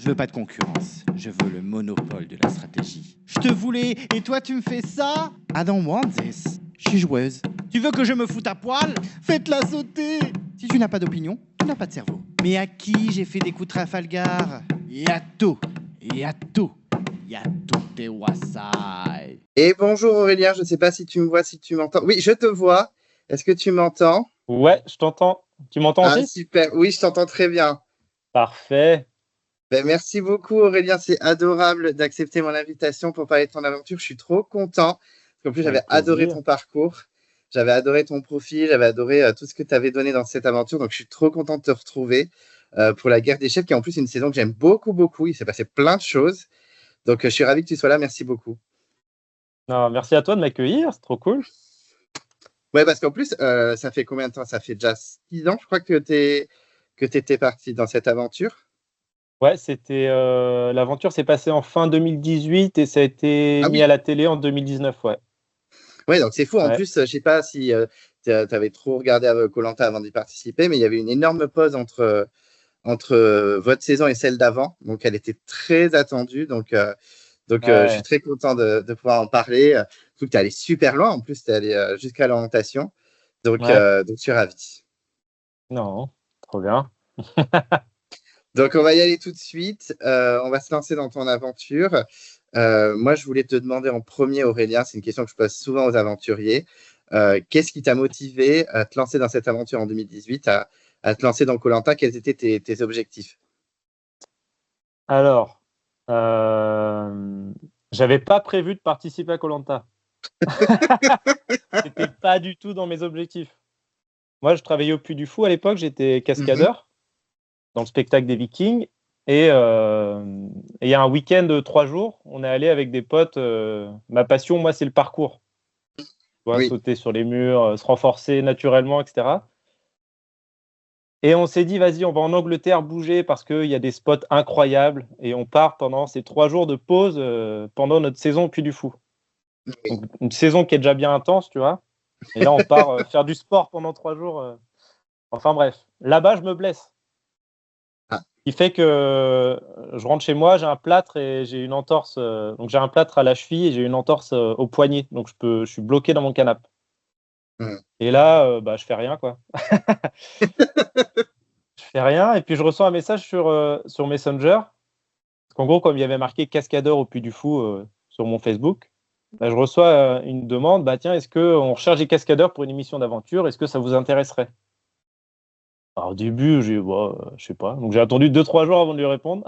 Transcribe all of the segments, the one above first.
Je veux pas de concurrence, je veux le monopole de la stratégie. Je te voulais, et toi tu me fais ça? I don't want this. Je suis joueuse. Tu veux que je me foute à poil? Faites-la sauter! Si tu n'as pas d'opinion, tu n'as pas de cerveau. Mais à qui j'ai fait des coups de Trafalgar? Yato, Yato, Yato te wasai. Et bonjour Aurélien, je ne sais pas si tu me vois, si tu m'entends. Oui, je te vois. Est-ce que tu m'entends? Ouais, je t'entends. Tu m'entends aussi? Super. Oui, je t'entends très bien. Parfait. Ben, merci beaucoup Aurélien, c'est adorable d'accepter mon invitation pour parler de ton aventure. Je suis trop content. Parce qu'en plus, j'avais Avec plaisir. adoré ton parcours. J'avais adoré ton profil, j'avais adoré tout ce que tu avais donné dans cette aventure. Donc, je suis trop content de te retrouver pour la guerre des chefs, qui est en plus une saison que j'aime beaucoup, beaucoup. Il s'est passé plein de choses. Donc, je suis ravi que tu sois là. Merci beaucoup. Non, merci à toi de m'accueillir, c'est trop cool. Ouais, parce qu'en plus, ça fait combien de temps? Ça fait déjà 6 ans, je crois, que tu étais parti dans cette aventure. Ouais, c'était l'aventure s'est passée en fin 2018 et ça a été mis à la télé en 2019, ouais. Ouais, donc c'est fou. En Ouais. plus, je sais pas si tu avais trop regardé Koh-Lanta avant d'y participer, mais il y avait une énorme pause entre votre saison et celle d'avant. Donc, elle était très attendue. Donc, je suis très content de pouvoir en parler. Surtout que tu es allé super loin. En plus, tu es allé jusqu'à l'orientation. Donc, je suis ravi. Non, trop bien. Donc, on va y aller tout de suite. On va se lancer dans ton aventure. Moi, je voulais te demander en premier, Aurélien, c'est une question que je pose souvent aux aventuriers. Qu'est-ce qui t'a motivé à te lancer dans cette aventure en 2018, à te lancer dans Koh-Lanta? Quels étaient tes objectifs? Alors, j'avais pas prévu de participer à Koh-Lanta. C'était pas du tout dans mes objectifs. Moi, je travaillais au Puy du Fou à l'époque, j'étais cascadeur dans le spectacle des Vikings. Et il y a un week-end de 3 jours, on est allé avec des potes. Ma passion, moi, c'est le parcours. Tu vois, sauter sur les murs, se renforcer naturellement, etc. Et on s'est dit, vas-y, on va en Angleterre bouger parce qu'il y a des spots incroyables. Et on part pendant ces 3 jours de pause pendant notre saison au Puy du Fou. Donc, une saison qui est déjà bien intense, tu vois. Et là, on part faire du sport pendant 3 jours. Enfin bref, là-bas, je me blesse. Ce qui fait que je rentre chez moi, j'ai un plâtre et j'ai une entorse. Donc j'ai un plâtre à la cheville et j'ai une entorse au poignet. Donc je suis bloqué dans mon canapé. Et là, je fais rien, quoi. Je fais rien et puis je reçois un message sur Messenger. Parce qu'en gros, comme il y avait marqué cascadeur au Puy du Fou sur mon Facebook, je reçois une demande. Tiens, est-ce qu'on recherche des cascadeurs pour une émission d'aventure? Est-ce que ça vous intéresserait? Alors au début, j'ai je sais pas. Donc j'ai attendu 2-3 jours avant de lui répondre.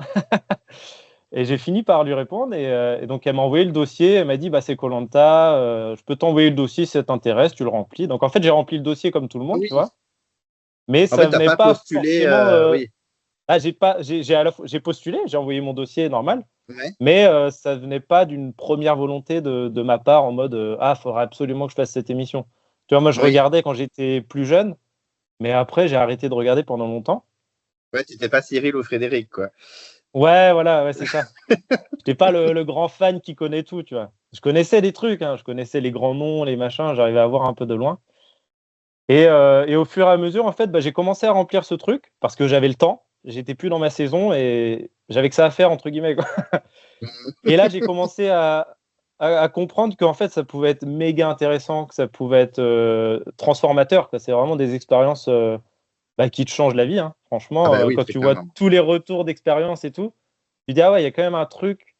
Et j'ai fini par lui répondre. Et donc elle m'a envoyé le dossier. Elle m'a dit c'est Koh-Lanta. Je peux t'envoyer le dossier si ça t'intéresse. Tu le remplis. Donc en fait, j'ai rempli le dossier comme tout le monde, tu vois. Mais ça venait pas postulé, forcément. J'ai postulé, j'ai envoyé mon dossier normal. Mais ça venait pas d'une première volonté de ma part en mode il faudrait absolument que je fasse cette émission. Tu vois, moi je regardais quand j'étais plus jeune. Mais après, j'ai arrêté de regarder pendant longtemps. Ouais, tu n'étais pas Cyril ou Frédéric, quoi. Ouais, voilà, c'est ça. Je n'étais pas le grand fan qui connaît tout, tu vois. Je connaissais des trucs, je connaissais les grands noms, les machins, j'arrivais à voir un peu de loin. Et au fur et à mesure, en fait, j'ai commencé à remplir ce truc parce que j'avais le temps. J'étais plus dans ma saison et j'avais que ça à faire, entre guillemets, quoi. Et là, j'ai commencé à comprendre qu'en fait, ça pouvait être méga intéressant, que ça pouvait être transformateur. C'est vraiment des expériences qui te changent la vie. Franchement, quand tu vois tous les retours d'expérience et tout, tu dis, il y a quand même un truc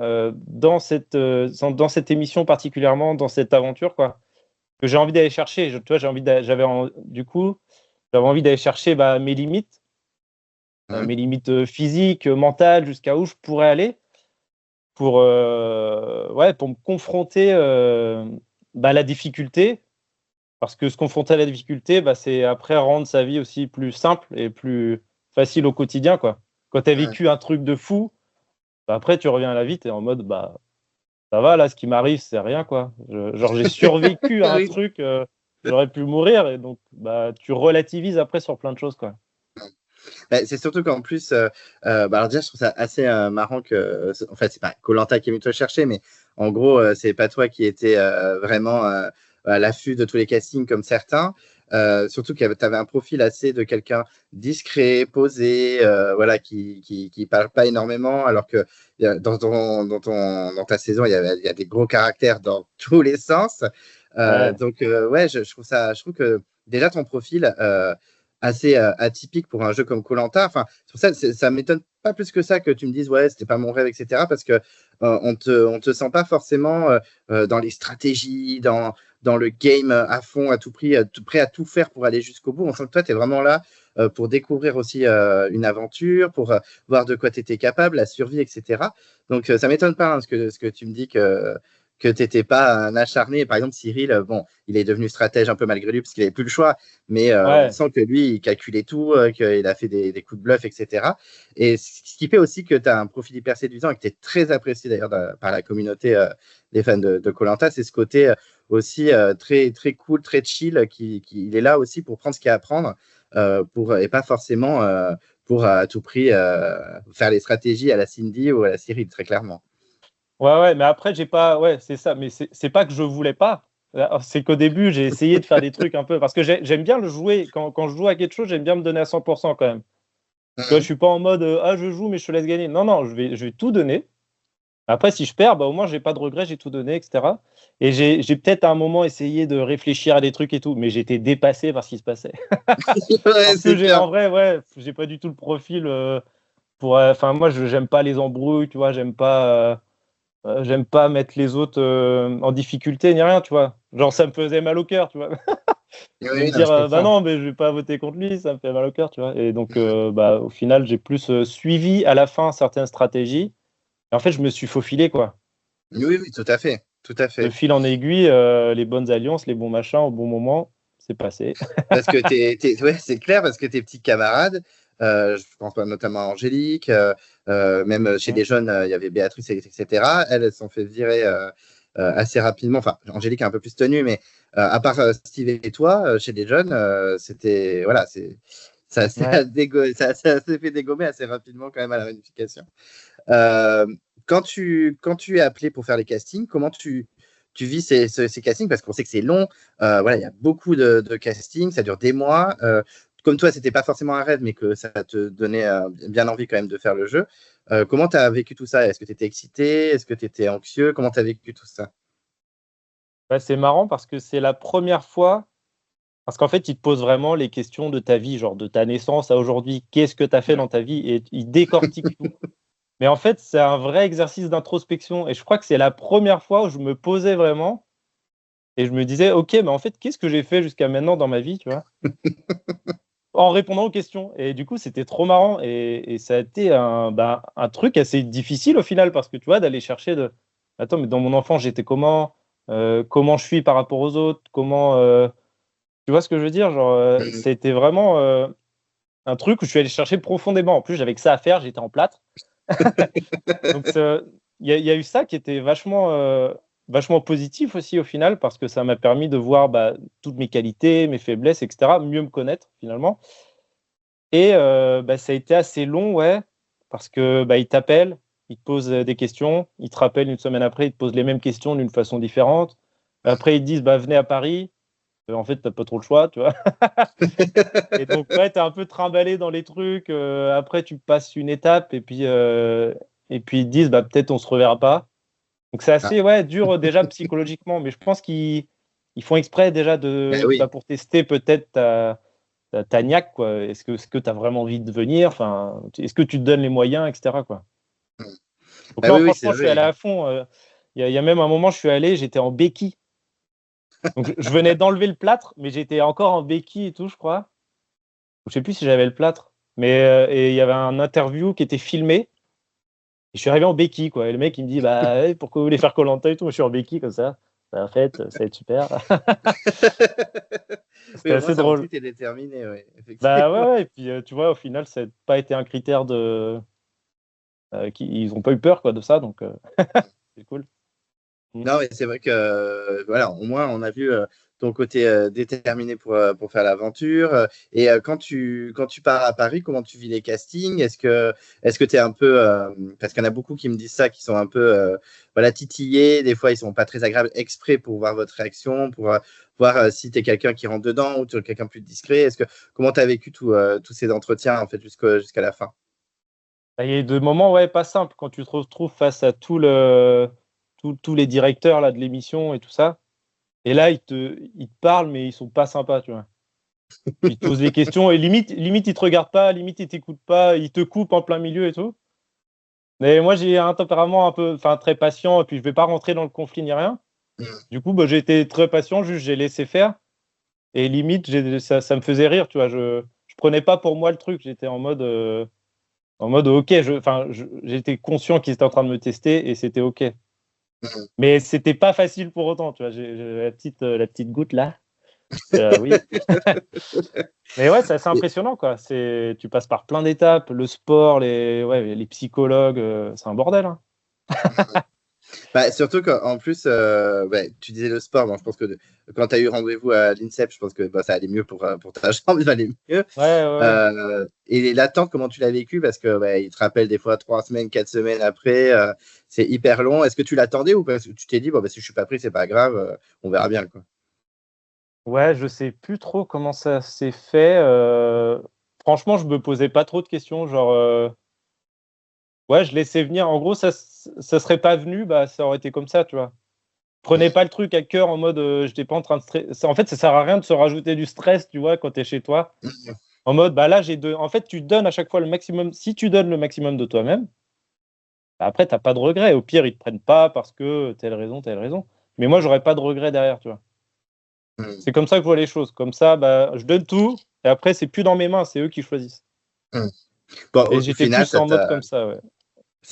dans cette émission particulièrement, dans cette aventure, quoi, que j'ai envie d'aller chercher. Tu vois, j'avais envie d'aller chercher mes limites, mes limites physiques, mentales, jusqu'à où je pourrais aller pour me confronter à la difficulté. Parce que se confronter à la difficulté, c'est après rendre sa vie aussi plus simple et plus facile au quotidien, quoi. Quand tu as vécu un truc de fou, après tu reviens à la vie, tu es en mode ça va, là, ce qui m'arrive, c'est rien, quoi. J'ai survécu à un truc, j'aurais pu mourir, et donc tu relativises après sur plein de choses, quoi. C'est surtout qu'en plus, alors déjà, je trouve ça assez marrant que, en fait, c'est pas Koh-Lanta qui est venu te chercher, mais en gros, c'est pas toi qui étais vraiment à l'affût de tous les castings comme certains. Surtout que tu avais un profil assez de quelqu'un discret, posé, voilà, qui parle pas énormément, alors que dans ta saison, il y a des gros caractères dans tous les sens. Ouais. Donc, ouais, je trouve que déjà ton profil assez atypique pour un jeu comme koh. Enfin, sur ça, ça m'étonne pas plus que ça que tu me dises, ouais, c'était pas mon rêve, etc. Parce que on te sent pas forcément dans les stratégies, dans le game à fond, à tout prix, prêt à tout faire pour aller jusqu'au bout. On sent que toi, tu es vraiment là pour découvrir aussi une aventure, pour voir de quoi tu étais capable, la survie, etc. Donc, ça m'étonne pas hein, ce que tu me dis que tu n'étais pas un acharné. Par exemple, Cyril, bon, il est devenu stratège un peu malgré lui parce qu'il n'avait plus le choix, mais on Ouais. sent que lui, il calculait tout, qu'il a fait des coups de bluff, etc. Et ce qui fait aussi que tu as un profil hyper séduisant et que tu es très apprécié d'ailleurs par la communauté des fans de koh, c'est ce côté aussi très, très cool, très chill, il est là aussi pour prendre ce qu'il y a à prendre et pas forcément pour à tout prix faire les stratégies à la Cindy ou à la Cyril, très clairement. Ouais, mais après, j'ai pas. Ouais, c'est ça. Mais c'est pas que je voulais pas. C'est qu'au début, j'ai essayé de faire des trucs un peu. Parce que j'aime bien le jouer. Quand je joue à quelque chose, j'aime bien me donner à 100% quand même. Tu vois, je suis pas en mode ah, je joue, mais je te laisse gagner. Non, non, je vais tout donner. Après, si je perds, bah, au moins, j'ai pas de regrets, j'ai tout donné, etc. Et j'ai peut-être à un moment essayé de réfléchir à des trucs et tout, mais j'étais dépassé par ce qui se passait. Ouais, Parce que c'est clair. en vrai, ouais, j'ai pas du tout le profil pour. Enfin, moi, j'aime pas les embrouilles, tu vois, j'aime pas mettre les autres en difficulté ni rien, tu vois. Genre, ça me faisait mal au cœur, tu vois. De me Oui, non, dire, je bah comprends. non, mais je vais pas voter contre lui, ça me fait mal au cœur, tu vois. Et donc, bah, au final, j'ai plus suivi à la fin certaines stratégies. Et en fait, je me suis faufilé, quoi. Oui, oui, tout à fait. Tout à De fait. fil en aiguille, les bonnes alliances, les bons machins au bon moment, c'est passé. Parce que ouais, c'est clair, parce que tes petits camarades, je pense pas notamment à Angélique, même chez Mm. les jeunes, il y avait Béatrice, etc. Elles se sont fait virer assez rapidement. Enfin, Angélique est un peu plus tenue, mais à part Steve et toi, chez les jeunes, c'était. Voilà, Ouais. ça s'est fait dégommer assez rapidement quand même à la réunification. Euh, quand tu es appelé pour faire les castings, comment tu vis ces castings? Parce qu'on sait que c'est long. Voilà, il y a beaucoup de castings, ça dure des mois. Comme toi, c'était pas forcément un rêve, mais que ça te donnait bien envie quand même de faire le jeu. Comment tu as vécu tout ça? Est-ce que tu étais excité? Est-ce que tu étais anxieux? Comment tu as vécu tout ça? Ouais, c'est marrant parce que c'est la première fois. Parce qu'en fait, ils te posent vraiment les questions de ta vie, genre de ta naissance à aujourd'hui, qu'est-ce que tu as fait dans ta vie? Et ils décortiquent tout. Mais en fait, c'est un vrai exercice d'introspection. Et je crois que c'est la première fois où je me posais vraiment et je me disais, OK, mais en fait, qu'est-ce que j'ai fait jusqu'à maintenant dans ma vie, tu vois? En répondant aux questions. Et du coup, c'était trop marrant. Et ça a été un truc assez difficile au final, parce que tu vois, d'aller chercher de. Attends, mais dans mon enfance, j'étais comment? Comment je suis par rapport aux autres? Comment. Tu vois ce que je veux dire? Genre, c'était vraiment un truc où je suis allé chercher profondément. En plus, j'avais que ça à faire, j'étais en plâtre. Donc, il y a eu ça qui était vachement positif aussi au final, parce que ça m'a permis de voir toutes mes qualités, mes faiblesses, etc., mieux me connaître finalement. Et ça a été assez long, ouais, parce que ils t'appellent, ils te posent des questions, ils te rappellent une semaine après, ils te posent les mêmes questions d'une façon différente. Après, ils te disent venez à Paris. En fait, t'as pas trop le choix, tu vois. Et donc, ouais, t'es un peu trimballé dans les trucs. Après, tu passes une étape et puis ils te disent peut-être on se reverra pas. Donc, c'est Ah, assez ouais, dur déjà psychologiquement, mais je pense qu'ils font exprès déjà ben oui. pour tester peut-être ta niaque, quoi. Est-ce que tu as vraiment envie de venir? Enfin, est-ce que tu te donnes les moyens, etc., quoi. Donc Ben non, oui, oui, c'est franchement, je suis allé vrai. à fond. Il y a même un moment, je suis allé, j'étais en béquille. Donc je venais d'enlever le plâtre, mais j'étais encore en béquille et tout, je crois. Je sais plus si j'avais le plâtre, mais et il y avait un interview qui était filmé. Et je suis arrivé en béquille, quoi. Et le mec, il me dit, hey, pourquoi vous voulez faire koh et tout? Moi, je suis en béquille comme ça. En fait, ça va être super. Oui, C'était au moins, assez ça montre que drôle. tu es déterminé, oui, Ouais, effectivement. ouais. Et puis, tu vois, au final, ça n'a pas été un critère ils n'ont pas eu peur, quoi, de ça. Donc, c'est cool. Non, mais c'est vrai que voilà, au moins on a vu ton côté déterminé pour faire l'aventure. Et quand tu pars à Paris, comment tu vis les castings? Est-ce que tu es un peu parce qu'il y en a beaucoup qui me disent ça, qui sont un peu voilà, titillés, des fois ils sont pas très agréables exprès pour voir votre réaction, pour voir si tu es quelqu'un qui rentre dedans ou tu es quelqu'un plus discret. Comment tu as vécu tous ces entretiens en fait jusqu'à la fin? Il y a des moments, ouais, pas simples quand tu te retrouves face à tous les directeurs là, de l'émission et tout ça. Et là, ils te parlent, mais ils sont pas sympas, tu vois. Ils te posent des questions et limite, ils te regardent pas, limite, ils t'écoutent pas, ils te coupent en plein milieu et tout. Mais moi, j'ai un tempérament un peu, enfin, très patient, et puis je vais pas rentrer dans le conflit ni rien. Du coup, bah, j'ai été très patient, juste j'ai laissé faire. Et limite, ça me faisait rire, tu vois. Je prenais pas pour moi le truc, j'étais en mode ok, j'étais conscient qu'ils étaient en train de me tester et c'était ok. Mais c'était pas facile pour autant, tu vois. J'ai la petite goutte là. Oui. Mais ouais, c'est assez impressionnant, quoi. Tu passes par plein d'étapes, le sport, les psychologues, c'est un bordel, hein. Bah, surtout qu'en plus, tu disais le sport. Bon, je pense que quand tu as eu rendez-vous à l'INSEP, je pense que ça allait mieux pour ta jambe, ça allait mieux. Ouais, ouais, ouais. Et l'attente, comment tu l'as vécu? Parce que il te rappelle des fois 3 semaines, 4 semaines après, c'est hyper long. Est-ce que tu l'attendais ou parce que tu t'es dit, bon, si je suis pas pris, c'est pas grave, on verra bien, quoi. Ouais, je sais plus trop comment ça s'est fait. Franchement, je me posais pas trop de questions. Genre, ouais, je laissais venir. En gros, ça serait pas venu, bah, ça aurait été comme ça, tu vois. Prenez pas le truc à cœur en mode j'étais pas en train de stresser. En fait, ça sert à rien de se rajouter du stress, tu vois, quand tu es chez toi. En mode, bah là, en fait, tu donnes à chaque fois le maximum. Si tu donnes le maximum de toi-même, bah, après, t'as pas de regret. Au pire, ils te prennent pas parce que telle raison, telle raison. Mais moi, j'aurais pas de regret derrière, tu vois. Mm. C'est comme ça que je vois les choses. Comme ça, bah, je donne tout et après, c'est plus dans mes mains, c'est eux qui choisissent. Mm. Bon, Et au j'étais final, plus en mode comme ça, ouais.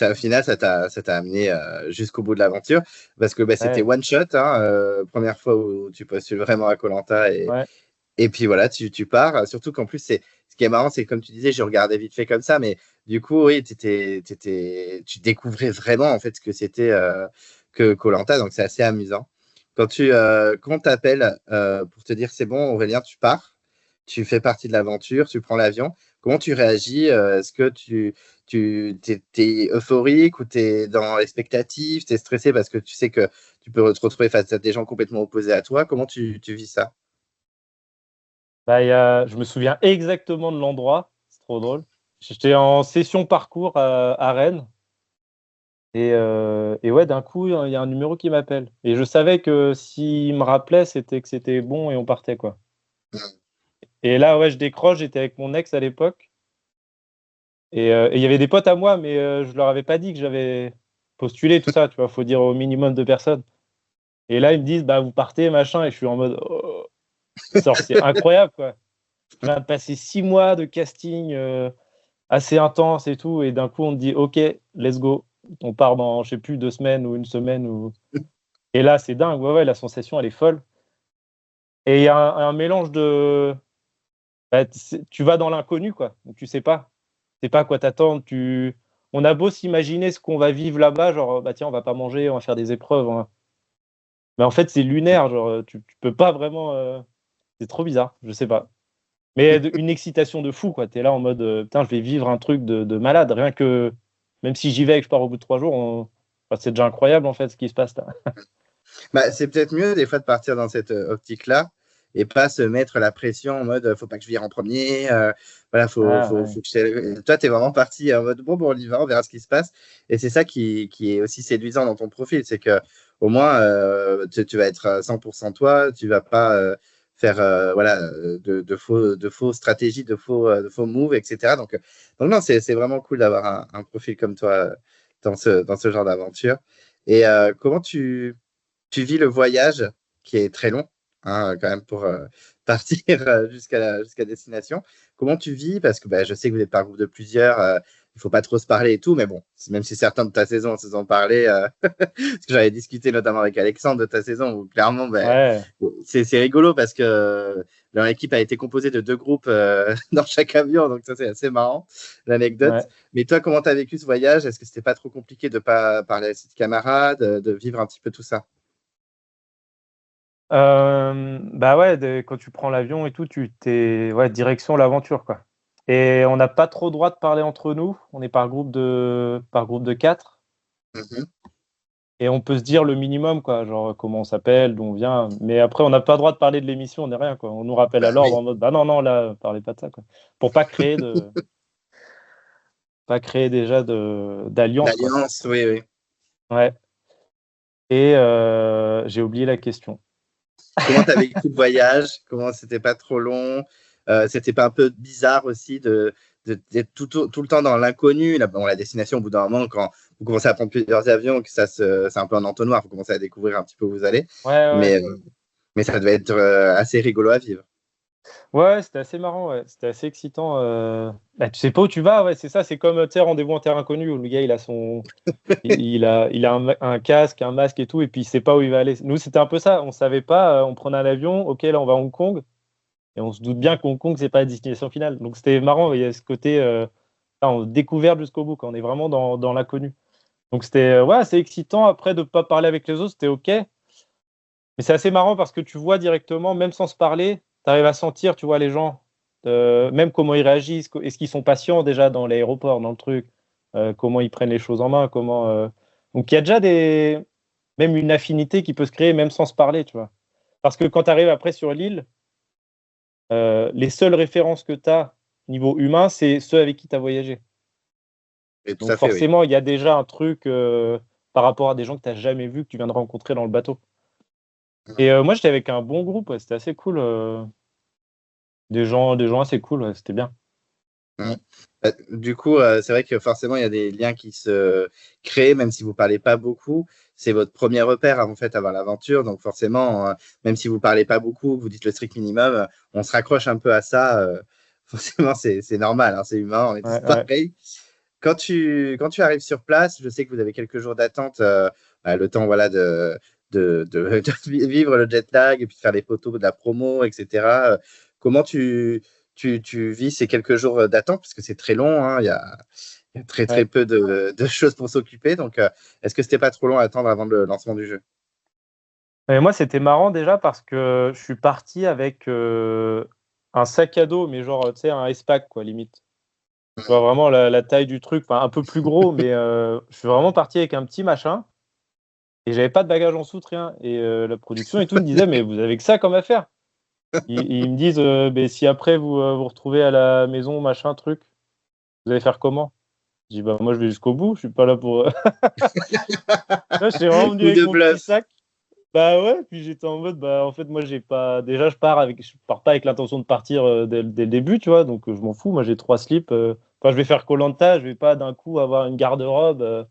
au final, ça t'a amené jusqu'au bout de l'aventure parce que c'était Ouais, one shot, hein, première fois où tu postules vraiment à koh ouais. et puis voilà, tu pars. Surtout qu'en plus, ce qui est marrant, c'est comme tu disais, je regardais vite fait comme ça, mais du coup, oui, tu découvrais vraiment en fait ce que c'était que koh, donc c'est assez amusant. Quand on t'appelle pour te dire c'est bon, Aurélien, tu pars, tu fais partie de l'aventure, tu prends l'avion, comment tu réagis? Est-ce que t'es euphorique ou t'es dans l'expectative, t'es stressé parce que tu sais que tu peux te retrouver face à des gens complètement opposés à toi? Comment tu vis ça? Bah, je me souviens exactement de l'endroit. C'est trop drôle. J'étais en session parcours à Rennes. Et ouais, d'un coup, il y a un numéro qui m'appelle. Et je savais que s'il me rappelait, c'était que c'était bon et on partait, quoi. Et là, ouais, je décroche, j'étais avec mon ex à l'époque. Et il y avait des potes à moi, mais je leur avais pas dit que j'avais postulé, tout ça, tu vois. Faut dire au minimum 2 personnes. Et là, ils me disent, bah, vous partez, machin. Et je suis en mode, oh. Genre, c'est incroyable, quoi. Je viens de passer 6 mois de casting assez intense et tout. Et d'un coup, on te dit, OK, let's go. On part dans, je sais plus, 2 semaines ou une semaine. Et là, c'est dingue. Ouais, ouais, la sensation, elle est folle. Et il y a un mélange de. Bah, tu vas dans l'inconnu, quoi. Donc, tu sais pas. Tu sais pas à quoi t'attendre. On a beau s'imaginer ce qu'on va vivre là-bas, genre, bah tiens, on va pas manger, on va faire des épreuves, hein. Mais en fait, c'est lunaire. Genre, tu peux pas vraiment. C'est trop bizarre. Je sais pas. Mais une excitation de fou, quoi. Tu es là en mode, putain, je vais vivre un truc de malade. Rien que. Même si j'y vais et que je pars au bout de 3 jours, enfin, c'est déjà incroyable, en fait, ce qui se passe là. C'est peut-être mieux des fois de partir dans cette optique-là et pas se mettre la pression en mode faut pas que je vire en premier. Voilà, Ah, ouais. Toi, tu es vraiment parti en mode bon, on y va, on verra ce qui se passe. Et c'est ça qui est aussi séduisant dans ton profil, c'est que au moins tu vas être à 100% toi, tu vas pas faire voilà, de faux stratégies, de faux moves, etc. Donc non, c'est vraiment cool d'avoir un profil comme toi dans ce genre d'aventure. Et comment tu vis le voyage qui est très long, hein, quand même, pour partir jusqu'à destination. Comment tu vis? Parce que je sais que vous êtes par groupe de plusieurs. il faut pas trop se parler et tout, mais bon, même si certains de ta saison se sont parlé, parce que j'avais discuté notamment avec Alexandre de ta saison, où clairement, Ouais. c'est rigolo parce que leur équipe a été composée de 2 groupes dans chaque avion, donc ça c'est assez marrant, l'anecdote. Ouais. Mais toi, comment tu as vécu ce voyage? Est-ce que c'était pas trop compliqué de pas parler à ses camarades, de vivre un petit peu tout ça? Bah ouais, quand tu prends l'avion et tout, ouais, direction l'aventure, quoi. Et on n'a pas trop droit de parler entre nous. On est par groupe de 4. Mhm. Et on peut se dire le minimum, quoi, genre comment on s'appelle, d'où on vient. Mais après, on n'a pas le droit de parler de l'émission, on n'est rien, quoi. On nous rappelle à Bah l'ordre oui, en mode, bah non, non, là, parlez pas de ça, quoi. Pour pas créer déjà d'alliance, quoi. l'alliance, oui, oui. Ouais. Et j'ai oublié la question. Comment tu as vécu le voyage? Comment c'était pas trop long? C'était pas un peu bizarre aussi d'être tout le temps dans l'inconnu? Bon, la destination, au bout d'un moment, quand vous commencez à prendre plusieurs avions, que c'est un peu un entonnoir, vous commencez à découvrir un petit peu où vous allez. Ouais, ouais, ouais. Mais ça devait être assez rigolo à vivre. Ouais, c'était assez marrant, ouais. C'était assez excitant. Bah, tu sais pas où tu vas, ouais, c'est ça. C'est comme, tu sais, rendez-vous en terre inconnue où le gars, il a un casque, un masque et tout, et puis il sait pas où il va aller. Nous, c'était un peu ça. On savait pas. On prenait un avion. Ok, là, on va à Hong Kong, et on se doute bien qu'Hong Kong, c'est pas la destination finale. Donc c'était marrant. Il y a ce côté, découverte jusqu'au bout, quand on est vraiment dans l'inconnu. Donc c'était, ouais, assez excitant. Après, de pas parler avec les autres, c'était ok. Mais c'est assez marrant parce que tu vois directement, même sans se parler, tu arrives à sentir, tu vois, les gens, même comment ils réagissent, est-ce qu'ils sont patients déjà dans l'aéroport, dans le truc, comment ils prennent les choses en main, Donc il y a déjà même une affinité qui peut se créer même sans se parler, tu vois. Parce que quand tu arrives après sur l'île, les seules références que tu as niveau humain, c'est ceux avec qui tu as voyagé. Et tout Donc à fait, oui. forcément, il y a déjà un truc par rapport à des gens que tu n'as jamais vus, que tu viens de rencontrer dans le bateau. Et moi, j'étais avec un bon groupe, ouais, c'était assez cool. Des gens assez cool, ouais, c'était bien. Mm. Du coup, c'est vrai que forcément, il y a des liens qui se créent, même si vous parlez pas beaucoup. C'est votre premier repère en fait avant l'aventure, donc forcément, même si vous parlez pas beaucoup, que vous dites le strict minimum, on se raccroche un peu à ça. Forcément, c'est normal, hein, c'est humain, on est tous Ouais, ouais. pareils. Quand tu arrives sur place, je sais que vous avez quelques jours d'attente, le temps voilà de vivre le jet lag et puis de faire les photos de la promo, etc. Comment tu vis ces quelques jours d'attente parce que c'est très long, hein, il y a très très Ouais. peu de choses pour s'occuper. Donc, est-ce que c'était pas trop long à attendre avant le lancement du jeu? Et moi, c'était marrant déjà parce que je suis parti avec un sac à dos, mais genre, tu sais, un S-Pack, quoi, limite. Tu vois vraiment la taille du truc, enfin, un peu plus gros, mais je suis vraiment parti avec un petit machin et j'avais pas de bagage en soute, rien. Et la production et tout me disait, mais vous avez que ça comme affaire. Ils me disent, mais si après vous retrouvez à la maison, machin, truc, vous allez faire comment? Je dis, bah, moi, je vais jusqu'au bout, je suis pas là pour. Là, j'étais vraiment venu Ou avec de mon petit bluff. sac. Bah ouais, puis j'étais en mode, bah en fait, moi, j'ai pas. Déjà, je pars pas avec l'intention de partir dès le début, tu vois, donc je m'en fous. Moi, j'ai 3 slips. Quand je vais faire koh, je vais pas d'un coup avoir une garde-robe.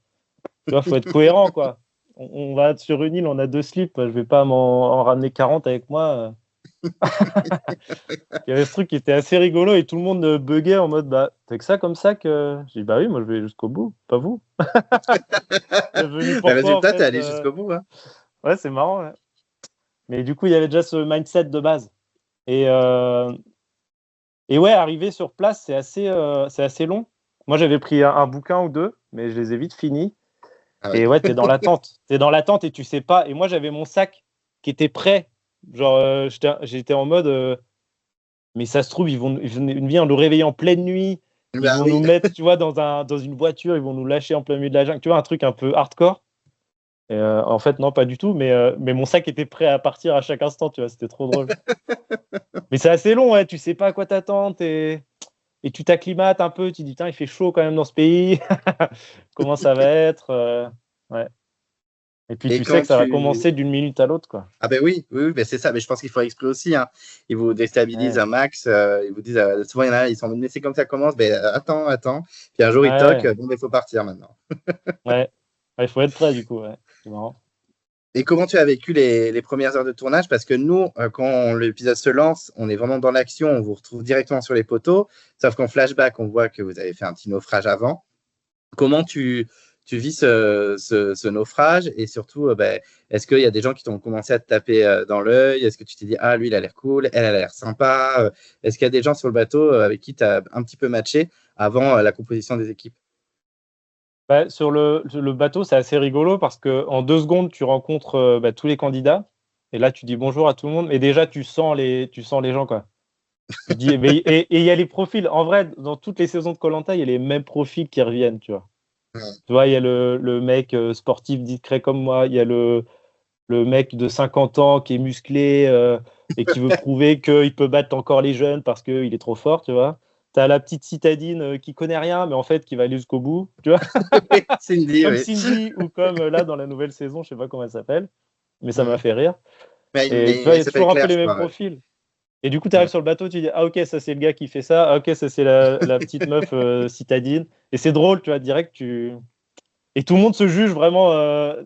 Tu vois, faut être cohérent, quoi. On va sur une île, on a 2 slips. Je vais pas en ramener 40 avec moi. Il y avait ce truc qui était assez rigolo et tout le monde buguait en mode, bah, t'as que ça comme sac? J'ai dit, bah oui, moi, je vais jusqu'au bout, pas vous. T'es venu Le pourquoi, en résultat, t'es fait? allé jusqu'au bout, hein. Ouais, c'est marrant, ouais. Mais du coup, il y avait déjà ce mindset de base. Et, euh, et ouais, arriver sur place, c'est assez long. Moi, j'avais pris un bouquin ou deux, mais je les ai vite finis. Ah ouais. Et ouais, t'es dans l'attente. T'es dans l'attente et tu sais pas. Et moi, j'avais mon sac qui était prêt. Genre, j'étais en mode, mais ça se trouve, ils viennent nous réveiller en pleine nuit. Ils Bah vont nous oui. mettre, tu vois, dans une voiture. Ils vont nous lâcher en plein milieu de la jungle. Tu vois, un truc un peu hardcore. Et en fait, non, pas du tout. Mais mon sac était prêt à partir à chaque instant. Tu vois, c'était trop drôle. Mais c'est assez long, ouais. Tu sais pas à quoi t'attendre. Et tu t'acclimates un peu. Tu te dis, putain, il fait chaud quand même dans ce pays. Comment ça va être ouais. Et puis Et tu sais quand que ça va tu... commencer d'une minute à l'autre, quoi. Ah ben oui, oui, oui, ben c'est ça. Mais je pense qu'il faut exprès aussi, hein. Ils vous déstabilisent Ouais, un max. Ils vous disent, souvent il y en a, ils sont mais c'est comme ça commence. Ben attends, attends. Puis un jour ils toquent. ouais, Bon, ben il faut partir maintenant. ouais. Il faut être prêt, du coup, ouais. C'est marrant. Et comment tu as vécu les premières heures de tournage? Parce que nous, quand l'épisode se lance, on est vraiment dans l'action. On vous retrouve directement sur les poteaux. Sauf qu'en flashback, on voit que vous avez fait un petit naufrage avant. Comment tu vis ce naufrage et surtout, est-ce qu'il y a des gens qui t'ont commencé à te taper dans l'œil? Est-ce que tu t'es dit, ah, lui, il a l'air cool, elle a l'air sympa? Est-ce qu'il y a des gens sur le bateau avec qui tu as un petit peu matché avant la composition des équipes? Bah, sur le bateau, c'est assez rigolo parce qu'en 2 secondes, tu rencontres tous les candidats. Et là, tu dis bonjour à tout le monde. Et déjà, tu sens les gens, quoi. Tu dis, et il y a les profils. En vrai, dans toutes les saisons de koh il y a les mêmes profils qui reviennent, tu vois. Ouais. Tu vois, il y a le mec sportif discret comme moi. Il y a le mec de 50 ans qui est musclé et qui veut prouver qu'il peut battre encore les jeunes parce qu'il est trop fort, tu vois. T'as la petite citadine qui connaît rien, mais en fait qui va aller jusqu'au bout, tu vois. Cindy, Comme oui. Cindy ou comme là dans la nouvelle saison, je sais pas comment elle s'appelle, mais ça m'a fait rire. Mais, Et tu mais vois, il y il a s'appelle toujours un peu Claire, les je mêmes crois. Ouais. profils. Et du coup, tu arrives sur le bateau, tu dis ah ok, ça c'est le gars qui fait ça, ah ok, ça c'est la petite meuf citadine. Et c'est drôle, tu vois, direct et tout le monde se juge vraiment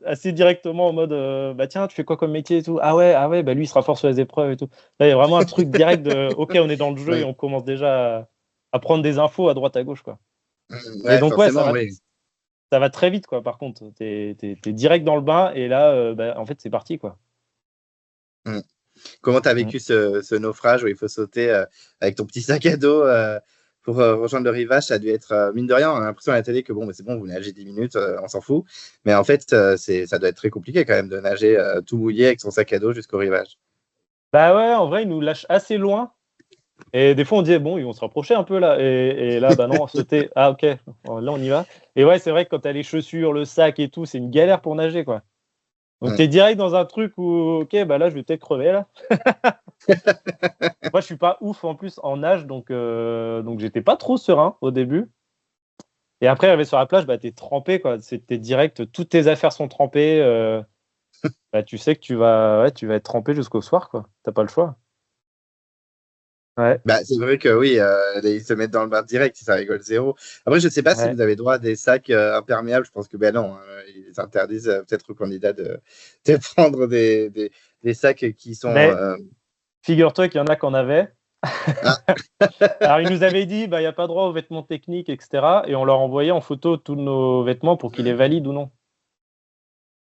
assez directement en mode bah tiens, tu fais quoi comme métier et tout. Ah ouais, bah lui il sera fort sur les épreuves et tout. Là, il y a vraiment un truc direct de ok, on est dans le jeu et Oui. on commence déjà à prendre des infos à droite à gauche, quoi. Et Ouais, donc ouais, forcément, oui. ça va très vite, quoi. Par contre, t'es direct dans le bain et là en fait c'est parti, quoi. Mm. Comment tu as Mm. vécu ce naufrage où il faut sauter avec ton petit sac à dos pour rejoindre le rivage? Ça a dû être, mine de rien, on a l'impression à la télé que bon, c'est bon, vous nagez 10 minutes, on s'en fout. Mais en fait, ça doit être très compliqué quand même de nager tout mouillé avec son sac à dos jusqu'au rivage. Bah ouais, en vrai, ils nous lâchent assez loin. Et des fois, on disait, bon, ils vont se rapprocher un peu là. Et là, bah non, sauter. Ah, ok, bon, là, on y va. Et ouais, c'est vrai que quand t'as les chaussures, le sac et tout, c'est une galère pour nager, quoi. Donc, Mm. t'es direct dans un truc où, ok, bah là, je vais peut-être crever, là. Moi, je suis pas ouf en plus en nage, donc j'étais pas trop serein au début. Et après, arrivé sur la plage, bah, t'es trempé, quoi. T'es direct, toutes tes affaires sont trempées. Bah, tu sais que tu vas être trempé jusqu'au soir, quoi. T'as pas le choix. Ouais, Bah, c'est vrai que oui, ils se mettent dans le bain direct, si ça rigole zéro. Après, je ne sais pas si ouais. vous avez droit à des sacs imperméables. Je pense que ben non, ils interdisent peut-être aux candidats de prendre des sacs qui sont. Mais figure-toi qu'il y en a qu'on avait. Ah, Alors, ils nous avaient dit, bah, il n'y a pas droit aux vêtements techniques, etc. Et on leur envoyait en photo tous nos vêtements pour qu'ils les valident ou non.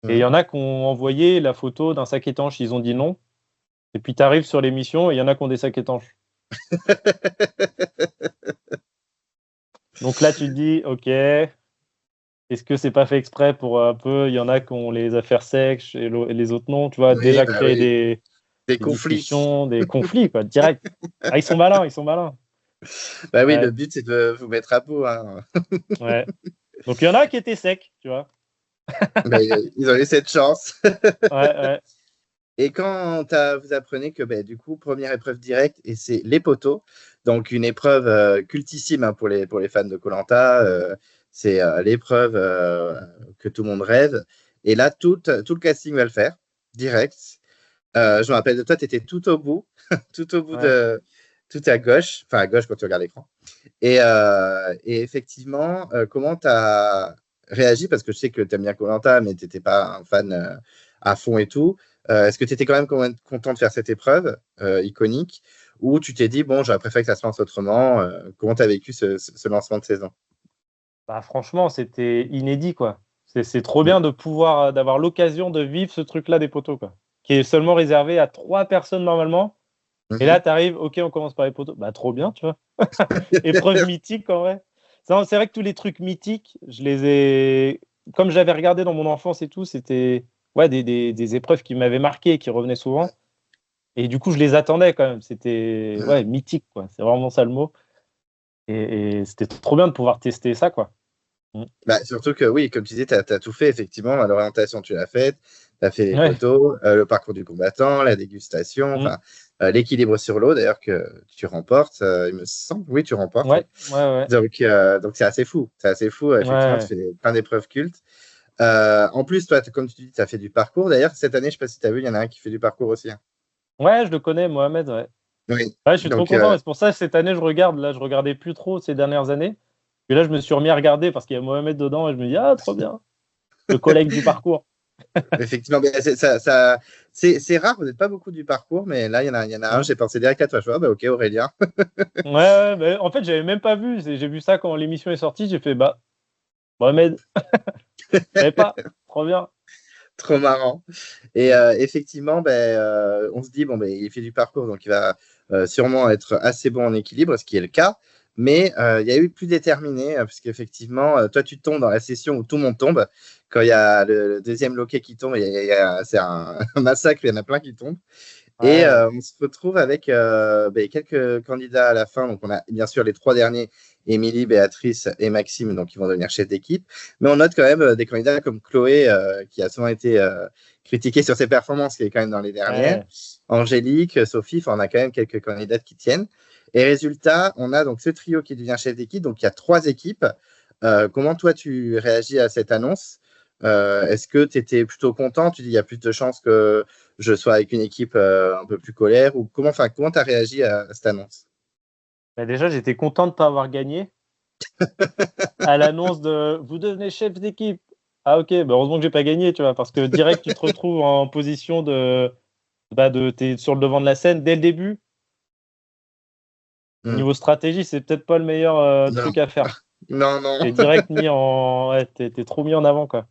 Et il y en a qui ont envoyé la photo d'un sac étanche, ils ont dit non. Et puis, tu arrives sur l'émission et il y en a qui ont des sacs étanches. Donc là, tu te dis, ok, est-ce que c'est pas fait exprès pour un peu. Il y en a qui ont les affaires sèches et les autres non. Tu vois, oui, déjà bah créer oui, des des conflits. discussions, des conflits, quoi, direct. Ah, ils sont malins, ils sont malins. Bah oui, le Ouais, but, c'est de vous mettre à peau, hein. ouais. Donc, il y en a qui étaient secs, tu vois. Bah, ils ont eu cette chance. Ouais, ouais. Et quand vous apprenez que bah, du coup, première épreuve directe, et c'est les poteaux, donc une épreuve cultissime hein, pour les fans de koh c'est l'épreuve que tout le monde rêve. Et là, tout le casting va le faire, direct. Je me rappelle de toi, tu étais tout au bout, tout au bout Ouais. tout à gauche, enfin à gauche quand tu regardes l'écran. Et effectivement, comment tu as réagi? Parce que je sais que tu aimes bien koh mais tu n'étais pas un fan à fond et tout. Est-ce que tu étais quand même content de faire cette épreuve iconique ou tu t'es dit, bon, j'aurais préféré que ça se lance autrement? Comment tu as vécu ce lancement de saison? Bah, franchement, c'était inédit, quoi. C'est trop Mm. bien de pouvoir, d'avoir l'occasion de vivre ce truc-là des poteaux, quoi. Qui est seulement réservé à 3 personnes normalement. Et là, Mhm. tu arrives, ok, on commence par les poteaux. Bah, trop bien, tu vois. Épreuve mythique, en vrai. C'est vrai que tous les trucs mythiques, je les ai. Comme j'avais regardé dans mon enfance et tout, c'était ouais, des épreuves qui m'avaient marqué et qui revenaient souvent. Et du coup, je les attendais quand même. C'était Mm. ouais, mythique, quoi. C'est vraiment ça le mot. Et c'était trop bien de pouvoir tester ça, quoi. Mm. Bah, surtout que oui, comme tu disais, tu as tout fait, effectivement. L'orientation, tu l'as faite. Tu as fait les Ouais. poteaux, le parcours du combattant, la dégustation, Mm. enfin, l'équilibre sur l'eau, d'ailleurs, que tu remportes, il me semble. Oui, tu remportes. Oui. Ouais, ouais, ouais. Donc c'est assez fou. C'est assez fou. Effectivement, tu Ouais, fais plein d'épreuves cultes. En plus, toi, comme tu dis, tu as fait du parcours. D'ailleurs, cette année, je ne sais pas si tu as vu, il y en a un qui fait du parcours aussi, hein. ouais, je le connais, Mohamed. Ouais. Oui. Ouais, je suis trop Donc, content. Et c'est pour ça que cette année, je regarde. Là, je regardais plus trop ces dernières années. Et là, je me suis remis à regarder parce qu'il y a Mohamed dedans et je me dis, ah, trop bien. Le collègue du parcours. effectivement, mais c'est rare. Vous n'êtes pas beaucoup du parcours, mais là, il y en a un. Mm. J'ai pensé direct à toi. Je vois, bah, ok, Aurélien. Ouais, ouais, mais en fait, j'avais même pas vu. J'ai vu ça quand l'émission est sortie. J'ai fait, bah, Mohamed, je savais pas. Trop bien. Trop marrant. Et effectivement, on se dit, bon, il fait du parcours, donc il va sûrement être assez bon en équilibre, ce qui est le cas. Mais il y a eu plus déterminé, parce qu'effectivement, toi, tu tombes dans la session où tout le monde tombe. Quand il y a le deuxième loquet qui tombe, c'est un massacre, il y en a plein qui tombent. Et Ouais. on se retrouve avec quelques candidats à la fin. Donc, on a bien sûr les 3 derniers, Émilie, Béatrice et Maxime, donc ils vont devenir chefs d'équipe. Mais on note quand même des candidats comme Chloé, qui a souvent été critiquée sur ses performances, qui est quand même dans les dernières. Ouais. Angélique, Sophie, on a quand même quelques candidates qui tiennent. Et résultat, on a donc ce trio qui devient chef d'équipe. Donc, il y a 3 équipes. Comment toi, tu réagis à cette annonce? Est-ce que tu étais plutôt content? Tu dis il y a plus de chances que je sois avec une équipe un peu plus colère, ou comment tu as réagi à cette annonce? Bah, déjà, j'étais content de ne pas avoir gagné. À l'annonce de vous devenez chef d'équipe. Ah ok, bah heureusement que j'ai pas gagné, tu vois, parce que direct tu te retrouves en position t'es sur le devant de la scène dès le début. Au niveau stratégie, c'est peut-être pas le meilleur Non. truc à faire. Non, non. T'es direct t'es trop mis en avant, quoi.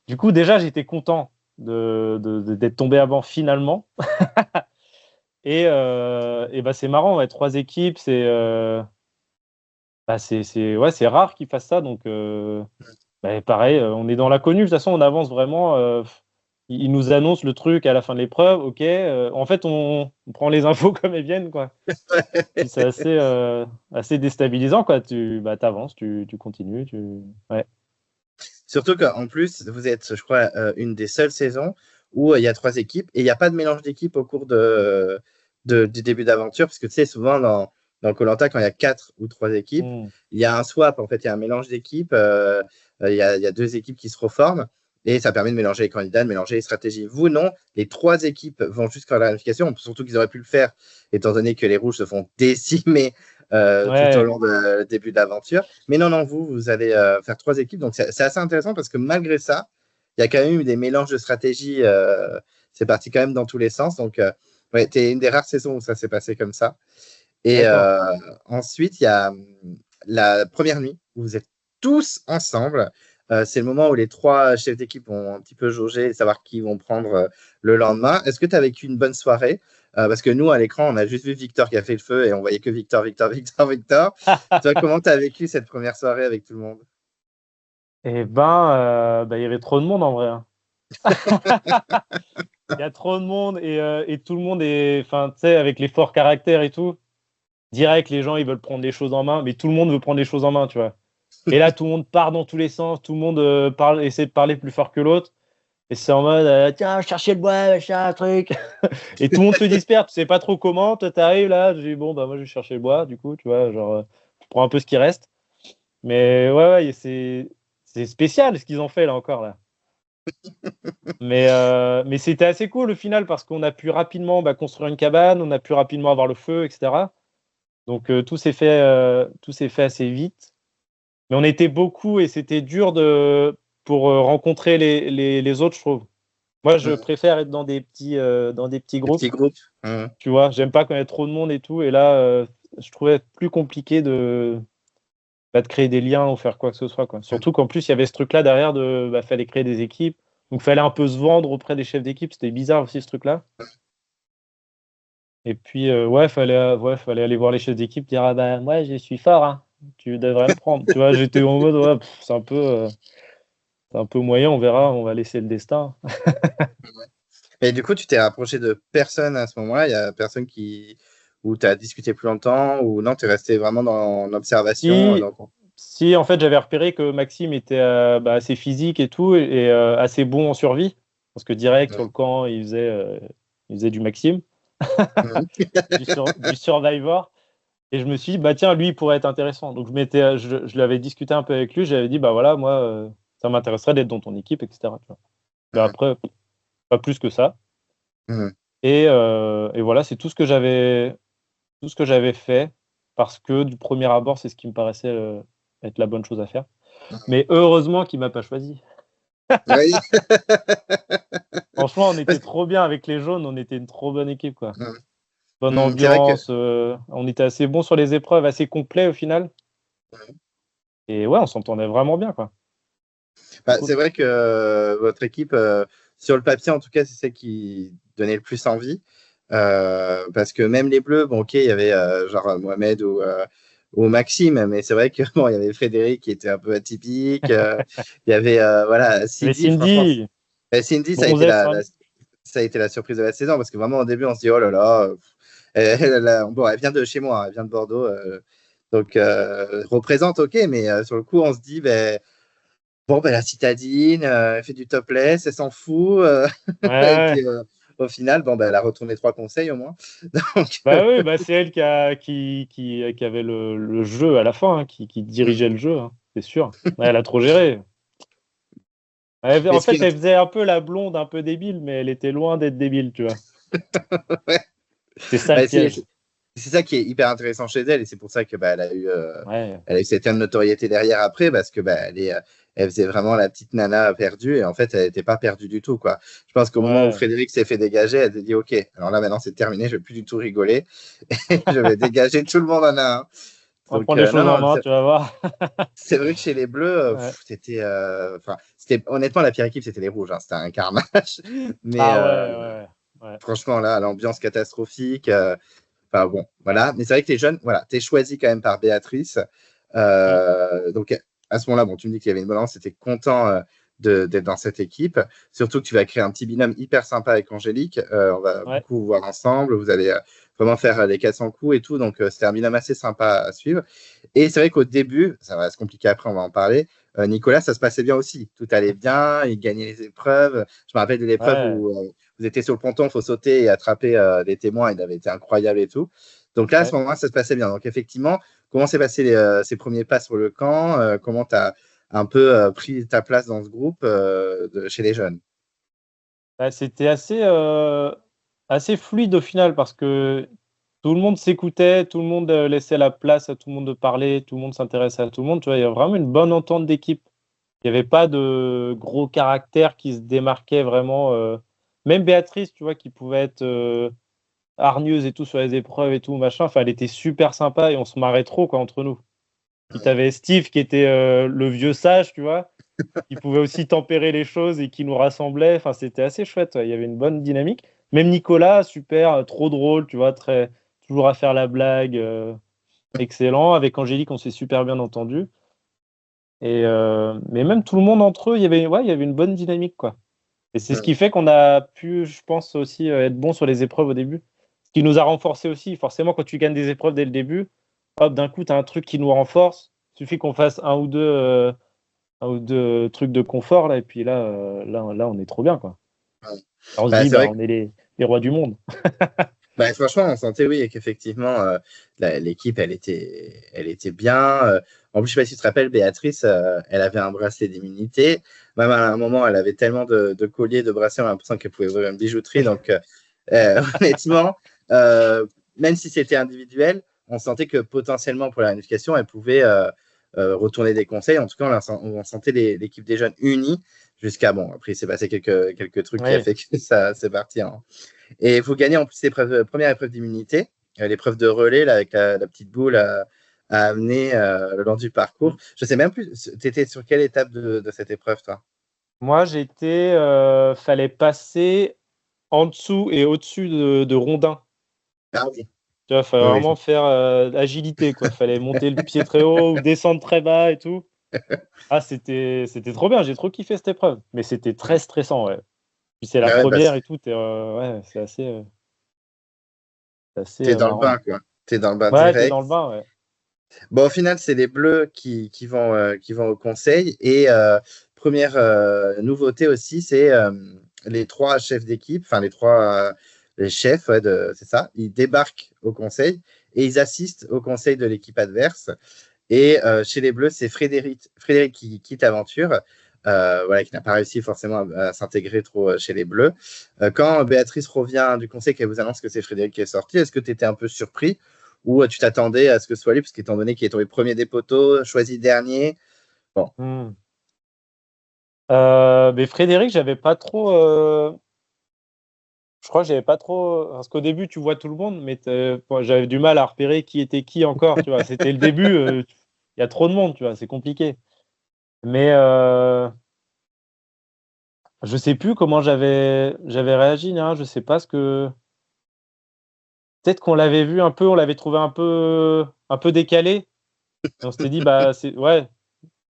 Du coup, déjà, j'étais content d'être tombé avant finalement. Et bah c'est marrant, ouais, 3 équipes, c'est rare qu'ils fassent ça, donc pareil, on est dans l'inconnu. De toute façon, on avance vraiment. Ils nous annoncent le truc à la fin de l'épreuve. Ok. En fait, on prend les infos comme elles viennent, quoi. Puis c'est assez déstabilisant, quoi. Tu avances, tu continues. Ouais. Surtout qu'en plus, vous êtes, je crois, une des seules saisons où il y a 3 équipes et il n'y a pas de mélange d'équipes au cours du début d'aventure, parce que tu sais, souvent dans Koh-Lanta, quand il y a 4 ou 3 équipes, Mm. il y a un swap, en fait, il y a un mélange d'équipes, il y a 2 équipes qui se reforment et ça permet de mélanger les candidats, de mélanger les stratégies. Vous, non, les 3 équipes vont jusqu'à la ramification, surtout qu'ils auraient pu le faire, étant donné que les rouges se font décimer tout au Ouais. long du début d'aventure. Mais non, vous allez faire 3 équipes. Donc, c'est assez intéressant parce que malgré ça, il y a quand même eu des mélanges de stratégies. C'est parti quand même dans tous les sens. Donc, ouais, tu es une des rares saisons où ça s'est passé comme ça. Et D'accord. ensuite, il y a la première nuit où vous êtes tous ensemble. C'est le moment où les 3 chefs d'équipe vont un petit peu jauger et savoir qui vont prendre le lendemain. Est-ce que tu as vécu une bonne soirée? Parce que nous, à l'écran, on a juste vu Victor qui a fait le feu et on voyait que Victor, Victor, Victor, Victor. Toi, comment tu as vécu cette première soirée avec tout le monde? Et il y avait trop de monde en vrai, hein. Il y a trop de monde et tout le monde est, enfin, tu sais, avec les forts caractères et tout. Direct, les gens, ils veulent prendre les choses en main, mais tout le monde veut prendre les choses en main, tu vois. Et là, tout le monde part dans tous les sens, tout le monde essaie de parler plus fort que l'autre. Et c'est en mode, tiens, chercher le bois, machin, truc. Et tout le monde se disperse, tu sais pas trop comment. Toi, t'arrives là, tu dis, bon, bah, moi, je vais chercher le bois, du coup, tu vois, genre, tu prends un peu ce qui reste. Mais ouais, c'est spécial ce qu'ils ont fait là encore, là. Mais c'était assez cool au final parce qu'on a pu rapidement construire une cabane, on a pu rapidement avoir le feu, etc. Donc tout s'est fait assez vite. Mais on était beaucoup et c'était dur pour rencontrer les autres, je trouve. Moi, je préfère être dans des petits Les petits groupes, groupes. tu vois. J'aime pas quand il y a trop de monde et tout. Et là, je trouvais plus compliqué de créer des liens ou faire quoi que ce soit, quoi. Surtout qu'en plus, il y avait ce truc-là derrière fallait créer des équipes. Donc, fallait un peu se vendre auprès des chefs d'équipe. C'était bizarre aussi, ce truc-là. Et puis, fallait aller voir les chefs d'équipe, dire, ah bah, moi, je suis fort, hein. Tu devrais me prendre. Tu vois, j'étais en mode, ouais, c'est un peu moyen, on verra, on va laisser le destin. Et du coup, tu t'es rapproché de personne à ce moment-là? Il y a personne où tu as discuté plus longtemps, ou non, tu es resté vraiment dans l'observation? Si, si, en fait, j'avais repéré que Maxime était assez physique et tout, et assez bon en survie. Parce que direct, sur le camp, il faisait du Maxime, du Survivor. Et je me suis dit, bah tiens, lui, il pourrait être intéressant. Donc, je l'avais discuté un peu avec lui. J'avais dit, bah voilà, moi, ça m'intéresserait d'être dans ton équipe, etc. Tu vois. Mais après, pas plus que ça. Et voilà, c'est tout ce que j'avais fait parce que du premier abord, c'est ce qui me paraissait être la bonne chose à faire. Mais heureusement qu'il m'a pas choisi. Oui. Franchement, on était trop bien avec les jaunes, on était une trop bonne équipe, quoi. Bonne C'est vrai que ambiance, on était assez bons sur les épreuves, assez complet au final. Et ouais, on s'entendait vraiment bien, quoi. C'est vrai que votre équipe, sur le papier, en tout cas, c'est celle qui donnait le plus envie. Parce que même les Bleus, bon, ok, il y avait genre Mohamed ou Maxime, mais c'est vrai que bon, il y avait Frédéric qui était un peu atypique. Il y avait voilà, Mais Cindy, franchement. Cindy, Cindy, bronzesse, hein. ça a été la surprise de la saison parce que vraiment au début, on se dit oh là là, bon, elle vient de chez moi, elle vient de Bordeaux. Donc, représente, ok, mais sur le coup, on se dit, bon, la citadine, elle fait du topless, elle s'en fout. Ouais, Et ouais. puis, au final, bon, elle a retourné 3 conseils au moins. Donc, Bah oui, bah c'est elle qui avait le jeu à la fin, hein, qui dirigeait le jeu, hein, c'est sûr. Ouais, elle a trop géré. mais En ce qui fait, elle est... faisait un peu la blonde, un peu débile, mais elle était loin d'être débile, tu vois. ouais. C'est ça le piège. C'est ça qui est hyper intéressant chez elle et c'est pour ça que Ouais. elle a eu cette notoriété derrière après parce que elle faisait vraiment la petite nana perdue et en fait elle n'était pas perdue du tout quoi. Je pense qu'au moment où Ouais. Frédéric s'est fait dégager, elle s'est dit ok, alors là maintenant c'est terminé, je vais plus du tout rigoler, je vais dégager tout le monde en a un. On va Donc prendre les non choses en non, main, tu vas voir. c'est vrai que chez les Bleus, Ouais. c'était honnêtement la pire équipe c'était les Rouges, hein, c'était un carnage, mais Ah ouais. franchement là l'ambiance catastrophique. Enfin bon, voilà. Mais c'est vrai que t'es jeune, voilà, t'es choisi quand même par Béatrice. Mm. Donc à ce moment-là, bon, tu me dis qu'il y avait une balance, t'étais content d'être dans cette équipe. Surtout que tu vas créer un petit binôme hyper sympa avec Angélique. On va Ouais. beaucoup vous voir ensemble. Vous allez vraiment faire les 400 coups et tout. Donc c'était un binôme assez sympa à suivre. Et c'est vrai qu'au début, ça va se compliquer après, on va en parler. Nicolas, ça se passait bien aussi. Tout allait bien, il gagnait les épreuves. Je me rappelle de l'épreuve Ouais. où vous étiez sur le ponton, il faut sauter et attraper des témoins. Il avait été incroyable et tout. Donc là, à ce Ouais. moment-là, ça se passait bien. Donc effectivement, comment s'est passé ces premiers pas sur le camp? Comment tu as un peu pris ta place dans ce groupe chez les jeunes? Bah, c'était assez fluide au final parce que tout le monde s'écoutait, tout le monde laissait la place à tout le monde de parler, tout le monde s'intéressait à tout le monde. Tu vois, il y a vraiment une bonne entente d'équipe. Il n'y avait pas de gros caractères qui se démarquaient vraiment. Même Béatrice, tu vois, qui pouvait être hargneuse et tout sur les épreuves et tout, machin. Enfin, elle était super sympa et on se marrait trop quoi, entre nous. Puis tu avais Steve qui était le vieux sage, tu vois, qui pouvait aussi tempérer les choses et qui nous rassemblait. Enfin, c'était assez chouette. Ouais. Il y avait une bonne dynamique. Même Nicolas, super, trop drôle, tu vois, toujours à faire la blague, excellent. Avec Angélique, on s'est super bien entendu. Mais même tout le monde entre eux, il y avait une bonne dynamique, quoi. Et c'est ce qui fait qu'on a pu, je pense, aussi être bon sur les épreuves au début. Ce qui nous a renforcé aussi. Forcément, quand tu gagnes des épreuves dès le début, hop, d'un coup, tu as un truc qui nous renforce. Il suffit qu'on fasse un ou deux trucs de confort, là, et puis là, on est trop bien, quoi. Alors, on se dit, C'est vrai on est les rois du monde. franchement, on sentait, oui, qu'effectivement, l'équipe, elle était bien. En plus, je sais pas si tu te rappelles, Béatrice, elle avait un bracelet d'immunité. Même à un moment, elle avait tellement de colliers, de bracelets, on a l'impression qu'elle pouvait ouvrir une bijouterie. Donc, honnêtement, même si c'était individuel, on sentait que potentiellement, pour la réunification, elle pouvait retourner des conseils. En tout cas, on sentait l'équipe des jeunes unie jusqu'à, bon, après, il s'est passé quelques trucs qui a Ouais. fait que ça c'est parti et vous gagnez en plus première épreuve d'immunité, l'épreuve de relais là, avec la petite boule à amener le long du parcours. Je sais même plus, tu étais sur quelle étape de cette épreuve, toi? Moi, fallait passer en dessous et au-dessus de rondins. Ah oui. Tu vois, fallait Oui, vraiment faire agilité, quoi. Fallait monter le pied très haut ou descendre très bas et tout. Ah, c'était trop bien. J'ai trop kiffé cette épreuve. Mais c'était très stressant, ouais. Puis c'est la ouais, première et tout. Ouais, c'est assez t'es dans le marrant. bain, quoi. T'es dans le bain Ouais, t'es dans direct. le bain, ouais. Bon, au final, c'est les Bleus qui vont au conseil. Et première nouveauté aussi, c'est les 3 chefs d'équipe, enfin les chefs, ouais, c'est ça, ils débarquent au conseil et ils assistent au conseil de l'équipe adverse. Et chez les Bleus, c'est Frédéric qui quitte l'aventure, voilà, qui n'a pas réussi forcément à s'intégrer trop chez les Bleus. Quand Béatrice revient du conseil, qu'elle vous annonce que c'est Frédéric qui est sorti, est-ce que tu étais un peu surpris ou tu t'attendais à ce que ce soit lui, parce qu'étant donné qu'il est tombé premier des poteaux, choisi dernier? Bon. Hmm. Mais Frédéric, j'avais pas trop. Je crois que j'avais pas trop. Parce qu'au début, tu vois tout le monde, mais bon, j'avais du mal à repérer qui était qui encore. Tu vois, c'était le début. Il y a trop de monde, tu vois, c'est compliqué. Mais Je sais plus comment j'avais réagi, hein, je sais pas ce que. Peut-être qu'on l'avait vu un peu, on l'avait trouvé un peu décalé. Et on s'était dit, bah, ouais,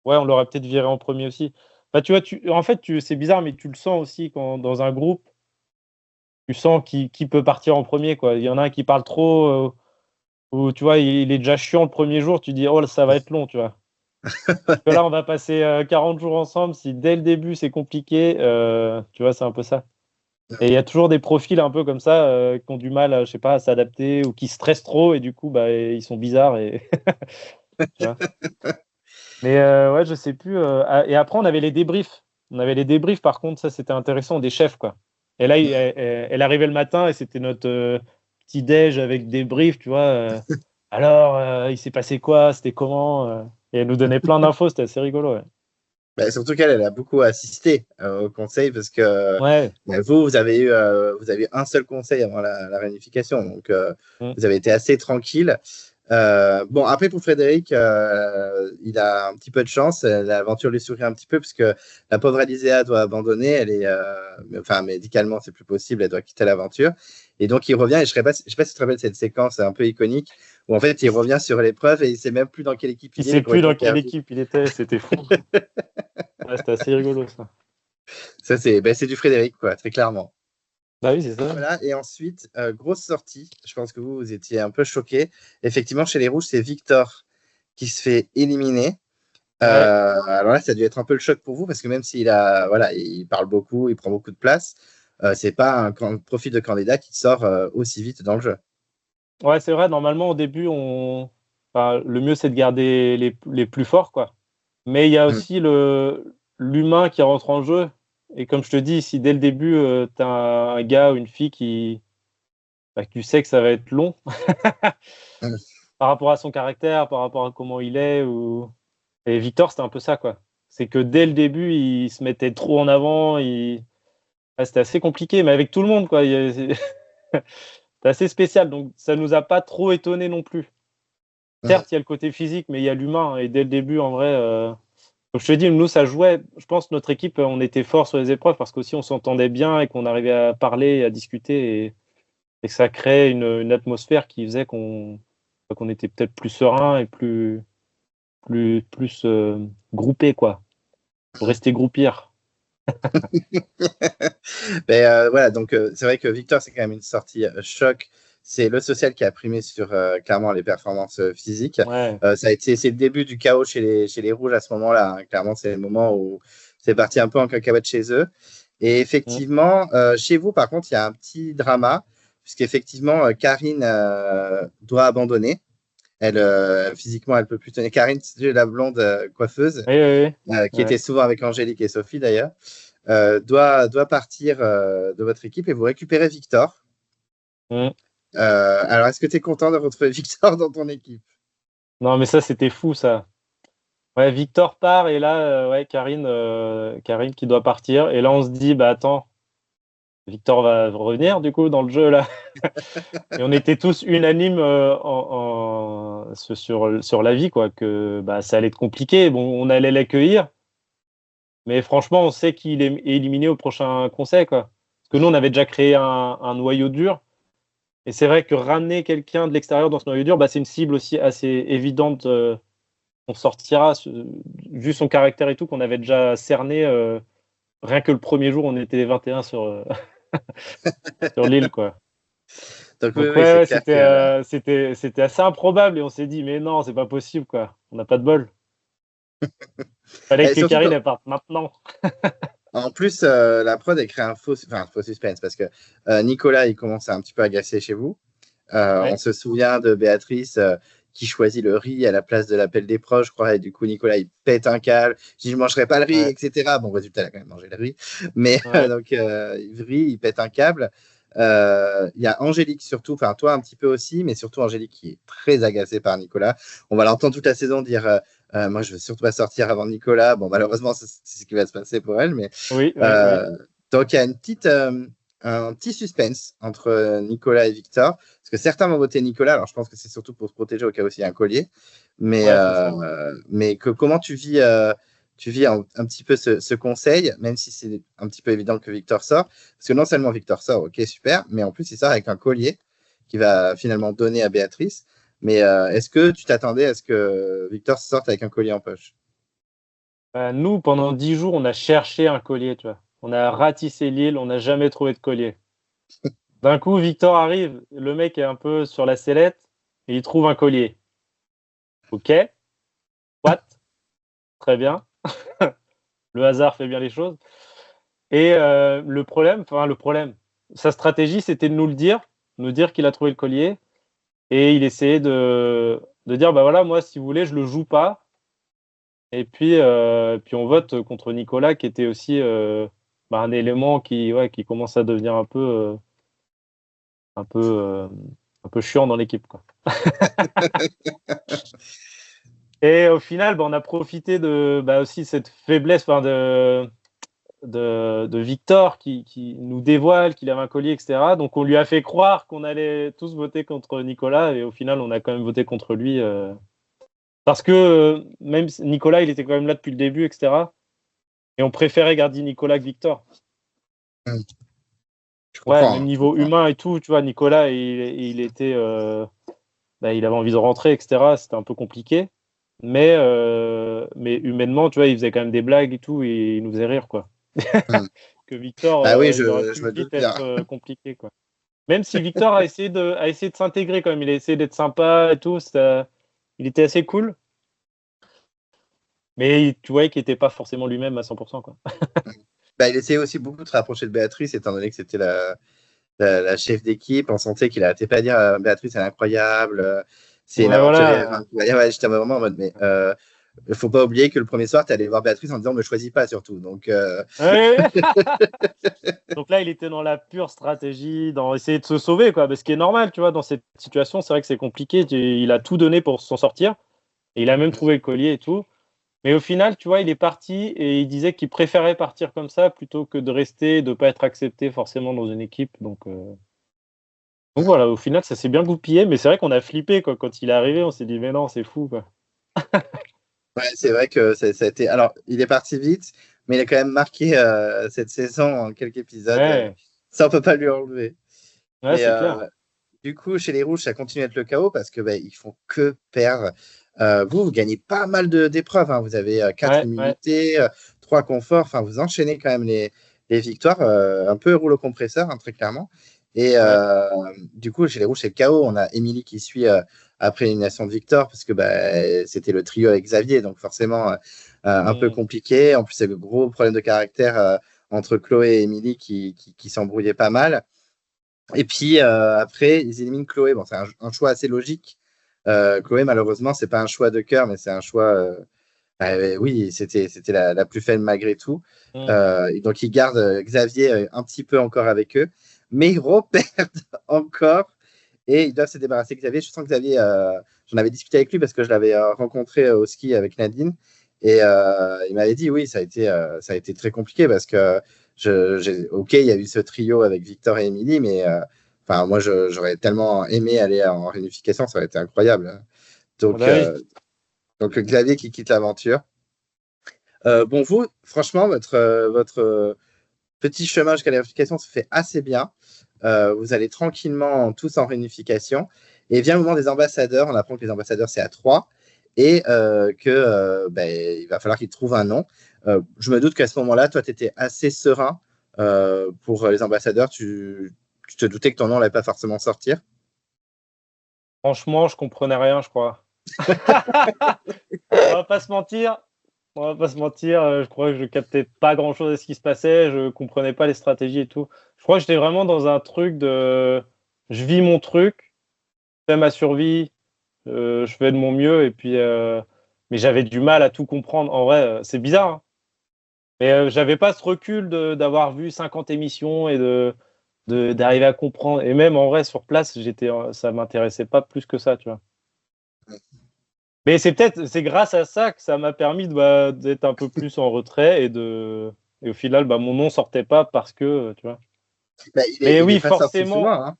on l'aurait peut-être viré en premier aussi. Bah, tu vois, en fait, c'est bizarre, mais tu le sens aussi quand dans un groupe, tu sens qui peut partir en premier, quoi. Il y en a un qui parle trop, ou tu vois, il est déjà chiant le premier jour, tu dis, oh, ça va être long, tu vois. Parce que là, on va passer 40 jours ensemble. Si dès le début c'est compliqué, tu vois, c'est un peu ça. Et il y a toujours des profils un peu comme ça qui ont du mal, je sais pas, à s'adapter ou qui stressent trop et du coup, bah, ils sont bizarres et tu vois. Mais ouais, je sais plus. Et après, on avait les débriefs. On avait les débriefs, par contre, ça c'était intéressant, des chefs, quoi. Et là, elle arrivait le matin et c'était notre petit déj avec débrief, tu vois. Alors, il s'est passé quoi? C'était comment? Et elle nous donnait plein d'infos, c'était assez rigolo. Ouais. Bah, surtout qu'elle a beaucoup assisté au conseil parce que Ouais. vous avez eu un seul conseil avant la réunification, donc Mm. vous avez été assez tranquille. Bon, après pour Frédéric, il a un petit peu de chance. L'aventure lui sourit un petit peu parce que la pauvre Alizéa doit abandonner. Elle est, enfin, médicalement, c'est plus possible. Elle doit quitter l'aventure. Et donc, il revient. Et je sais pas si tu te rappelles cette séquence un peu iconique où en fait, il revient sur l'épreuve et il sait même plus dans quelle équipe Il il est. Il sait est plus dans complètement quelle perdu. équipe il était, c'était fou. Ouais, c'était assez rigolo ça. Ça, c'est du Frédéric, quoi, très clairement. Bah oui, c'est ça. Voilà, et ensuite, grosse sortie. Je pense que vous étiez un peu choqués. Effectivement, chez les Rouges, c'est Victor qui se fait éliminer. Ouais. Alors là, ça a dû être un peu le choc pour vous parce que même voilà, il parle beaucoup, il prend beaucoup de place, c'est pas un profil de candidat qui sort aussi vite dans le jeu. Ouais, c'est vrai, normalement au début enfin, le mieux c'est de garder les plus forts, quoi. Mais il y a Mm. aussi l'humain qui rentre en jeu. Et comme je te dis, si dès le début tu as un gars ou une fille bah, que tu sais que ça va être long Mm. par rapport à son caractère, par rapport à comment il est, et Victor, c'était un peu ça, quoi. C'est que dès le début, il se mettait trop en avant, ouais, c'était assez compliqué, mais avec tout le monde, quoi. C'est assez spécial, donc ça nous a pas trop étonné non plus. Mm. Certes, il y a le côté physique, mais il y a l'humain. Et dès le début, en vrai, comme je te dis, nous, ça jouait. Je pense que notre équipe, on était fort sur les épreuves parce qu'aussi on s'entendait bien et qu'on arrivait à parler, à discuter et que ça créait une atmosphère qui faisait qu'on était peut-être plus serein et plus groupé, quoi. Pour rester groupir. Mais voilà, donc c'est vrai que Victor, c'est quand même une sortie choc. C'est le social qui a primé sur clairement les performances physiques. Ouais. C'est le début du chaos chez les Rouges à ce moment-là, hein. Clairement, c'est le moment où c'est parti un peu en cacahuète chez eux. Et Mm. effectivement, chez vous, par contre, il y a un petit drama, puisqu'effectivement, Karine doit abandonner. Elle, physiquement, elle peut plus tenir. Karine, c'est la blonde coiffeuse, Oui, oui, qui oui. était Ouais. souvent avec Angélique et Sophie d'ailleurs, doit partir de votre équipe et vous récupérez Victor. Mm. Alors, est-ce que tu es content de retrouver Victor dans ton équipe? Non, mais ça, c'était fou, ça. Ouais, Victor part et là, ouais, Karine qui doit partir. Et là, on se dit, bah attends, Victor va revenir du coup dans le jeu là. Et on était tous unanimes sur l'avis quoi, que bah, ça allait être compliqué. Bon, on allait l'accueillir, mais franchement, on sait qu'il est éliminé au prochain conseil quoi. Parce que nous, on avait déjà créé un noyau dur. Et c'est vrai que ramener quelqu'un de l'extérieur dans ce noyau dur, bah, c'est une cible aussi assez évidente. On sortira, vu son caractère et tout, qu'on avait déjà cerné. Rien que le premier jour, on était 21 sur l'île, quoi. Donc, oui, Donc oui, ouais, c'est ouais, clair que. c'était assez improbable et on s'est dit mais non, c'est pas possible quoi. On n'a pas de bol. Fallait Et que surtout Karine elle parte maintenant. en plus, la prod, elle crée un faux suspense parce que Nicolas, il commence à un petit peu agacer chez vous. On Ouais. se souvient de Béatrice qui choisit le riz à la place de l'appel des proches, je crois. Et du coup, Nicolas, il pète un câble. Il dit, je ne mangerai pas le riz, Ouais. etc. Bon, résultat, il a quand même mangé le riz. Mais Ouais. donc, il pète un câble. Il y a Angélique surtout, enfin toi un petit peu aussi, mais surtout Angélique qui est très agacée par Nicolas. On va l'entendre toute la saison dire moi je veux surtout pas sortir avant Nicolas. Bon, malheureusement, c'est ce qui va se passer pour elle, mais Oui, oui, oui. euh, donc il y a un petit suspense entre Nicolas et Victor, parce que certains vont voter Nicolas. Alors je pense que c'est surtout pour se protéger au cas où il y a un collier, Ouais, c'est ça. mais comment tu vis tu vis un petit peu ce conseil, même si c'est un petit peu évident que Victor sort. Parce que non seulement Victor sort, ok, super, mais en plus, il sort avec un collier qui va finalement donner à Béatrice. Mais est-ce que tu t'attendais à ce que Victor sorte avec un collier en poche? Nous, pendant 10 jours, on a cherché un collier, tu vois. On a ratissé l'île, on n'a jamais trouvé de collier. D'un coup, Victor arrive, le mec est un peu sur la sellette et il trouve un collier. Ok, what? Très bien. Le hasard fait bien les choses. Et le problème, sa stratégie, c'était de nous dire qu'il a trouvé le collier. Et il essayait de dire, bah voilà, moi, si vous voulez, je le joue pas. Et puis on vote contre Nicolas, qui était aussi un élément qui commence à devenir un peu, euh, un peu chiant dans l'équipe, quoi. Et au final, on a profité de aussi cette faiblesse de Victor qui nous dévoile qu'il avait un collier, etc. Donc on lui a fait croire qu'on allait tous voter contre Nicolas et au final on a quand même voté contre lui parce que même Nicolas il était quand même là depuis le début, etc. Et on préférait garder Nicolas que Victor. Je Ouais, comprends. même Hein, je niveau comprends. humain et tout, tu vois, Nicolas il était il avait envie de rentrer, etc. C'était un peu compliqué. Mais humainement, tu vois, il faisait quand même des blagues et tout, et il nous faisait rire, quoi. Hmm. Que Victor, Bah oui, il aurait je pu me vite doute bien. être compliqué, quoi. Même si Victor a essayé de s'intégrer quand même, il a essayé d'être sympa et tout, il était assez cool, mais tu voyais qu'il n'était pas forcément lui-même à 100%, quoi. Bah, il essayait aussi beaucoup de se rapprocher de Béatrice, étant donné que c'était la chef d'équipe. On sentait qu'il n'arrêtait pas de dire Béatrice, elle est incroyable, c'est une Ouais, aventurière voilà. incroyable. Ouais, j'étais vraiment en mode, mais il ne faut pas oublier que le premier soir, tu allé voir Béatrice en disant ne me choisis pas, surtout. Donc, Ouais. Donc là, il était dans la pure stratégie, dans essayer de se sauver, quoi. Mais ce qui est normal, tu vois, dans cette situation, c'est vrai que c'est compliqué. Il a tout donné pour s'en sortir. Et il a même trouvé le collier et tout. Mais au final, tu vois, il est parti et il disait qu'il préférait partir comme ça plutôt que de rester, de ne pas être accepté forcément dans une équipe. Donc voilà, au final, ça s'est bien goupillé. Mais c'est vrai qu'on a flippé, quoi. Quand il est arrivé, on s'est dit, mais non, c'est fou, quoi. ouais, c'est vrai que ça a été. Alors, il est parti vite, mais il a quand même marqué cette saison en quelques épisodes. Ouais, Ça, on peut pas lui enlever. ouais, Mais c'est clair. du coup, chez les Rouges, ça continue à être le chaos parce que ils font que perdre. Vous gagnez pas mal d'épreuves. Hein. Vous avez 4 Ouais, ouais. immunités, 3 conforts. Enfin, vous enchaînez quand même les victoires. Un peu rouleau compresseur, hein, très clairement. Et Ouais. du coup, chez les Rouges, c'est le chaos. On a Émilie qui suit après l'élimination de Victor parce que c'était le trio avec Xavier. Donc, forcément, un peu Mm. compliqué. En plus, c'est le gros problème de caractère entre Chloé et Émilie qui s'embrouillaient pas mal. Et puis après, ils éliminent Chloé. Bon, c'est un choix assez logique. Chloé, malheureusement, c'est pas un choix de cœur, mais c'est un choix. Oui, c'était la plus faible malgré tout. Mm. Et donc, ils gardent Xavier un petit peu encore avec eux, mais ils reperdent encore et ils doivent se débarrasser de Xavier. Je sens que Xavier, j'en avais discuté avec lui parce que je l'avais rencontré au ski avec Nadine. Et il m'avait dit, oui, ça a été très compliqué parce que, ok, il y a eu ce trio avec Victor et Émilie, mais enfin, moi, j'aurais tellement aimé aller en réunification, ça aurait été incroyable. Hein. Ah Donc, bah oui. Xavier qui quitte l'aventure. Bon, vous, franchement, votre petit chemin jusqu'à la réunification se fait assez bien. Vous allez tranquillement tous en réunification. Et vient le moment des ambassadeurs. On apprend que les ambassadeurs, c'est à 3 et il va falloir qu'ils trouvent un nom. Je me doute qu'à ce moment-là, toi, tu étais assez serein pour les ambassadeurs. Tu te doutais que ton nom n'allait pas forcément sortir. Franchement, je comprenais rien, je crois. On va pas se mentir. On va pas se mentir. Je crois que je captais pas grand-chose de ce qui se passait. Je comprenais pas les stratégies et tout. Je crois que j'étais vraiment dans un truc de, je vis mon truc, je fais ma survie, je fais de mon mieux et puis. Mais j'avais du mal à tout comprendre. En vrai, c'est bizarre, hein. Mais j'avais pas ce recul d'avoir vu 50 émissions et d'arriver à comprendre. Et même en vrai, sur place, ça m'intéressait pas plus que ça, tu vois. Mais c'est grâce à ça que ça m'a permis d'être un peu plus en retrait et au final, mon nom sortait pas parce que, tu vois. Mais Il est oui, pas sorti souvent. Hein.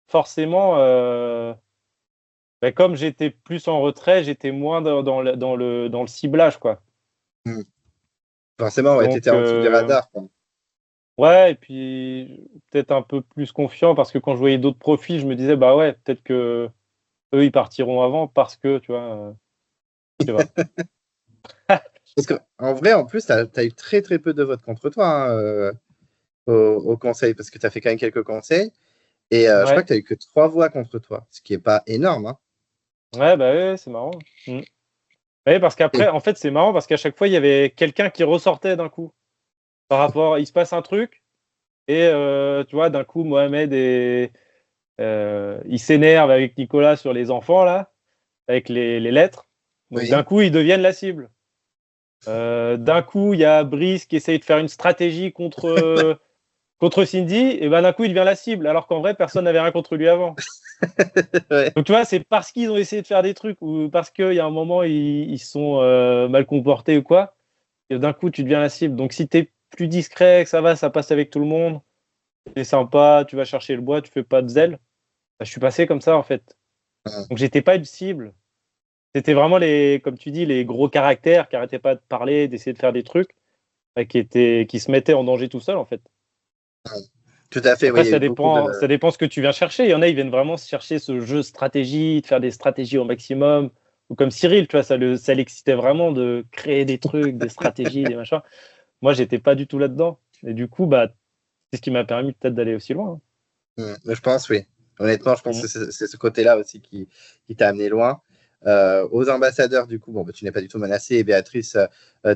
forcément, comme j'étais plus en retrait, j'étais moins dans le ciblage, quoi. Forcément, ouais, Donc, t'étais en dessous des radars, quoi. ouais, et puis peut-être un peu plus confiant parce que quand je voyais d'autres profils, je me disais, bah ouais, peut-être que eux, ils partiront avant parce que, tu vois, je sais pas. Parce qu'en vrai, en plus, t'as eu très très peu de votes contre toi hein, au conseil, parce que t'as fait quand même quelques conseils. Et je crois Ouais, que t'as eu que 3 voix contre toi, ce qui est pas énorme. Hein. ouais, bah ouais, c'est marrant. Ouais, parce qu'après, Et- en fait, c'est marrant parce qu'à chaque fois, il y avait quelqu'un qui ressortait d'un coup. Par rapport, il se passe un truc et tu vois, d'un coup, Mohamed il s'énerve avec Nicolas sur les enfants là, avec les lettres. Donc d'un Oui, coup, ils deviennent la cible. D'un coup, il y a Brice qui essaye de faire une stratégie contre Cindy, et ben d'un coup, il devient la cible, alors qu'en vrai, personne n'avait rien contre lui avant. ouais. Donc tu vois, c'est parce qu'ils ont essayé de faire des trucs ou parce qu'il y a un moment, ils sont mal comportés ou quoi, et d'un coup, tu deviens la cible. Donc si tu es plus discret, que ça va, ça passe avec tout le monde, c'est sympa, tu vas chercher le bois, tu fais pas de zèle, bah, je suis passé comme ça en fait. Donc j'étais pas une cible. C'était vraiment comme tu dis, les gros caractères qui arrêtaient pas de parler, d'essayer de faire des trucs, qui se mettaient en danger tout seul en fait. Tout à fait, oui, Après, il y a eu beaucoup de. ça dépend ce que tu viens chercher. Il y en a, ils viennent vraiment chercher ce jeu stratégie, de faire des stratégies au maximum. Ou comme Cyril, tu vois, ça l'excitait vraiment de créer des trucs, des stratégies, des machins. Moi, j'étais pas du tout là-dedans. Et du coup, bah, c'est ce qui m'a permis peut-être d'aller aussi loin. Je pense, oui. Honnêtement, je pense Hein. que c'est ce côté-là aussi qui t'a amené loin. Aux ambassadeurs, du coup, bon, bah, tu n'es pas du tout menacé. Et Béatrice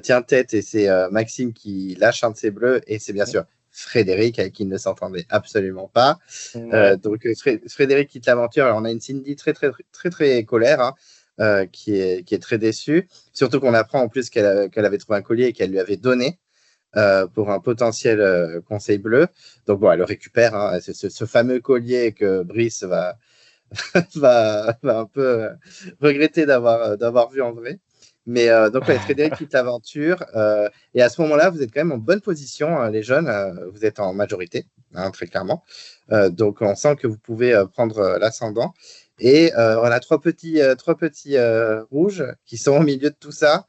tient tête et c'est Maxime qui lâche un de ses bleus. Et c'est bien sûr Frédéric avec qui il ne s'entendait absolument pas. Ouais. Donc, Frédéric quitte l'aventure. Alors, on a une Cindy très, très, très, très colère, hein, qui est très déçue. Surtout qu'on apprend en plus qu'elle avait trouvé un collier et qu'elle lui avait donné pour un potentiel conseil bleu. Donc, bon, elle le récupère. Hein, c'est ce fameux collier que Brice va un peu regretter d'avoir vu en vrai. Mais donc, ouais, Frédéric quitte l'aventure. Et à ce moment-là, vous êtes quand même en bonne position, les jeunes. Vous êtes en majorité, hein, très clairement. Donc, on sent que vous pouvez prendre l'ascendant. Et on a trois petits rouges qui sont au milieu de tout ça,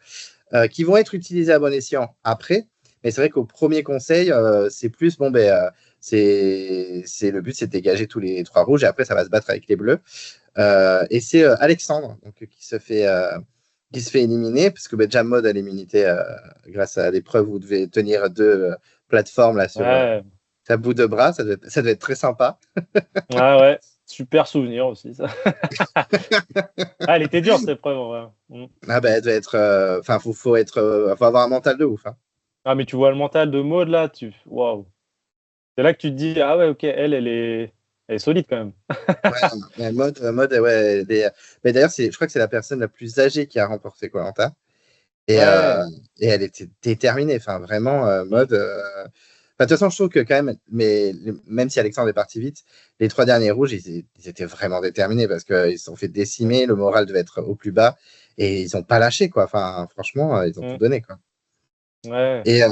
qui vont être utilisés à bon escient après. Mais c'est vrai qu'au premier conseil, c'est plus, bon, ben, le but, c'est de dégager tous les 3 rouges et après, ça va se battre avec les bleus. Et c'est Alexandre donc, qui se fait éliminer, parce que ben, Jammod a l'immunité grâce à l'épreuve où vous devez tenir 2 plateformes là, sur Ouais. ta bout de bras. Ça devait être très sympa. Ouais, ouais. Super souvenir aussi, ça. Ah, elle était dure, cette épreuve, en vrai. Ah, ben, elle devait être. Enfin, faut avoir un mental de ouf. Hein. Ah, mais tu vois le mental de Maud, là, waouh. C'est là que tu te dis, ah ouais, ok, elle est solide quand même. Ouais, mode, ouais. Mais d'ailleurs, je crois que c'est la personne la plus âgée qui a remporté koh. Et, Ouais. et elle était déterminée. Enfin, vraiment, Mm. mode. Enfin, de toute façon, je trouve que quand même, même si Alexandre est parti vite, les 3 derniers rouges, ils étaient vraiment déterminés parce qu'ils se sont fait décimer. Le moral devait être au plus bas et ils n'ont pas lâché, quoi. Enfin, franchement, ils ont tout Mm. donné, quoi. Ouais. Et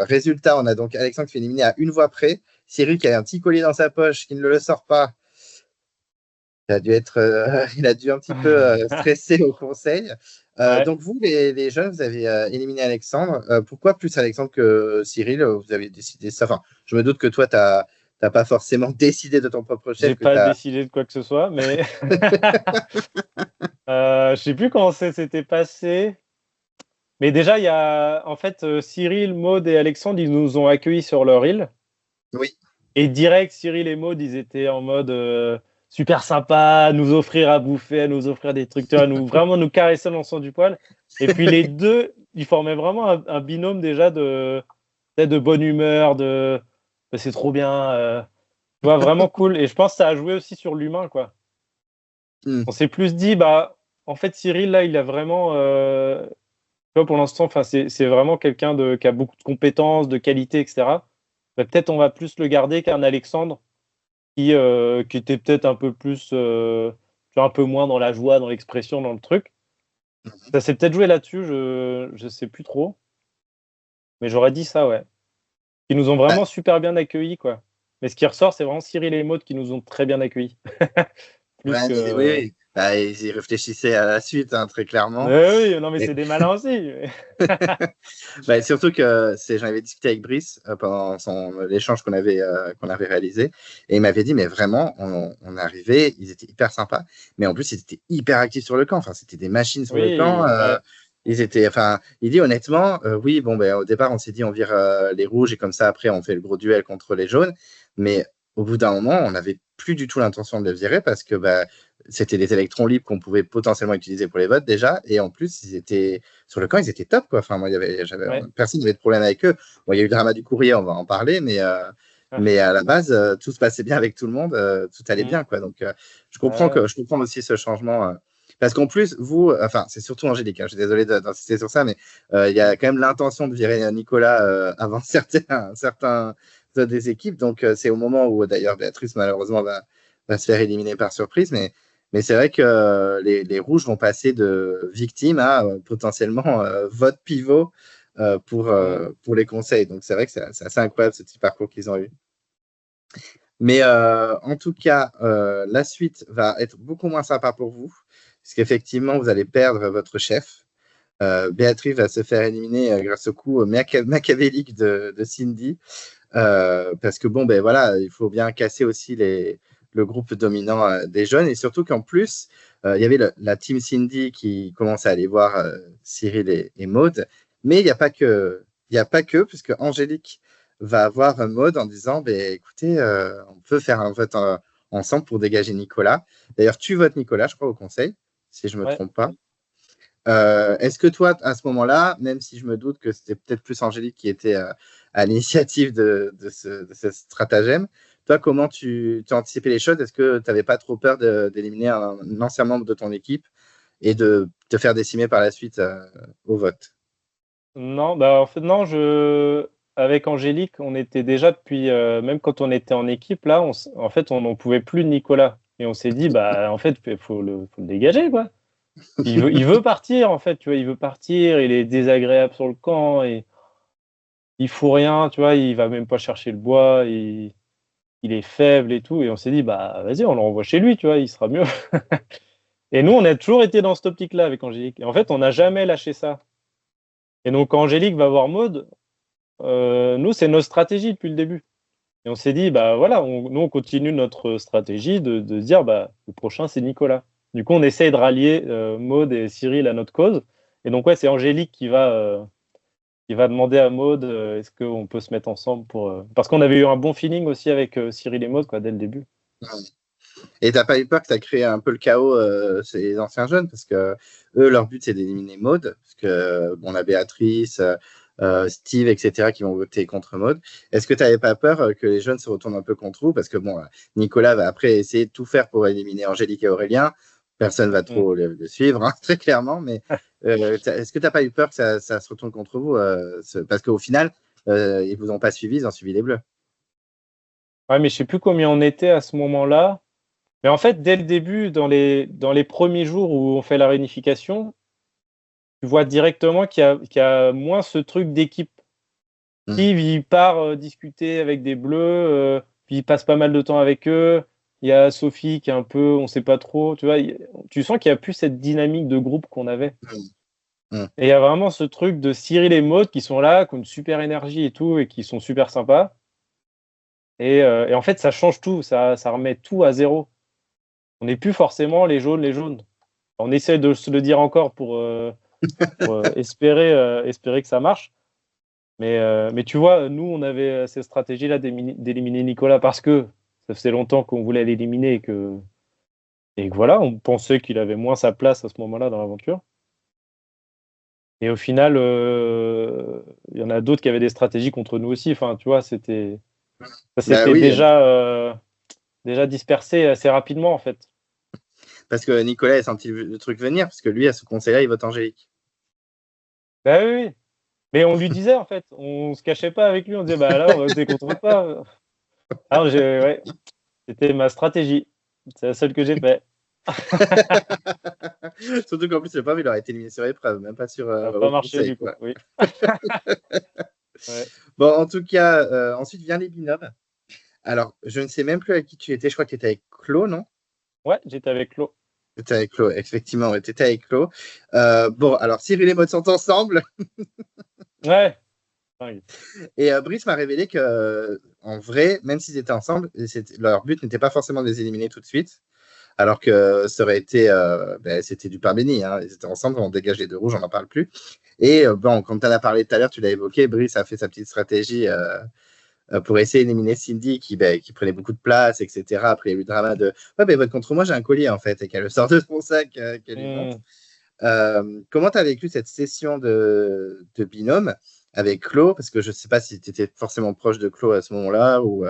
résultat, on a donc Alexandre qui fait éliminer à 1 voix près. Cyril qui a un petit collier dans sa poche, qui ne le sort pas. Il a dû un petit peu stresser au conseil. Ouais. Donc vous, les jeunes, vous avez éliminé Alexandre. Pourquoi plus Alexandre que Cyril? Vous avez décidé ça. Enfin, je me doute que toi, tu n'as pas forcément décidé de ton propre J'ai chef, que tu pas as. décidé de quoi que ce soit, mais je sais plus comment ça s'était passé. Mais déjà, il y a en fait Cyril, Maud et Alexandre, ils nous ont accueillis sur leur île. Oui. Et direct, Cyril et Maud, ils étaient en mode super sympa, à nous offrir à bouffer, à nous offrir des trucs, tu vois, vraiment nous caresser dans le sens du poil. Et puis les deux, ils formaient vraiment un binôme déjà de bonne humeur, bah, c'est trop bien, tu vois, vraiment cool. Et je pense que ça a joué aussi sur l'humain, quoi. Hmm. On s'est plus dit, bah, en fait, Cyril, là, il a vraiment, tu vois, pour l'instant, enfin, c'est vraiment quelqu'un qui a beaucoup de compétences, de qualités, etc. Bah, peut-être on va plus le garder qu'un Alexandre qui était peut-être un peu plus, tu vois, un peu moins dans la joie, dans l'expression, dans le truc. Ça s'est peut-être joué là-dessus, je sais plus trop, mais j'aurais dit ça, ouais. Ils nous ont Bah, vraiment super bien accueillis, quoi. Mais ce qui ressort, c'est vraiment Cyril et Maud qui nous ont très bien accueillis. Plus ouais, mais oui, que oui. Bah, ils y réfléchissaient à la suite, hein, très clairement. Oui, non, mais Et, c'est des malins aussi. bah, surtout que j'en avais discuté avec Brice pendant l'échange qu'on avait réalisé. Et il m'avait dit, mais vraiment, on est arrivé, ils étaient hyper sympas. Mais en plus, ils étaient hyper actifs sur le camp. Enfin, c'était des machines sur le camp. Oui, ouais, Il dit honnêtement, oui, bon, ben, au départ, on s'est dit, on vire les rouges et comme ça, après, on fait le gros duel contre les jaunes. Mais au bout d'un moment, on n'avait plus du tout l'intention de les virer parce que bah, c'était des électrons libres qu'on pouvait potentiellement utiliser pour les votes déjà. Et en plus, ils étaient sur le camp, ils étaient top, quoi. Enfin, moi, ouais. personne n'avait de problème avec eux. Bon, il y a eu le drama du courrier, on va en parler, mais à la base, tout se passait bien avec tout le monde, tout allait Mm. bien, quoi. Donc, je Ouais. comprends aussi ce changement. Parce qu'en plus, vous, enfin, c'est surtout Angélique, hein, je suis désolé d'insister sur ça, mais il y a quand même l'intention de virer Nicolas avant certains des équipes. Donc, c'est au moment où, d'ailleurs, Béatrice, malheureusement, va se faire éliminer par surprise. Mais c'est vrai que les rouges vont passer de victimes à potentiellement vote pivot Mm. pour les conseils. Donc, c'est vrai que c'est assez incroyable ce petit parcours qu'ils ont eu. Mais en tout cas, la suite va être beaucoup moins sympa pour vous, puisqu'effectivement, vous allez perdre votre chef. Béatrice va se faire éliminer grâce au coup machiavélique de Cindy. Parce que bon, ben voilà, il faut bien casser aussi le groupe dominant des jeunes. Et surtout qu'en plus, il y avait la team Cindy qui commençait à aller voir Cyril et Maude. Mais il n'y a pas que, puisque Angélique va voir Maude en disant, ben, écoutez, on peut faire un vote ensemble pour dégager Nicolas. D'ailleurs, tu votes Nicolas, je crois, au conseil, si je ne me Ouais. trompe pas. Est-ce que toi, à ce moment-là, même si je me doute que c'était peut-être plus Angélique qui était à l'initiative de ce stratagème, toi, comment tu as anticipé les choses? Est-ce que tu n'avais pas trop peur d'éliminer un ancien membre de ton équipe et de te faire décimer par la suite au vote? Non, bah en fait, non, avec Angélique, on était déjà depuis, même quand on était en équipe, là, en fait, on n'en pouvait plus de Nicolas. Et on s'est dit, bah, en fait, faut le dégager, quoi. Il veut partir, en fait, tu vois, il veut partir, il est désagréable sur le camp, et il fout rien, tu vois, il va même pas chercher le bois, il est faible et tout. Et on s'est dit, bah, vas-y, on le renvoie chez lui, tu vois, il sera mieux. Et nous, on a toujours été dans cette optique-là avec Angélique. Et en fait, on n'a jamais lâché ça. Et donc, quand Angélique va voir Maud, nous, c'est notre stratégie depuis le début. Et on s'est dit, bah voilà, nous, on continue notre stratégie de dire, bah, le prochain, c'est Nicolas. Du coup, on essaye de rallier Maud et Cyril à notre cause. Et donc, ouais, c'est Angélique qui va demander à Maud, est-ce qu'on peut se mettre ensemble pour. Parce qu'on avait eu un bon feeling aussi avec Cyril et Maud, quoi, dès le début. Et t'as pas eu peur que ça crée un peu le chaos chez les anciens jeunes? Parce que eux, leur but, c'est d'éliminer Maud. Parce que on a Béatrice, Steve, etc., qui vont voter contre Maud. Est-ce que tu n'avais pas peur que les jeunes se retournent un peu contre vous? Parce que bon, Nicolas va après essayer de tout faire pour éliminer Angélique et Aurélien. Personne va Mm. trop le suivre, hein, très clairement. Mais est-ce que tu n'as pas eu peur que ça se retourne contre vous? Parce qu'au final, ils vous ont pas suivi, ils ont suivi les Bleus. Ouais, mais je sais plus combien on était à ce moment-là. Mais en fait, dès le début, dans les premiers jours où on fait la réunification, tu vois directement qu'il y a moins ce truc d'équipe. Mm. Steve, il part discuter avec des bleus, puis il passe pas mal de temps avec eux. Il y a Sophie qui est un peu, on sait pas trop, tu vois. Tu sens qu'il n'y a plus cette dynamique de groupe qu'on avait. Mm. Mm. Et il y a vraiment ce truc de Cyril et Maud qui sont là, qui ont une super énergie et tout, et qui sont super sympas. Et en fait, ça change tout, ça remet tout à zéro. On n'est plus forcément les jaunes, les jaunes. On essaie de se le dire encore pour espérer que ça marche. Mais tu vois, nous, on avait cette stratégie-là d'éliminer Nicolas parce que ça faisait longtemps qu'on voulait l'éliminer et que voilà, on pensait qu'il avait moins sa place à ce moment-là dans l'aventure. Et au final, il y en a d'autres qui avaient des stratégies contre nous aussi. Enfin, tu vois, ça Bah s'était oui, déjà dispersé assez rapidement, en fait. parce que Nicolas a senti le truc venir, parce que lui, à ce conseil-là, il vote Angélique. Bah oui, oui. Mais on lui disait, en fait, on se cachait pas avec lui, on disait, bah là, on va voter contre toi. Alors, ouais, c'était ma stratégie. C'est la seule que j'ai fait. Surtout qu'en plus, le pauvre, il aurait été éliminé sur épreuve, même pas sur Ça n'a pas au marché, conseil, du coup. quoi. Oui. Ouais. Bon, en tout cas, ensuite vient les binômes. Alors, je ne sais même plus avec qui tu étais. Je crois que tu étais avec Claude, non? Ouais, j'étais avec Flo. T'étais avec Flo, effectivement, ouais, t'étais avec Flo. Bon, alors Cyril et Maud sont ensemble. Ouais. Ouais. Et Brice m'a révélé que, en vrai, même s'ils étaient ensemble, leur but n'était pas forcément de les éliminer tout de suite. Alors que ça aurait été, c'était du pain béni. Hein. Ils étaient ensemble, on dégage les deux rouges, on n'en parle plus. Et bon, comme tu en as parlé tout à l'heure, tu l'as évoqué, Brice a fait sa petite stratégie pour essayer d'éliminer Cindy qui prenait beaucoup de place, etc. Après, il y a eu le drama de ouais, vote contre moi, j'ai un collier en fait, et qu'elle le sort de son sac, qu'elle lui montre. Comment tu as vécu cette session de binôme avec Claude? Parce que je ne sais pas si tu étais forcément proche de Claude à ce moment-là ou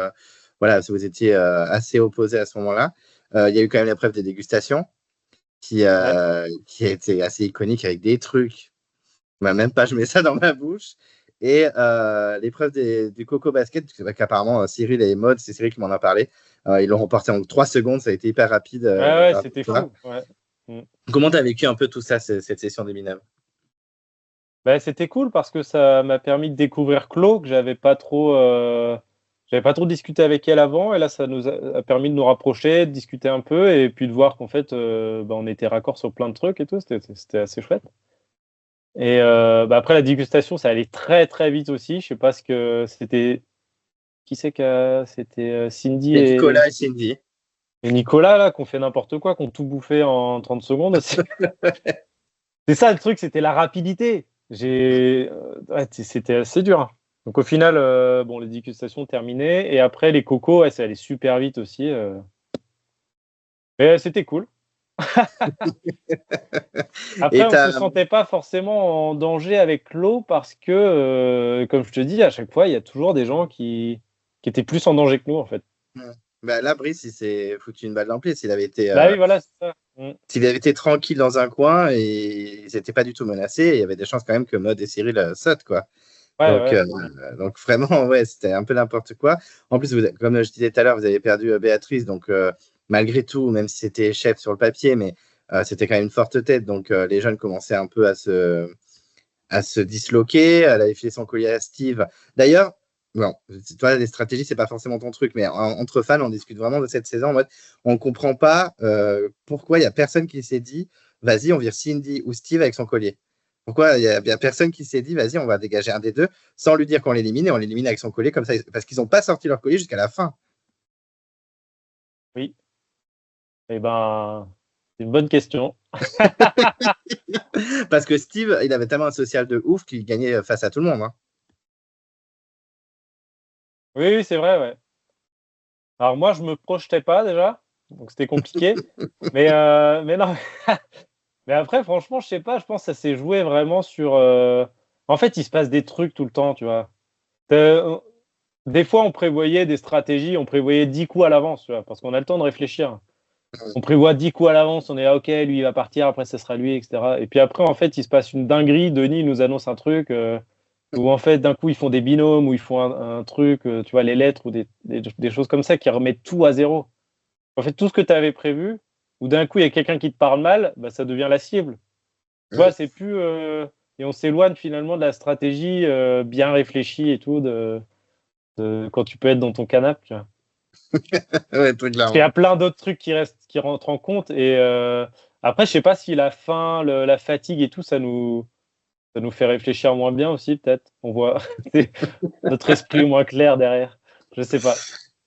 voilà, si vous étiez assez opposés à ce moment-là. Il y a eu quand même l'épreuve des dégustations qui a été assez iconique avec des trucs. Même pas, je mets ça dans ma bouche. Et l'épreuve du Coco Basket, qu'apparemment Cyril et Maud, c'est Cyril qui m'en a parlé. Ils l'ont remporté en 3 secondes, ça a été hyper rapide. Ouais, c'était fou. Ouais. Comment tu as vécu un peu tout ça, cette session des mineurs? Bah, c'était cool parce que ça m'a permis de découvrir Chloé, que j'avais pas trop discuté avec elle avant. Et là, ça nous a permis de nous rapprocher, de discuter un peu et puis de voir qu'en fait, on était raccord sur plein de trucs et tout. C'était assez chouette. Et après, la dégustation, ça allait très très vite aussi. Je sais pas ce que c'était. Qui c'est que c'était Cindy et Nicolas et Cindy. Et Nicolas, là, qu'on fait n'importe quoi, qu'on tout bouffé en 30 secondes. C'est ça le truc, c'était la rapidité. C'était assez dur. Hein. Donc au final, les dégustations terminées. Et après, les cocos, ça allait super vite aussi. Mais c'était cool. Après, on ne se sentait pas forcément en danger avec l'eau parce que, comme je te dis, à chaque fois, il y a toujours des gens qui étaient plus en danger que nous, en fait. Bah là, Brice, il s'est foutu une balle dans le pied. S'il avait été, oui, voilà, c'est ça. S'il avait été tranquille dans un coin et ils n'étaient pas du tout menacés, il y avait des chances quand même que Maud et Cyril sautent, quoi. Ouais, donc vraiment, ouais, c'était un peu n'importe quoi. En plus, comme je disais tout à l'heure, vous avez perdu Béatrice, donc malgré tout, même si c'était chef sur le papier, mais c'était quand même une forte tête. Donc les jeunes commençaient un peu à se disloquer. Elle avait filé son collier à Steve. D'ailleurs, bon, toi, les stratégies, c'est pas forcément ton truc, mais entre fans, on discute vraiment de cette saison en mode, on comprend pas pourquoi il y a personne qui s'est dit, vas-y, on vire Cindy ou Steve avec son collier. Pourquoi il y a personne qui s'est dit, vas-y, on va dégager un des deux, sans lui dire qu'on l'élimine et on l'élimine avec son collier comme ça, parce qu'ils n'ont pas sorti leur collier jusqu'à la fin. Oui. Eh ben, c'est une bonne question. Parce que Steve, il avait tellement un social de ouf qu'il gagnait face à tout le monde. Hein. Oui, c'est vrai, ouais. Alors moi, je me projetais pas déjà, donc c'était compliqué. mais non. Mais après, franchement, je sais pas, je pense que ça s'est joué vraiment sur. En fait, il se passe des trucs tout le temps, tu vois. Des fois, on prévoyait des stratégies, on prévoyait 10 coups à l'avance, tu vois, parce qu'on a le temps de réfléchir. On prévoit 10 coups à l'avance, on est là, ok, lui il va partir, après ce sera lui, etc. Et puis après, en fait, il se passe une dinguerie. Denis nous annonce un truc où en fait, d'un coup, ils font des binômes, où ils font un truc, tu vois, les lettres ou des choses comme ça qui remettent tout à zéro. En fait, tout ce que tu avais prévu, ou d'un coup, il y a quelqu'un qui te parle mal, bah, ça devient la cible. Tu vois, c'est plus. Et on s'éloigne finalement de la stratégie bien réfléchie et tout, quand tu peux être dans ton canapé, tu vois. Ouais, très clairement. Il y a plein d'autres trucs qui rentrent en compte. Et après, je sais pas si la faim, la fatigue et tout, ça nous fait réfléchir moins bien aussi, peut-être. On voit notre esprit moins clair derrière. Je sais pas.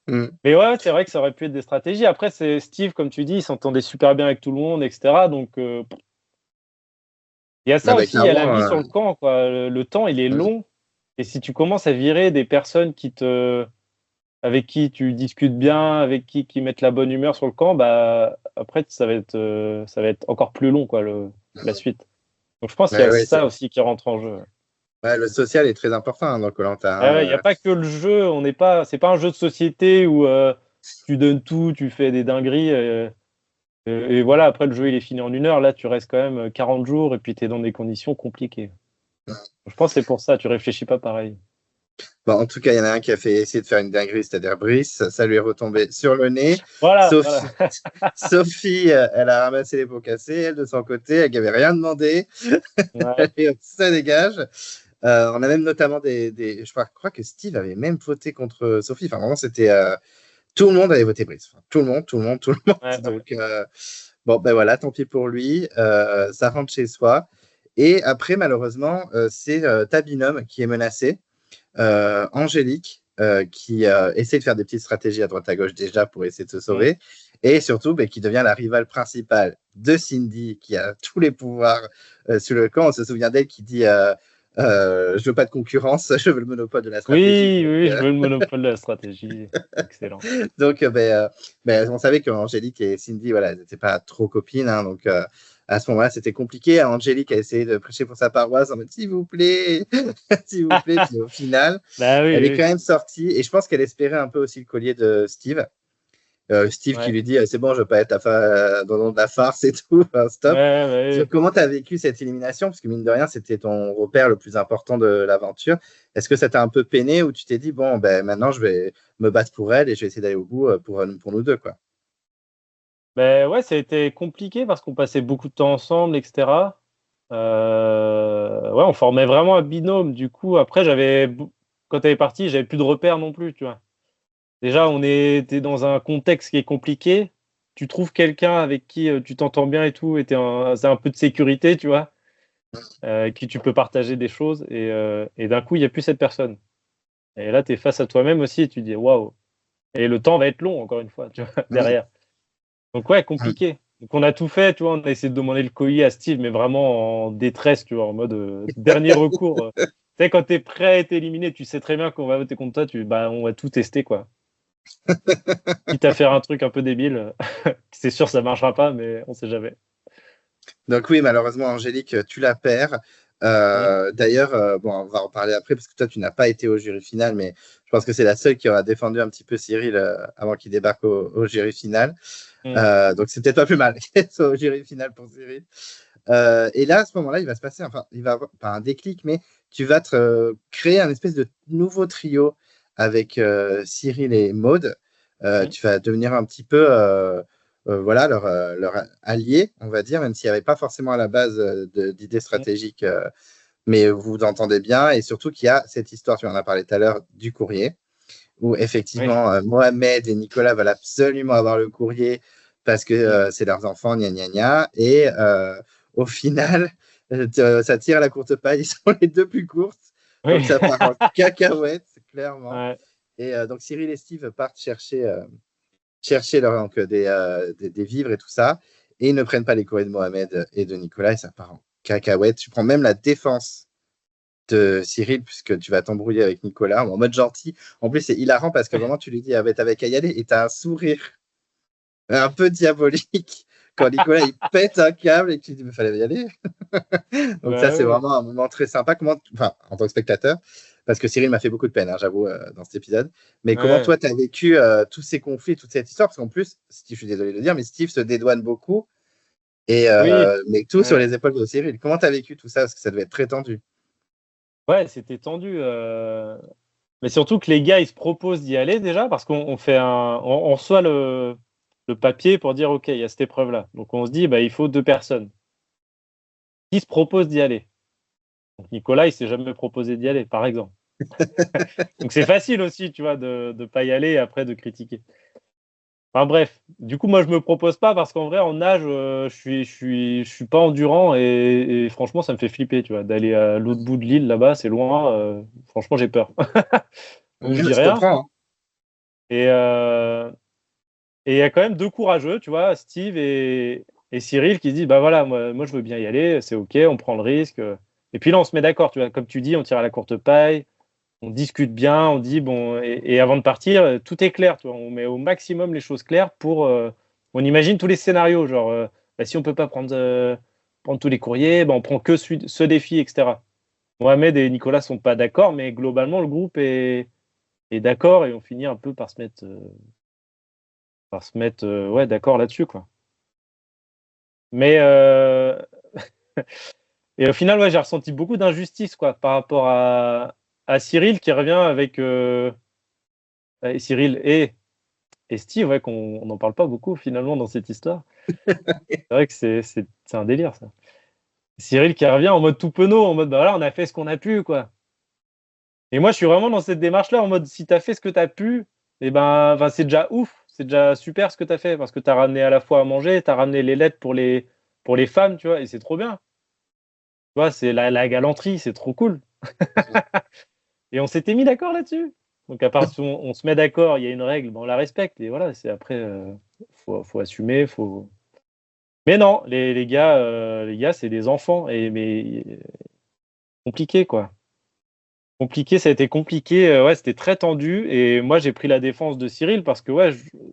Mais ouais, c'est vrai que ça aurait pu être des stratégies. Après, c'est Steve, comme tu dis, il s'entendait super bien avec tout le monde, etc. Donc, il y a ça aussi, il y a la vie sur le camp, quoi. Le temps, il est long. Et si tu commences à virer des personnes avec qui tu discutes bien, avec qui mettent la bonne humeur sur le camp, bah après ça va être encore plus long, quoi, la suite. Donc je pense qu'il y a ça aussi qui rentre en jeu. Ouais, le social est très important dans Koh-Lanta. Il n'y a pas que le jeu, c'est pas un jeu de société où tu donnes tout, tu fais des dingueries et voilà, après le jeu il est fini en 1 heure, là tu restes quand même 40 jours et puis tu es dans des conditions compliquées. Je pense que c'est pour ça, tu réfléchis pas pareil. Bon, en tout cas, il y en a un qui a essayé de faire une dinguerie, c'est-à-dire Brice. Ça lui est retombé sur le nez. Voilà. Sophie, elle a ramassé les pots cassés. Elle, de son côté, elle n'avait rien demandé. Ouais. Ça dégage. On a même notamment je crois que Steve avait même voté contre Sophie. Enfin, vraiment, c'était tout le monde avait voté Brice. Enfin, tout le monde, tout le monde, tout le monde. Ouais, Donc, bon, ben voilà, tant pis pour lui. Ça rentre chez soi. Et après, malheureusement, c'est ta binôme qui est menacée, Angélique, qui essaie de faire des petites stratégies à droite à gauche déjà pour essayer de se sauver. Et surtout, qui devient la rivale principale de Cindy, qui a tous les pouvoirs sur le camp. On se souvient d'elle qui dit je veux pas de concurrence, je veux le monopole de la stratégie. Oui, je veux le monopole de la stratégie. Excellent. Donc, on savait qu'Angélique et Cindy, voilà, elles n'étaient pas trop copines. Hein, donc, à ce moment-là, c'était compliqué. Angélique a essayé de prêcher pour sa paroisse en mode s'il vous plaît, s'il vous plaît. Puis au final, elle est quand même sortie. Et je pense qu'elle espérait un peu aussi le collier de Steve. Steve qui lui dit c'est bon, je veux pas être dans le nom de la farce et tout, enfin, stop. Comment tu as vécu cette élimination? Parce que mine de rien, c'était ton repère le plus important de l'aventure. Est-ce que ça t'a un peu peiné ou tu t'es dit bon, maintenant je vais me battre pour elle et je vais essayer d'aller au bout pour nous deux, quoi? Ouais, ça a été compliqué parce qu'on passait beaucoup de temps ensemble, etc. Ouais, on formait vraiment un binôme. Du coup, après, quand elle est partie, j'avais plus de repères non plus, tu vois. Déjà, on était dans un contexte qui est compliqué. Tu trouves quelqu'un avec qui tu t'entends bien et tout, et c'est un peu de sécurité, tu vois, avec qui tu peux partager des choses. Et d'un coup, il n'y a plus cette personne. Et là, tu es face à toi-même aussi et tu dis waouh. Et le temps va être long, encore une fois, tu vois, derrière. Donc, ouais, compliqué. Donc, on a tout fait, tu vois, on a essayé de demander le collier à Steve, mais vraiment en détresse, tu vois, en mode dernier recours. Tu sais, quand tu es prêt à être éliminé, tu sais très bien qu'on va voter contre toi, on va tout tester, quoi. Quitte à faire un truc un peu débile, c'est sûr ça marchera pas, mais on sait jamais. Donc oui, malheureusement, Angélique, tu la perds. D'ailleurs, on va en parler après parce que toi, tu n'as pas été au jury final, mais je pense que c'est la seule qui aura défendu un petit peu Cyril avant qu'il débarque au jury final. Donc c'est peut-être pas plus mal qu'elle soit au jury final pour Cyril. Et là, à ce moment-là, il va se passer, il va avoir pas un déclic, mais tu vas te créer un espèce de nouveau trio avec Cyril et Maude. Tu vas devenir un petit peu voilà, leur allié, on va dire, même s'il n'y avait pas forcément à la base d'idées stratégiques, mais vous vous entendez bien. Et surtout qu'il y a cette histoire, tu en as parlé tout à l'heure, du courrier, où effectivement, Mohamed et Nicolas veulent absolument avoir le courrier parce que c'est leurs enfants, gna gna gna. Et au final, ça tire à la courte paille, ils sont les deux plus courtes. Donc ça part en cacahuète, clairement. Et donc Cyril et Steve partent chercher donc, des vivres et tout ça, et ils ne prennent pas les courriers de Mohamed et de Nicolas, et ça part en cacahuète. Tu prends même la défense de Cyril, puisque tu vas t'embrouiller avec Nicolas, en mode gentil. En plus, c'est hilarant parce que vraiment, tu lui dis t'avais qu'à y aller, et tu as un sourire un peu diabolique quand Nicolas il pète un câble et que tu dis mais fallait y aller. Donc ça, c'est vraiment un moment très sympa, en tant que spectateur, parce que Cyril m'a fait beaucoup de peine, hein, j'avoue, dans cet épisode. Mais comment toi, tu as vécu tous ces conflits, toute cette histoire? Parce qu'en plus, Steve, je suis désolé de le dire, mais Steve se dédouane beaucoup, mais tout sur les épaules de Cyril. Comment tu as vécu tout ça? Parce que ça devait être très tendu. Ouais, c'était tendu. Mais surtout que les gars, ils se proposent d'y aller déjà, parce qu'on reçoit le papier pour dire ok, il y a cette épreuve-là. Donc on se dit, il faut 2 personnes qui se proposent d'y aller. Donc Nicolas, il s'est jamais proposé d'y aller, par exemple. Donc c'est facile aussi, tu vois, de ne pas y aller et après de critiquer. Enfin bref, du coup, moi, je me propose pas parce qu'en vrai, en nage, je suis pas endurant et franchement, ça me fait flipper, tu vois, d'aller à l'autre bout de l'île là-bas, c'est loin. Franchement, j'ai peur. Donc je dis rien. Comprends, hein. Et il y a quand même 2 courageux, tu vois, Steve et Cyril qui se disent, bah voilà, moi je veux bien y aller, c'est ok, on prend le risque. Et puis là, on se met d'accord, tu vois, comme tu dis, on tire à la courte paille. On discute bien, on dit bon, et avant de partir, tout est clair, tu vois, on met au maximum les choses claires pour. On imagine tous les scénarios, genre si on peut pas prendre tous les courriers, on prend que ce défi, etc. Mohamed et Nicolas sont pas d'accord, mais globalement le groupe est d'accord et on finit un peu par se mettre ouais, d'accord là-dessus, quoi. Mais et au final, ouais, j'ai ressenti beaucoup d'injustice, quoi, par rapport à Cyril qui revient avec Cyril et Steve, ouais, qu'on n'en parle pas beaucoup finalement dans cette histoire. C'est vrai que c'est un délire, ça. Cyril qui revient en mode tout penaud, en mode voilà, on a fait ce qu'on a pu, quoi. Et moi, je suis vraiment dans cette démarche-là, en mode si tu as fait ce que tu as pu, et ben, c'est déjà ouf, c'est déjà super ce que tu as fait, parce que tu as ramené à la fois à manger, tu as ramené les lettres pour les femmes, tu vois, et c'est trop bien. Tu vois, c'est la galanterie, c'est trop cool. Et on s'était mis d'accord là-dessus. Donc à part si on se met d'accord, il y a une règle, on la respecte, et voilà, c'est après, faut assumer, faut. Mais non, les gars, c'est des enfants, mais compliqué, quoi. Compliqué, ça a été compliqué. Ouais, c'était très tendu. Et moi, j'ai pris la défense de Cyril parce que, ouais,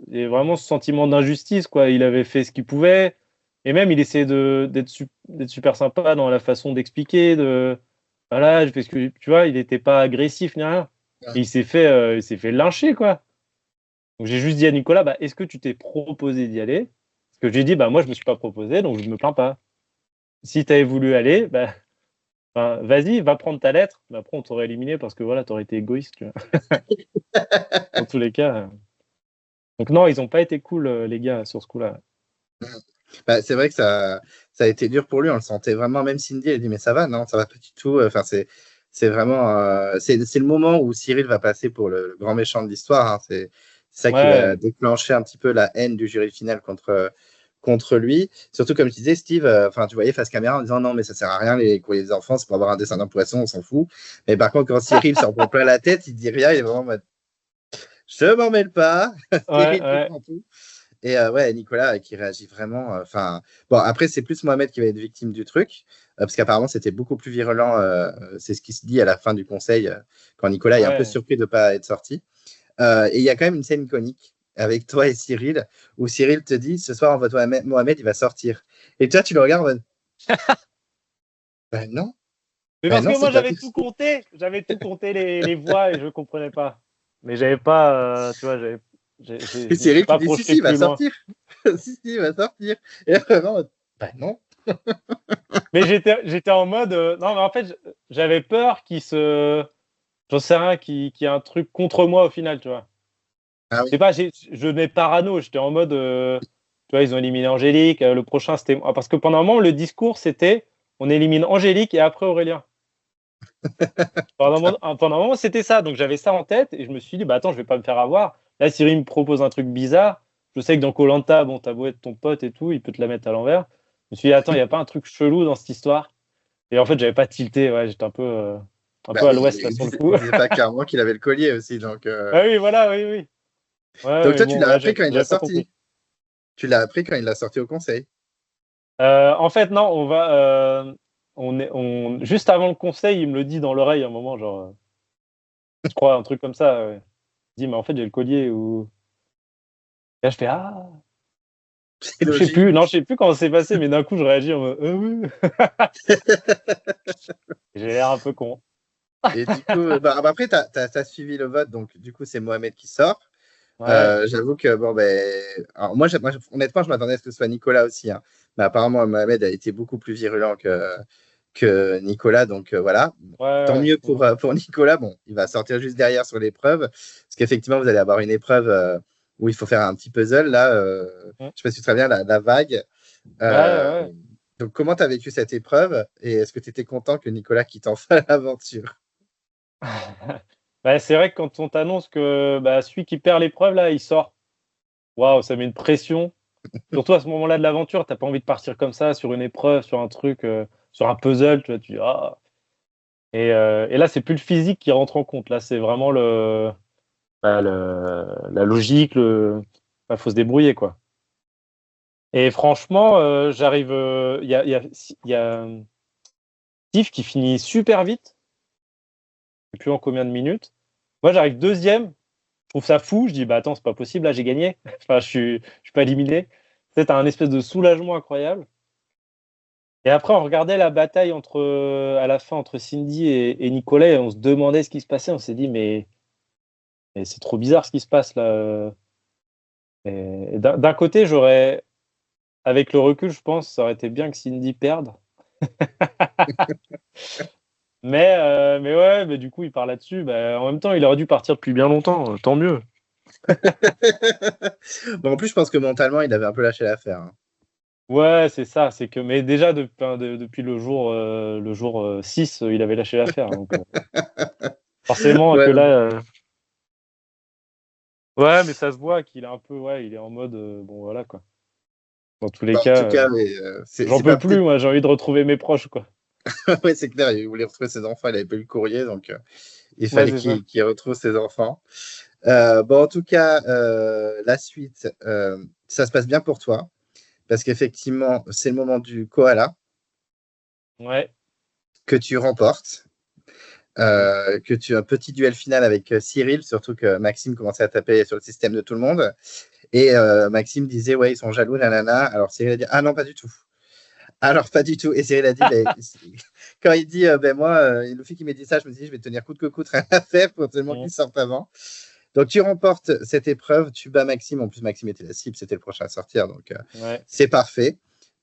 j'ai vraiment ce sentiment d'injustice, quoi. Il avait fait ce qu'il pouvait. Et même, il essayait d'être super sympa dans la façon d'expliquer. Voilà, je fais ce que. Tu vois, il n'était pas agressif ni rien. Et il s'est fait lyncher, quoi. Donc, j'ai juste dit à Nicolas, bah, est-ce que tu t'es proposé d'y aller? Parce que j'ai dit, bah, moi, je ne me suis pas proposé, donc je ne me plains pas. Si tu avais voulu aller, bah, enfin, vas-y, va prendre ta lettre. Mais après, on t'aurait éliminé parce que voilà, t'aurais été égoïste. Tu vois. Dans tous les cas. Donc non, ils n'ont pas été cool, les gars, sur ce coup-là. Bah, c'est vrai que ça a été dur pour lui. On le sentait vraiment. Même Cindy, elle a dit, mais ça va, non, ça va pas du tout. Enfin, c'est vraiment, c'est le moment où Cyril va passer pour le grand méchant de l'histoire. Hein. C'est ça qui va Ouais, déclencher un petit peu la haine du jury final contre lui. Surtout, comme je disais, Steve, enfin, tu voyais face caméra en disant non, mais ça sert à rien, les courriers des enfants, c'est pour avoir un descendant poisson, on s'en fout. Mais par contre, quand Cyril s'en prend plein la tête, il dit rien, il est vraiment en mode je m'en mêle pas. ouais, Cyril qui ouais. prend tout. Et ouais, Nicolas qui réagit vraiment. Enfin, bon, après, c'est plus Mohamed qui va être victime du truc, parce qu'apparemment, c'était beaucoup plus virulent. C'est ce qui se dit à la fin du conseil, quand Nicolas est un peu Ouais. surpris de ne pas être sorti. Et il y a quand même une scène iconique avec toi et Cyril, où Cyril te dit ce soir, on voit Mohamed, il va sortir. Et toi, tu le regardes en mode ben non, Mais ben parce non, que c'est moi, pas j'avais tout compté les voix et je ne comprenais pas. Mais j'avais pas, tu vois, Et je me suis Cyril qui pas dit si, projeté si, il va plus loin. sortir. Si, si, il va sortir. Et là, vraiment, ben non. Mais j'étais en mode, non, mais en fait, j'avais peur j'en sais rien, qu'il y ait un truc contre moi au final, tu vois. Ah Je sais oui. pas, je venais parano, j'étais en mode, tu vois, ils ont éliminé Angélique, le prochain c'était. Parce que pendant un moment, le discours c'était on élimine Angélique et après Aurélien. Pendant un moment, c'était ça, donc j'avais ça en tête et je me suis dit, bah attends, je vais pas me faire avoir. Là, Cyril me propose un truc bizarre. Je sais que dans koh bon, t'as beau être ton pote et tout, il peut te la mettre à l'envers. Je me suis dit, attends, il n'y a pas un truc chelou dans cette histoire. Et en fait, j'avais pas tilté, ouais, j'étais un Bah, peu à l'ouest là sur le coup. il disait pas clairement qu'il avait le collier aussi. Ah oui, voilà, oui, oui. Ouais, Donc mais toi, tu bon, l'as ouais, appris quand il l'a j'avais pas compris. sorti. Tu l'as appris quand il l'a sorti au conseil. En fait, non, juste avant le conseil, il me le dit dans l'oreille à un moment, genre, je crois, un truc comme ça. Ouais. Il dit, mais en fait, j'ai le collier. Ou et là, je fais, ah, C'est ou je sais plus, logique. non, je sais plus comment c'est passé, mais d'un coup, je réagis en mode, oui. J'ai l'air un peu con. Et du coup, bah, après, tu as suivi le vote, donc du coup, c'est Mohamed qui sort. Ouais, J'avoue que, bon, ben, alors, honnêtement, je m'attendais à ce que ce soit Nicolas aussi. Hein. Mais apparemment, Mohamed a été beaucoup plus virulent que Nicolas. Donc voilà. Tant ouais, mieux ouais. pour Nicolas. Bon, il va sortir juste derrière sur l'épreuve. Parce qu'effectivement, vous allez avoir une épreuve où il faut faire un petit puzzle. Là, je ne sais pas si tu te souviens, la vague. Ouais, Euh, ouais. donc, comment tu as vécu cette épreuve? Et est-ce que tu étais content que Nicolas quitte enfin l'aventure? Bah, c'est vrai que quand on t'annonce que bah, celui qui perd l'épreuve, là, il sort. Waouh, ça met une pression. Surtout à ce moment-là de l'aventure, t'as pas envie de partir comme ça sur une épreuve, sur un truc, sur un puzzle, tu vois, tu dis, ah. Et là, c'est plus le physique qui rentre en compte. Là, c'est vraiment la logique. Faut se débrouiller, quoi. Et franchement, j'arrive. Il y a Steve qui finit super vite. Je sais plus en combien de minutes. Moi, j'arrive deuxième. Je trouve ça fou. Je dis, bah attends, c'est pas possible. Là, j'ai gagné. Enfin, je suis pas éliminé. C'est un espèce de soulagement incroyable. Et après, on regardait la bataille à la fin entre Cindy et Nicolas et on se demandait ce qui se passait. On s'est dit, mais c'est trop bizarre ce qui se passe là. Et d'un côté, avec le recul, je pense, ça aurait été bien que Cindy perde. Mais ouais, mais du coup, il part là-dessus. Bah, en même temps, il aurait dû partir depuis bien longtemps. Tant mieux. Bon, en plus, je pense que mentalement, il avait un peu lâché l'affaire. Hein. Ouais, c'est ça. C'est que, mais déjà, depuis le jour 6, il avait lâché l'affaire. Donc, forcément que Ouais, là. Ouais, mais ça se voit qu'il est un peu, ouais, il est en mode, bon, voilà, quoi. Dans tous les En cas, tout cas, mais, j'en c'est peux pas plus, moi, j'ai envie de retrouver mes proches, quoi. ouais, c'est clair, il voulait retrouver ses enfants, il avait pas eu le courrier, donc il Ouais, fallait c'est ça. qu'il retrouve ses enfants. Bon, en tout cas, la suite, ça se passe bien pour toi, parce qu'effectivement, c'est le moment du koala Ouais. que tu remportes, que tu as un petit duel final avec Cyril, surtout que Maxime commençait à taper sur le système de tout le monde. Et Maxime disait, ouais, ils sont jaloux, nanana. Alors Cyril a dit, ah non, pas du tout. Alors, pas du tout. Et Cyril a dit, ben, quand il dit, ben moi, le fait qu'il m'ait dit ça, je me suis dit, je vais tenir coûte que coûte, rien à faire pour tellement Mm. qu'il sorte avant. Donc, tu remportes cette épreuve, tu bats Maxime. En plus, Maxime était la cible, c'était le prochain à sortir. Donc, Ouais. c'est parfait.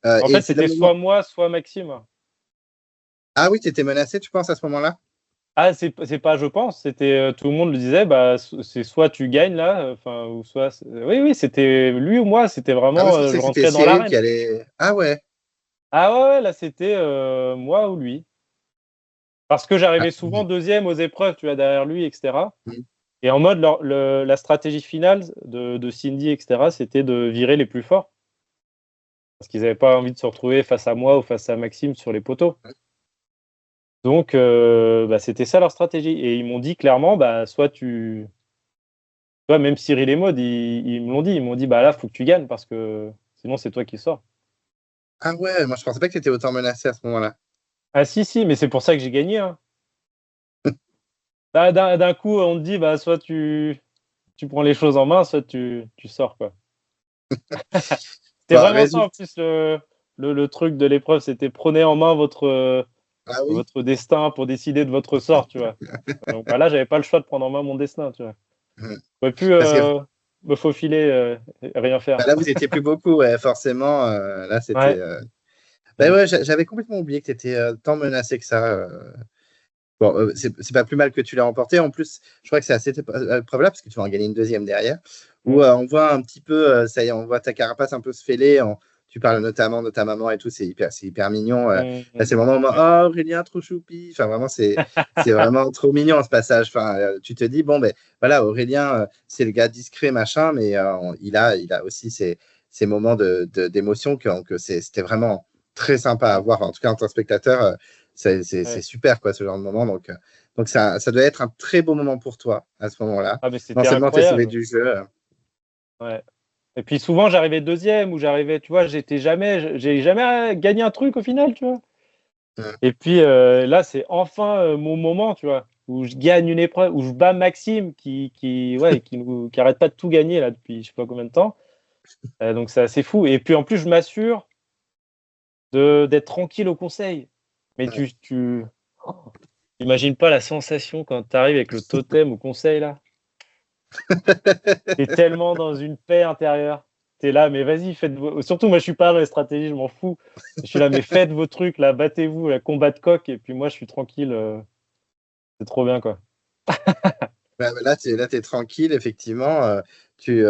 En Et fait, c'est le c'était moment. soit moi, soit Maxime. Ah oui, tu étais menacé, tu penses, à ce moment-là? Ah, c'est pas, je pense, c'était tout le monde le disait, bah, c'est soit tu gagnes là, enfin, ou soit. Oui, oui, c'était lui ou moi, c'était Ah, moi, vraiment, je pensais je que c'était rentrais dans Cyril qui l'arène. allait. Ah ouais. Ah ouais, ouais, là, c'était moi ou lui. Parce que Ah, j'arrivais souvent deuxième aux épreuves, tu vois, derrière lui, etc. mm. Et en mode, la stratégie finale de Cindy, etc., c'était de virer les plus forts. Parce qu'ils n'avaient pas envie de se retrouver face à moi ou face à Maxime sur les poteaux. Donc, bah, c'était ça leur stratégie. Et ils m'ont dit clairement, bah, soit tu. Tu vois, même Cyril et Maud, ils me l'ont dit. Ils m'ont dit, bah là, faut que tu gagnes parce que sinon, c'est toi qui sors. Ah ouais, moi, je pensais pas que tu étais autant menacé à ce moment-là. Ah, si, si, mais c'est pour ça que j'ai gagné, hein. D'un coup, on te dit, bah, soit tu prends les choses en main, soit tu sors, quoi. C'était Bon, vraiment ça, en résultat. plus, le truc de l'épreuve. C'était prenez en main Ah oui. votre destin pour décider de votre sort, tu vois. Donc, bah, là, j'avais pas le choix de prendre en main mon destin, tu vois. Mm. J'aurais pu Parce que me faufiler, et rien bah, faire. là, vous étiez plus beaucoup, ouais, forcément. Là, c'était. Ouais. Bah Mm. ouais, j'avais complètement oublié que tu étais tant menacé que ça. Bon, c'est pas plus mal que tu l'as remporté. En plus, je crois que c'est à cette épreuve-là, parce que tu vas en gagner une deuxième derrière, où Mm. on voit un petit peu, ça y est, on voit ta carapace un peu se fêler. Tu parles notamment de ta maman et tout, c'est hyper mignon. Mm. Là, Mm. c'est le moment où, Ouais. oh, Aurélien, trop choupi. Enfin, vraiment, c'est vraiment trop mignon ce passage. Enfin, tu te dis, bon, ben voilà, Aurélien, c'est le gars discret, machin, mais il a aussi ces moments d'émotion que c'était vraiment très sympa à voir. En tout cas, en tant que spectateur, c'est Ouais. super, quoi, ce genre de moment. Donc ça doit être un très beau moment pour toi à ce moment-là. Ah, mais Non c'était seulement tu es sauvé incroyable. du jeu. Ouais. Et puis souvent, j'arrivais deuxième ou j'arrivais, tu vois, j'ai jamais gagné un truc au final, tu vois. Euh, Et puis là, c'est enfin mon moment, tu vois, où je gagne une épreuve, où je bats Maxime ouais, qui arrête pas de tout gagner là depuis je sais pas combien de temps. Donc c'est assez fou. Et puis en plus, je m'assure d'être tranquille au conseil. Mais oh, imagines pas la sensation quand tu arrives avec le totem au conseil là. T'es tellement dans une paix intérieure. T'es là, mais vas-y, Surtout, moi, je suis pas dans les stratégies, je m'en fous. Je suis là, mais faites vos trucs, là, battez-vous, la combat de coq, et puis moi, je suis tranquille. C'est trop bien, quoi. Là, tu es tranquille, effectivement. Tu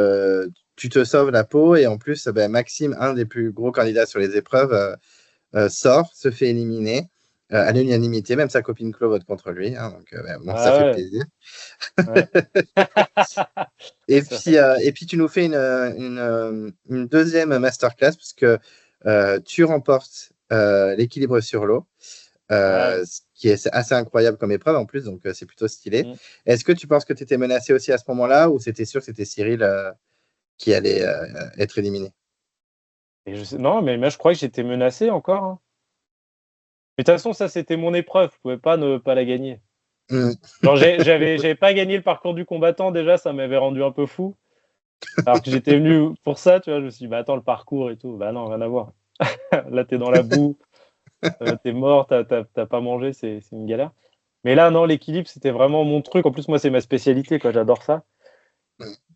te sauves la peau et en plus, ben, Maxime, un des plus gros candidats sur les épreuves, sort, se fait éliminer à l'unanimité. Même sa copine Chloé vote contre lui. Hein, donc, ben, bon, ça Ah fait ouais, plaisir. ouais. Et C'est puis, vrai. tu nous fais une deuxième masterclass puisque tu remportes l'équilibre sur l'eau, Ah ouais. ce qui est assez incroyable comme épreuve en plus, donc c'est plutôt stylé. Mm. Est-ce que tu penses que tu étais menacé aussi à ce moment-là ou c'était sûr que c'était Cyril qui allait être éliminé? Non, mais moi, je crois que j'étais menacé encore, hein. Mais de toute façon, ça, c'était mon épreuve. Je pouvais pas ne pas la gagner. Mm. Genre, j'avais pas gagné le parcours du combattant, déjà, ça m'avait rendu un peu fou. Alors que j'étais venu pour ça, tu vois. Je me suis dit, bah attends, le parcours et tout. Bah non, rien à voir. Là, t'es dans la boue. T'es mort, t'as pas mangé, c'est une galère. Mais là, non, l'équilibre, c'était vraiment mon truc. En plus, moi, c'est ma spécialité, quoi. J'adore ça.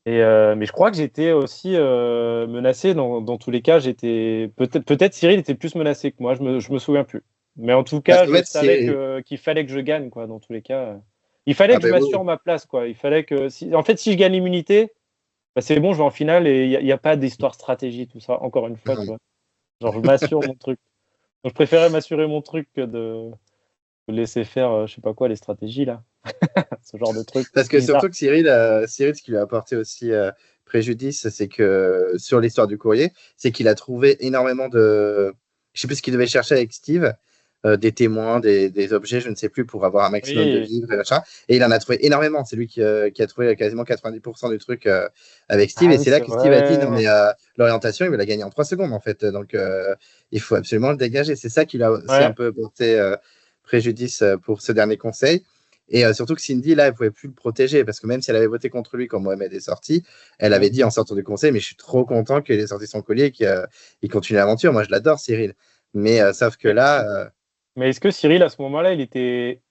Mais je crois que j'étais aussi menacé. Dans tous les cas, j'étais. Peut-être Cyril était plus menacé que moi. Je me souviens plus. Mais en tout Parce cas, qu'en je fait, savais c'est. qu'il fallait que je gagne, quoi. Dans tous les cas, il fallait Ah que je ben oui. m'assure ma place, quoi. Il fallait que. En fait, si je gagne l'immunité, bah, c'est bon, je vais en finale et il y a pas d'histoire stratégie, tout ça. Encore une fois, tu Mm. vois. Genre, je m'assure mon truc. Donc, je préférais m'assurer mon truc que faut laisser faire, je sais pas quoi, les stratégies là. Ce genre de truc. Parce que bizarre. surtout que Cyril, ce qui lui a apporté aussi préjudice, c'est que sur l'histoire du courrier, c'est qu'il a trouvé énormément de. Je sais plus ce qu'il devait chercher avec Steve, des témoins, des objets, je ne sais plus, pour avoir un maximum de Oui, livres et machin. Et il en a trouvé énormément. C'est lui qui a trouvé quasiment 90% du truc avec Steve. ah Et oui, c'est là c'est que Steve a dit non, vrai. mais l'orientation, il va la gagner en 3 secondes, en fait. Donc, il faut absolument le dégager. C'est ça qui lui a aussi un Ouais. peu porté préjudice pour ce dernier conseil. Et surtout que Cindy, là, elle pouvait plus le protéger parce que même si elle avait voté contre lui quand Mohamed est sorti, elle avait dit en sortant du conseil, mais je suis trop content qu'il ait sorti son collier et qu'il continue l'aventure. Moi, je l'adore, Cyril. Mais sauf que Mais, là, mais est-ce que Cyril, à ce moment-là, il était.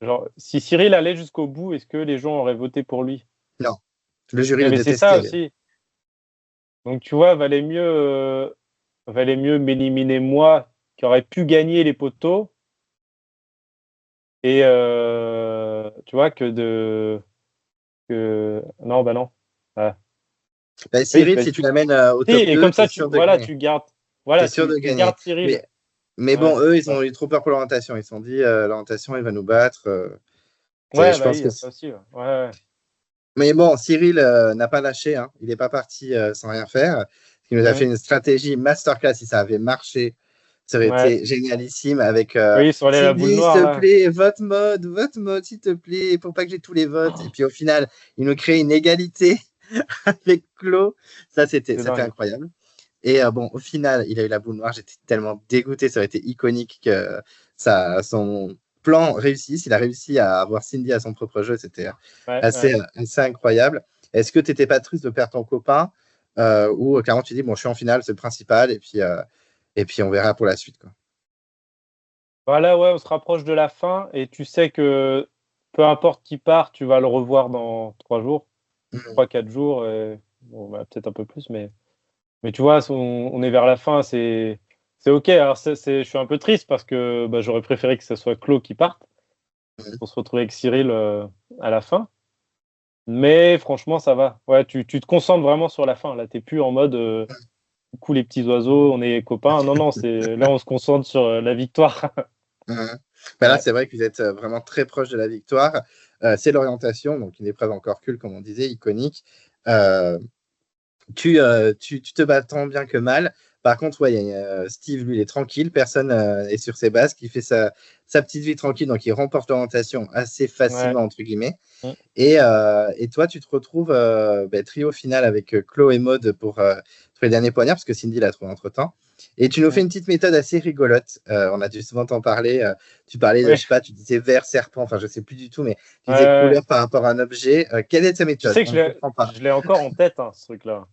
Genre, si Cyril allait jusqu'au bout, est-ce que les gens auraient voté pour lui? non, le jury le Mais c'est ça détestait. aussi. Donc, tu vois, valait mieux m'éliminer moi, qui aurais pu gagner les poteaux, et tu vois, Non, bah non. Ah. Bah, Oui, Cyril, bah, si tu l'amènes au si, top et 2, comme tu es ça, sûr de voilà, gagner. Tu es sûr de tu gagner. gardes Cyril. Mais Ouais, bon, eux, ils ouais. ont eu trop peur pour l'orientation. Ils se sont dit, l'orientation, il va nous battre. Ouais, Je bah oui, pense il y que. a ça aussi. Ouais. Ouais. Mais bon, Cyril n'a pas lâché. Hein. Il n'est pas parti sans rien faire. Il nous a fait Ouais. une stratégie masterclass. Si ça avait marché, ça aurait Ouais. été génialissime avec Oui, sur la boule Cindy, s'il noire, te là. plaît, vote mode, s'il te plaît, pour pas que j'ai tous les votes. Et puis au final, il nous crée une égalité avec Claude. C'est C'était dingue. incroyable. Et bon, au final, il a eu la boule noire. J'étais tellement dégoûté. Ça aurait été iconique que son plan réussisse. Il a réussi à avoir Cindy à son propre jeu. C'était Ouais, ouais. assez incroyable. Est-ce que tu n'étais pas triste de perdre ton copain ou clairement tu dis, bon, je suis en finale, c'est le principal. Et puis on verra pour la suite, quoi. Voilà, ouais, on se rapproche de la fin et tu sais que peu importe qui part, tu vas le revoir dans 3 jours, Mhm. 3, 4 jours. Bon, bah, peut-être un peu plus, mais tu vois, on est vers la fin, c'est OK. Alors, je suis un peu triste parce que bah, j'aurais préféré que ce soit Claude qui parte Mhm. pour se retrouver avec Cyril à la fin. Mais franchement, ça va. Ouais, tu te concentres vraiment sur la fin. Là, t'es plus en mode coucou les petits oiseaux, on est copains. Non, non, là, on se concentre sur la victoire. Mhm. Ben là, Ouais. c'est vrai que vous êtes vraiment très proche de la victoire. C'est l'orientation, donc une épreuve encore cool, comme on disait, iconique. Euh, tu te bats tant bien que mal. Par contre, ouais, Steve, lui, il est tranquille. Personne est sur ses bases, qui fait sa petite vie tranquille. Donc, il remporte l'orientation assez Ouais. facilement, entre guillemets. Mm. Et toi, tu te retrouves trio final avec Chloé et Maud pour les derniers poignards, parce que Cindy l'a trouvé entre-temps. Et tu nous fais Mm. une petite méthode assez rigolote. On a dû souvent t'en parler. Tu parlais de, Oui. je sais pas, tu disais vert, serpent, enfin, je sais plus du tout, mais tu disais Ouais. couleur par rapport à un objet. Quelle est ta Tu méthode? sais que On ne comprend pas. je l'ai encore en tête, hein, ce truc-là.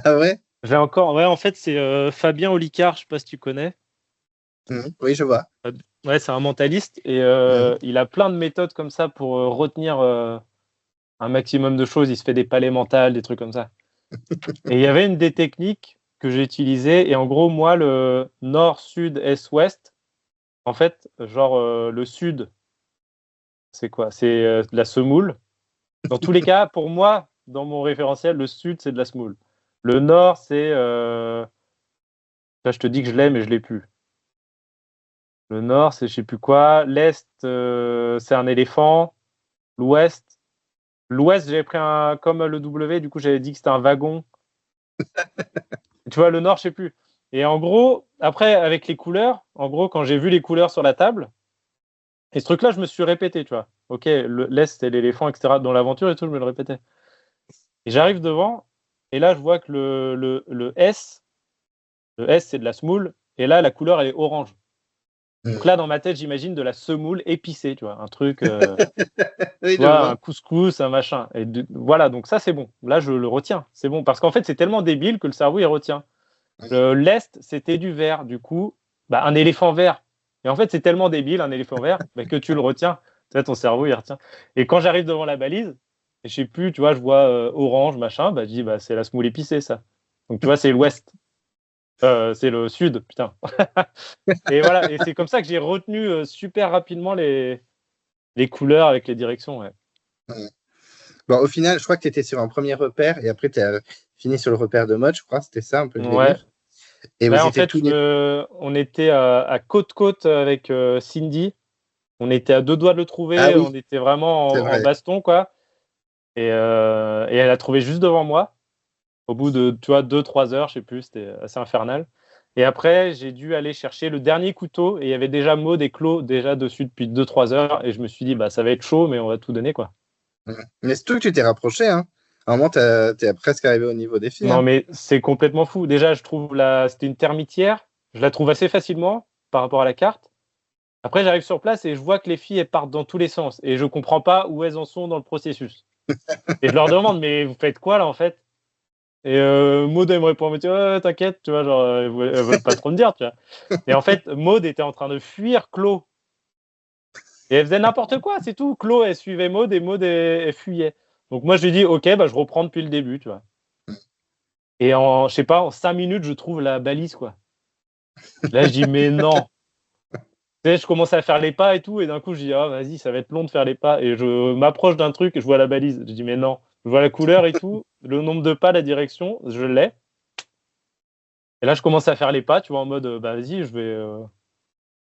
Ah ouais? Je l'ai encore. Ouais, en fait, c'est Fabien Olicard, je sais pas si tu connais. Oui, je vois. Ouais, c'est un mentaliste et Mhm. il a plein de méthodes comme ça pour retenir un maximum de choses. Il se fait des palais mentales, des trucs comme ça. Et il y avait une des techniques que j'ai utilisées. Et en gros, moi, le nord, sud, est, ouest, en fait, genre le sud, c'est quoi? C'est de la semoule. Dans tous les cas, pour moi, dans mon référentiel, le sud, c'est de la semoule. Le nord, c'est. Là, je te dis que je l'ai, mais je l'ai plus. Le nord, c'est je sais plus quoi. L'est, c'est un éléphant. L'ouest. L'ouest, j'avais pris un. Comme le W, du coup, j'avais dit que c'était un wagon. Tu vois, le nord, je sais plus. Et en gros, après, avec les couleurs, en gros, quand j'ai vu les couleurs sur la table, et ce truc-là, je me suis répété, tu vois. Ok, l'Est, c'est l'éléphant, etc. Dans l'aventure et tout, je me le répétais. Et j'arrive devant, et là, je vois que le S, c'est de la semoule, et là, la couleur, elle est orange. Donc Mhm. là, dans ma tête, j'imagine de la semoule épicée, tu vois. Un truc, Oui, tu je vois, vois. un couscous, un machin. Voilà, donc ça, c'est bon. Là, je le retiens. C'est bon. Parce qu'en fait, c'est tellement débile que le cerveau, il retient. L'Est, c'était du vert. Du coup, bah, un éléphant vert. Et en fait, c'est tellement débile, un éléphant vert, bah, que tu le retiens. Tu vois, ton cerveau, il retient. Et quand j'arrive devant la balise, et je sais plus, tu vois, je vois orange, machin, bah, je dis, bah, c'est la semoule épicée, ça. Donc, tu vois, c'est l'Ouest. C'est le Sud, putain. Et voilà, et c'est comme ça que j'ai retenu super rapidement les couleurs avec les directions. Ouais. Mhm. Bon, au final, je crois que tu étais sur un premier repère et après, tu as fini sur le repère de mode, je crois. C'était ça un peu le Ouais. délire. Et Là, vous en étiez fait, tous les. on était à côte-côte avec Cindy. On était à 2 doigts de le trouver. Ah oui. On était vraiment C'est en vrai. baston, quoi. Et elle a trouvé juste devant moi. Au bout de, tu vois, 2-3 heures, je sais plus, c'était assez infernal. Et après, j'ai dû aller chercher le dernier couteau et il y avait déjà Maud et Claude déjà dessus depuis 2-3 heures. Et je me suis dit, bah, ça va être chaud, mais on va tout donner, quoi. Mais surtout que tu t'es rapproché, hein. À un moment, t'es presque arrivé au niveau des filles, Non, hein. mais c'est complètement fou. Déjà, je trouve c'était une termitière. Je la trouve assez facilement par rapport à la carte. Après, j'arrive sur place et je vois que les filles, elles partent dans tous les sens. Et je comprends pas où elles en sont dans le processus. Et je leur demande, mais vous faites quoi là en fait? Et Maud, elle me répond, mais tu vois, t'inquiète, tu vois, genre, elles veulent pas trop me dire, tu vois. Et en fait, Maud était en train de fuir Claude. Et elle faisait n'importe quoi, c'est tout. Claude, elle suivait Maud et Maud, elle fuyait. Donc moi, je lui dis, ok, bah, je reprends depuis le début, tu vois. Et je sais pas, en 5 minutes, je trouve la balise, quoi. Là, je dis, mais non. Tu sais, je commence à faire les pas et tout, et d'un coup, je dis, ah, vas-y, ça va être long de faire les pas. Et je m'approche d'un truc et je vois la balise. Je dis, mais non. Je vois la couleur et tout, le nombre de pas, la direction, je l'ai. Et là, je commence à faire les pas, tu vois, en mode, bah vas-y, je vais.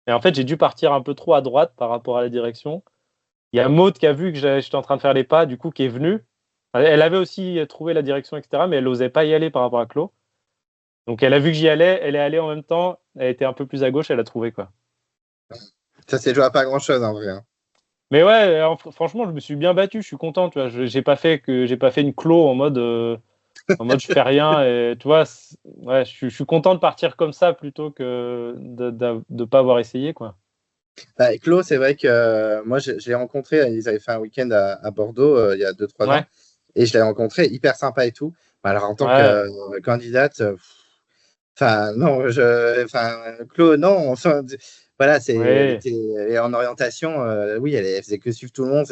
Et en fait, j'ai dû partir un peu trop à droite par rapport à la direction. Il y a Maud qui a vu que j'étais en train de faire les pas, du coup, qui est venue. Elle avait aussi trouvé la direction, etc., mais elle n'osait pas y aller par rapport à Claude. Donc, elle a vu que j'y allais, elle est allée en même temps, elle était un peu plus à gauche, elle a trouvé, quoi. Ça s'est joué à pas grand-chose, en vrai, hein. Mais ouais, alors, franchement, je me suis bien battu, je suis content, tu vois. J'ai pas fait une clos en mode je fais rien et tu vois, ouais, je suis content de partir comme ça plutôt que de pas avoir essayé, quoi. Bah, Claude, c'est vrai que moi, je l'ai rencontré, ils avaient fait un week-end à Bordeaux il y a 2-3 ans, Ouais, et je l'ai rencontré, hyper sympa et tout. Bah, alors, en tant que ouais, candidate, enfin, non, Claude, non, enfin, voilà, elle ouais. était en orientation, oui, elle faisait que suivre tout le monde.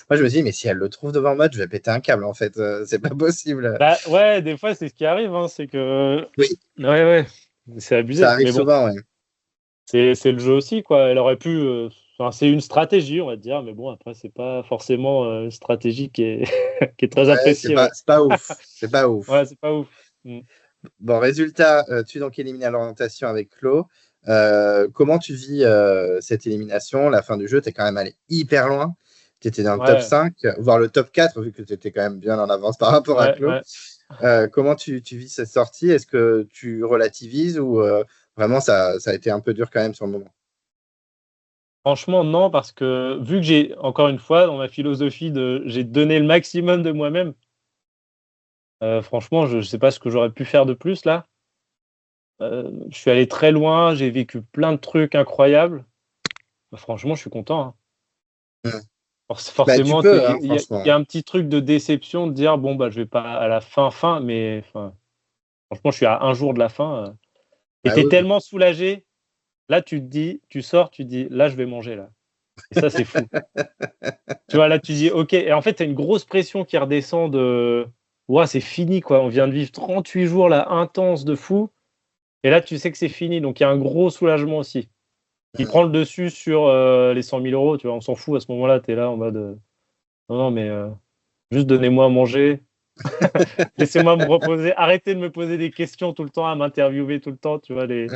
Moi, je me dis, mais si elle le trouve devant moi, je vais péter un câble, en fait, c'est pas possible. Bah ouais, des fois c'est ce qui arrive, hein, c'est que Oui, ouais, ouais, c'est ça abusé. arrive Mais bon, souvent, ouais. c'est le jeu aussi, quoi. Elle aurait pu, enfin, c'est une stratégie, on va dire, mais bon, après c'est pas forcément une stratégie qui est qui est très Ouais, appréciée, ouais. c'est pas ouf, c'est pas ouf. Ouais, c'est pas ouf. Mm. Bon, résultat, tu es donc éliminé à l'orientation avec Claude. Comment tu vis cette élimination? La fin du jeu, tu es quand même allé hyper loin. Tu étais dans le top Ouais, 5, voire le top 4, vu que tu étais quand même bien en avance par rapport à ouais, Claude. ouais. Comment tu vis cette sortie? Est-ce que tu relativises ou vraiment ça a été un peu dur quand même sur le moment? Franchement, non, parce que vu que j'ai, encore une fois, dans ma philosophie j'ai donné le maximum de moi-même, franchement, je sais pas ce que j'aurais pu faire de plus là. Je suis allé très loin, j'ai vécu plein de trucs incroyables. Bah, franchement, je suis content, hein. Mm. Bah, tu Forcément, peux, hein, il y franchement. a un petit truc de déception de dire: «Bon, bah, je vais pas à la fin», mais enfin, franchement, je suis à un jour de la fin, et Bah tu es oui, oui. tellement soulagé. Là, tu te dis tu sors, tu te dis: «Là, je vais manger, là», et ça, c'est fou. Tu vois, là, tu dis: «OK», et en fait, tu as une grosse pression qui redescend de: «Ouah, c'est fini, quoi, on vient de vivre 38 jours, là, intenses de fou», et là, tu sais que c'est fini, donc il y a un gros soulagement aussi. Il Mm. prend le dessus sur, les 100 000 €, tu vois? On s'en fout à ce moment-là, tu es là en mode, «Non, non, mais juste donnez-moi à manger». Laissez-moi me reposer. Arrêtez de me poser des questions tout le temps, à m'interviewer tout le temps, tu vois, Ouais.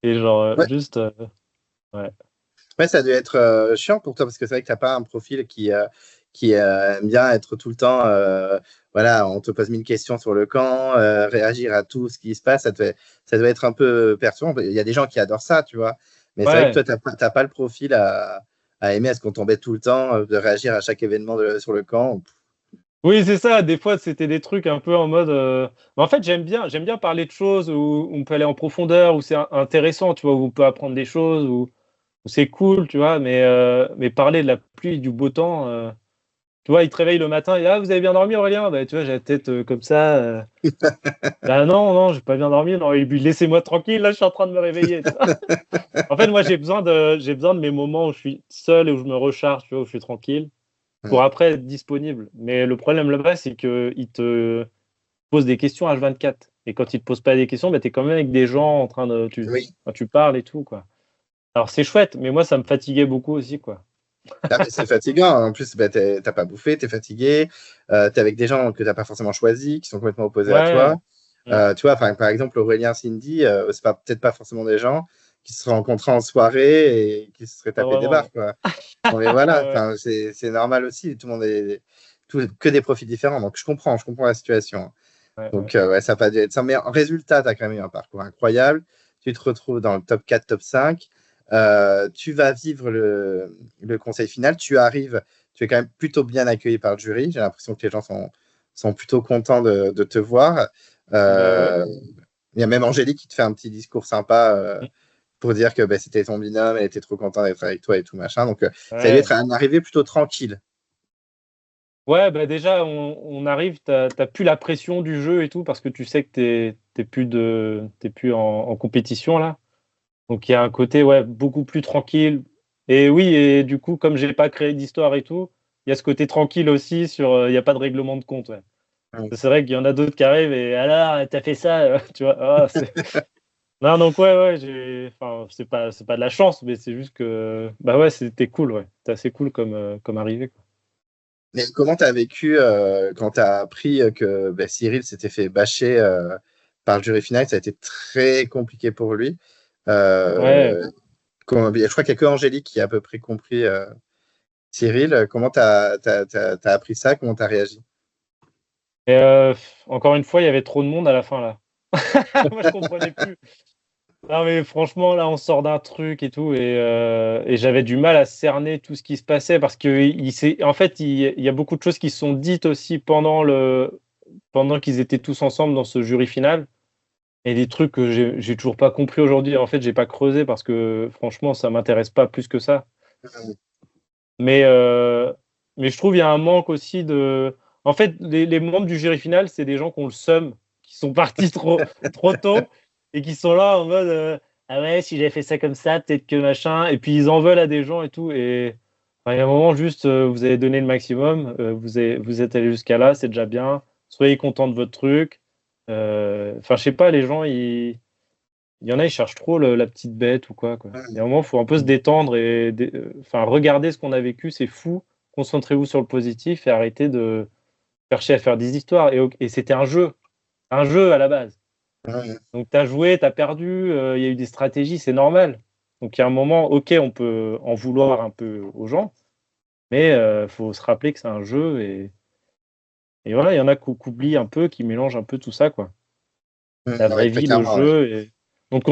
et genre, Ouais. juste, ouais. Ouais, ça doit être chiant pour toi parce que c'est vrai que tu n'as pas un profil qui aime bien être tout le temps. Voilà, on te pose 1000 questions sur le camp, réagir à tout ce qui se passe. Ça doit être un peu perturbant. Il y a des gens qui adorent ça, tu vois. Mais c'est vrai que Ouais. toi, tu n'as pas le profil à aimer à ce qu'on t'embête tout le temps, de réagir à chaque événement sur le camp. Oui, c'est ça. Des fois, c'était des trucs un peu en mode, mais en fait, j'aime bien parler de choses où on peut aller en profondeur, où c'est intéressant, tu vois, où on peut apprendre des choses, où c'est cool, tu vois, mais parler de la pluie et du beau temps, tu vois, il te réveille le matin et: «Ah, vous avez bien dormi, Aurélien?» Bah, tu vois, j'ai la tête, comme ça, «Bah, non, non, j'ai pas bien dormi, non, et puis laissez-moi tranquille, là, je suis en train de me réveiller», tu vois? En fait, moi, j'ai besoin de mes moments où je suis seul et où je me recharge, tu vois, où je suis tranquille, pour après être disponible. Mais le problème là-bas, c'est qu'ils te posent des questions H24, et quand ils te posent pas des questions, bah, tu es quand même avec des gens en train de Oui. tu parles et tout, quoi. Alors c'est chouette, mais moi, ça me fatiguait beaucoup aussi, quoi. Ah, mais c'est fatigant. En plus, bah, t'as pas bouffé, tu es fatigué. Tu es avec des gens que tu n'as pas forcément choisis, qui sont complètement opposés à toi. Ouais. Mmh. Tu vois, par exemple, Aurélien, Cindy, c'est peut-être pas forcément des gens qui se seraient rencontrés en soirée et qui se seraient tapés des vraiment. barres, quoi. Bon, mais voilà, Ouais. c'est normal aussi. Tout le monde est que des profils différents. Donc, je comprends la situation. Ouais. Donc, ouais, ça n'a pas dû être ça. Mais en résultat, tu as quand même eu un parcours incroyable. Tu te retrouves dans le top 4, top 5. Tu vas vivre le conseil final. Tu es quand même plutôt bien accueilli par le jury. J'ai l'impression que les gens sont plutôt contents de te voir. Ouais. Il y a même Angélique qui te fait un petit discours sympa pour dire que c'était ton binôme, elle était trop contente d'être avec toi et tout machin. Donc, ça a dû être Ouais. une arrivée plutôt tranquille. Ouais, bah déjà, on arrive, t'as plus la pression du jeu et tout, parce que tu sais que t'es plus en compétition là. Donc il y a un côté ouais, beaucoup plus tranquille. Et oui, et du coup, comme j'ai pas créé d'histoire et tout, il y a ce côté tranquille aussi sur il n'y a pas de règlement de compte. Ouais. Ouais. C'est vrai qu'il y en a d'autres qui arrivent et alors, t'as fait ça, tu vois. Non, donc ouais, enfin, c'est pas de la chance, mais c'est juste que bah ouais, c'était cool, ouais. C'était assez cool comme arrivée, quoi. Mais comment tu as vécu quand tu as appris que Cyril s'était fait bâcher par le jury final? Ça a été très compliqué pour lui. Ouais. Je crois qu'il n'y a que Angélique qui a à peu près compris Cyril. Comment tu as appris ça? Comment tu as réagi? Et encore une fois, il y avait trop de monde à la fin là. Moi, je comprenais plus. Non, mais franchement, là, on sort d'un truc et tout, et j'avais du mal à cerner tout ce qui se passait parce que en fait, il y a beaucoup de choses qui se sont dites aussi pendant qu'ils étaient tous ensemble dans ce jury final, et des trucs que j'ai toujours pas compris aujourd'hui. En fait, j'ai pas creusé parce que franchement, ça m'intéresse pas plus que ça. Mais, euh, mais je trouve il y a un manque aussi de. En fait, les membres du jury final, c'est des gens qui ont le seum, qui sont partis trop tôt et qui sont là en mode ah ouais, si j'avais fait ça comme ça, peut-être que machin. Et puis ils en veulent à des gens et tout. Et enfin, il y a un moment, juste, vous avez donné le maximum, vous êtes allé jusqu'à là, c'est déjà bien. Soyez content de votre truc. Enfin, je sais pas, les gens, il y en a, ils cherchent trop la petite bête ou quoi, quoi. Il y a un moment, il faut un peu se détendre et enfin, regarder ce qu'on a vécu, c'est fou. Concentrez-vous sur le positif et arrêtez de chercher à faire des histoires. Et c'était un jeu à la base. Ouais. Donc, tu as joué, tu as perdu, il y a eu des stratégies, c'est normal. Donc, il y a un moment, ok, on peut en vouloir un peu aux gens, mais il faut se rappeler que c'est un jeu. Et voilà, il y en a qui oublient un peu, qui mélangent un peu tout ça, quoi. La Ouais, vraie très vie, le clairement. Ouais. jeu. Donc,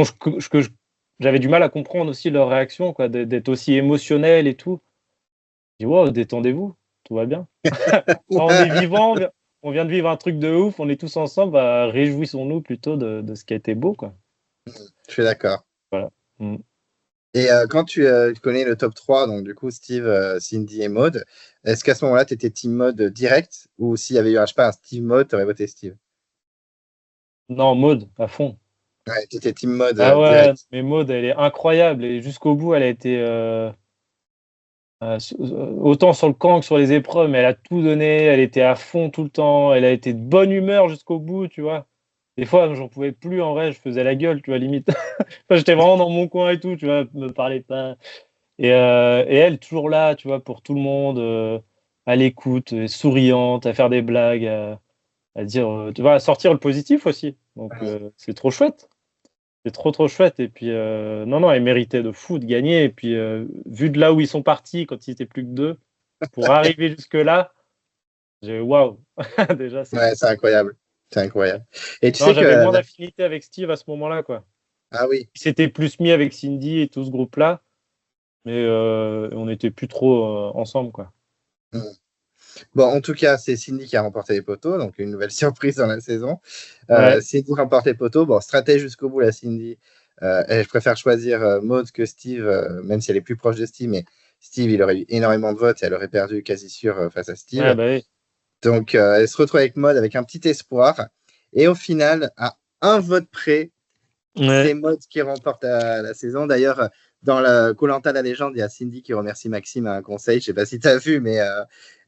j'avais du mal à comprendre aussi leur réaction, quoi, d'être aussi émotionnel et tout. Je dis, wow, détendez-vous, tout va bien. On est vivant, on vient de vivre un truc de ouf, on est tous ensemble, bah, réjouissons-nous plutôt de ce qui a été beau, quoi. Je suis d'accord. Voilà. Mm. Et quand tu connais le top 3, donc du coup, Steve, Cindy et Maud, est-ce qu'à ce moment-là, tu étais team Maud direct ou s'il y avait eu je sais pas, un Steve Maud, tu aurais voté Steve? Non, Maud, à fond. Ouais, tu étais team Maud Ah ouais, direct. mais Maud, elle est incroyable. Et jusqu'au bout, elle a été autant sur le camp que sur les épreuves, mais elle a tout donné. Elle était à fond tout le temps. Elle a été de bonne humeur jusqu'au bout, tu vois. Des fois, j'en pouvais plus en vrai, je faisais la gueule, tu vois, limite. Enfin, j'étais vraiment dans mon coin et tout, tu vois, me parlait pas. Et elle, toujours là, tu vois, pour tout le monde, à l'écoute, souriante, à faire des blagues, à dire, tu vois, à sortir le positif aussi. Donc, Ouais. c'est trop chouette. C'est trop chouette. Et puis, non, non, ils méritaient de fou de gagner. Et puis, vu de là où ils sont partis quand ils étaient plus que deux, pour arriver jusque-là, j'ai waouh. Déjà, c'est Ouais, fou. c'est incroyable. C'est incroyable. Et tu Non, sais que. j'avais moins d'affinité avec Steve à ce moment-là, quoi. Ah oui. Il s'était plus mis avec Cindy et tout ce groupe-là, mais on n'était plus trop ensemble, quoi. Mm. Bon, en tout cas, c'est Cindy qui a remporté les poteaux, donc une nouvelle surprise dans la saison. Ouais. Cindy remporte les poteaux. Bon, stratège jusqu'au bout, la Cindy. Et je préfère choisir Maud que Steve, même si elle est plus proche de Steve, mais Steve, il aurait eu énormément de votes et elle aurait perdu quasi sûr face à Ouais, Steve. bah oui. Donc, elle se retrouve avec Maud avec un petit espoir. Et au final, à un vote près, c'est Ouais. Maud qui remporte la saison. D'ailleurs, dans la koh la légende, il y a Cindy qui remercie Maxime à un conseil. Je sais pas si tu as vu, mais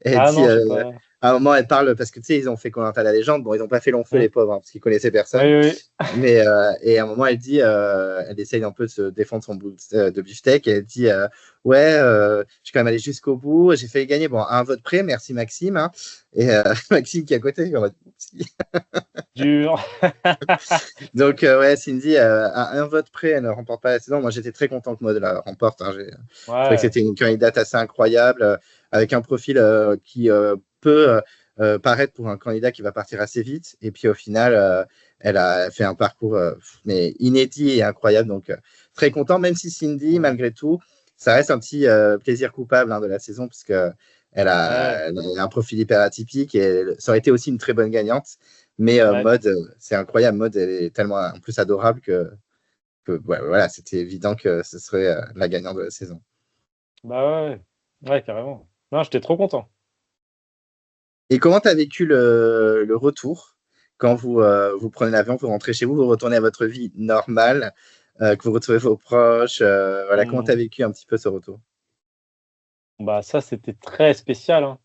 elle Ah dit non, je sais pas. à un moment, elle parle, parce que tu sais, ils ont fait Koh-Lanta la légende. Bon, ils n'ont pas fait long feu, les pauvres, hein, parce qu'ils connaissaient personne. Oui, oui. Mais, et à un moment, elle dit, elle essaye un peu de se défendre son bout de beefsteak. Et elle dit, ouais, je suis quand même allé jusqu'au bout. J'ai failli gagner. Bon, à un vote près, merci Maxime. Hein. Et Maxime qui est à côté, il va Dur. Donc, ouais, Cindy, à un vote près, elle ne remporte pas la saison. Moi, j'étais très content que Maud la remporte. Hein. Je trouvais que Ouais. c'était une candidate assez incroyable, avec un profil qui peut paraître pour un candidat qui va partir assez vite. Et puis, au final, elle a fait un parcours mais inédit et incroyable. Donc, très content, même si Cindy, malgré tout, ça reste un petit plaisir coupable, hein, de la saison, parce que elle Ouais. a un profil hyper atypique et ça aurait été aussi une très bonne gagnante. Mais Ouais. Maud, c'est incroyable. Maud, elle est tellement en plus adorable que ouais, voilà, c'était évident que ce serait la gagnante de la saison. Bah ouais. Ouais, carrément. Non, j'étais trop content. Et comment tu as vécu le retour quand vous prenez l'avion, vous rentrez chez vous, vous retournez à votre vie normale, que vous retrouvez vos proches, voilà, comment tu as Hmm. vécu un petit peu ce retour? Bah ça, c'était très spécial, hein.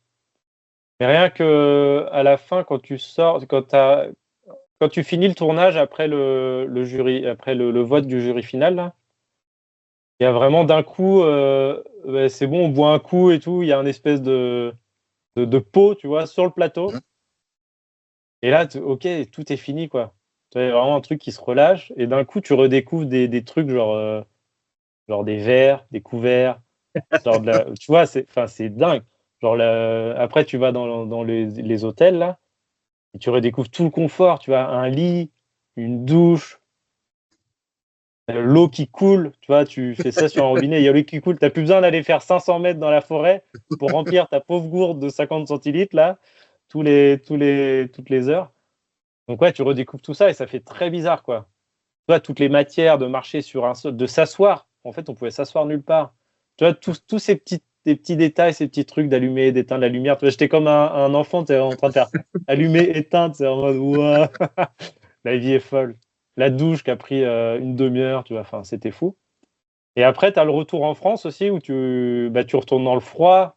Mais rien que à la fin, quand tu sors, quand tu finis le tournage après le jury, après le vote du jury final, là, il y a vraiment d'un coup, ouais, c'est bon, on boit un coup et tout, il y a une espèce de pot, tu vois, sur le plateau. Mhm. Et là, ok, tout est fini, quoi. Tu vois, il y a vraiment un truc qui se relâche, et d'un coup, tu redécouvres des trucs genre des verres, des couverts, genre tu vois, enfin, c'est dingue. Genre, après, tu vas dans les hôtels, là, et tu redécouvres tout le confort, tu vois, un lit, une douche, l'eau qui coule, tu vois, tu fais ça sur un robinet, il y a l'eau qui coule, t'as plus besoin d'aller faire 500 mètres dans la forêt pour remplir ta pauvre gourde de 50 centilitres, là, toutes les heures. Donc ouais, tu redécouvres tout ça et ça fait très bizarre, quoi. Tu vois, toutes les matières de marcher sur un sol, de s'asseoir. En fait, on pouvait s'asseoir nulle part. Tu vois, tous des petits détails, ces petits trucs d'allumer, d'éteindre la lumière. Tu vois, j'étais comme un enfant, tu es en train de faire allumer, éteindre, c'est en mode, ouah, la vie est folle. La douche qui a pris une demi-heure, tu vois, enfin, c'était fou. Et après, tu as le retour en France aussi, où tu retournes dans le froid.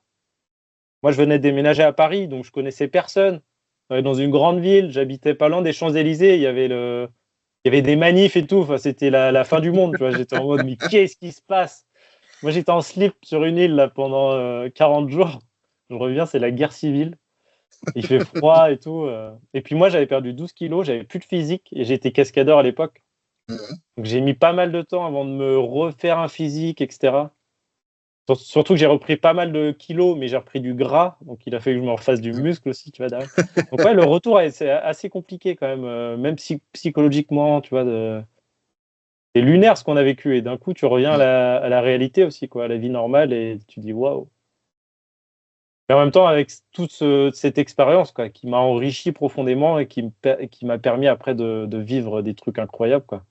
Moi, je venais de déménager à Paris, donc je connaissais personne. Dans une grande ville, j'habitais pas loin des Champs-Élysées, il y avait des manifs et tout, enfin, c'était la fin du monde, tu vois. J'étais en mode, mais qu'est-ce qui se passe? Moi, j'étais en slip sur une île là, pendant 40 jours. Je reviens, c'est la guerre civile. Il fait froid et tout. Et puis moi, j'avais perdu 12 kilos, j'avais plus de physique et j'étais cascadeur à l'époque. Mhm. Donc j'ai mis pas mal de temps avant de me refaire un physique, etc. Surtout que j'ai repris pas mal de kilos, mais j'ai repris du gras, donc il a fallu que je me refasse du muscle aussi, tu vois, derrière. Donc ouais, le retour, c'est assez compliqué quand même, même psychologiquement, tu vois. C'est lunaire ce qu'on a vécu, et d'un coup, tu reviens à la réalité aussi, quoi, à la vie normale, et tu dis waouh. Mais en même temps, avec toute cette expérience, quoi, qui m'a enrichi profondément et qui m'a permis après de vivre des trucs incroyables, quoi.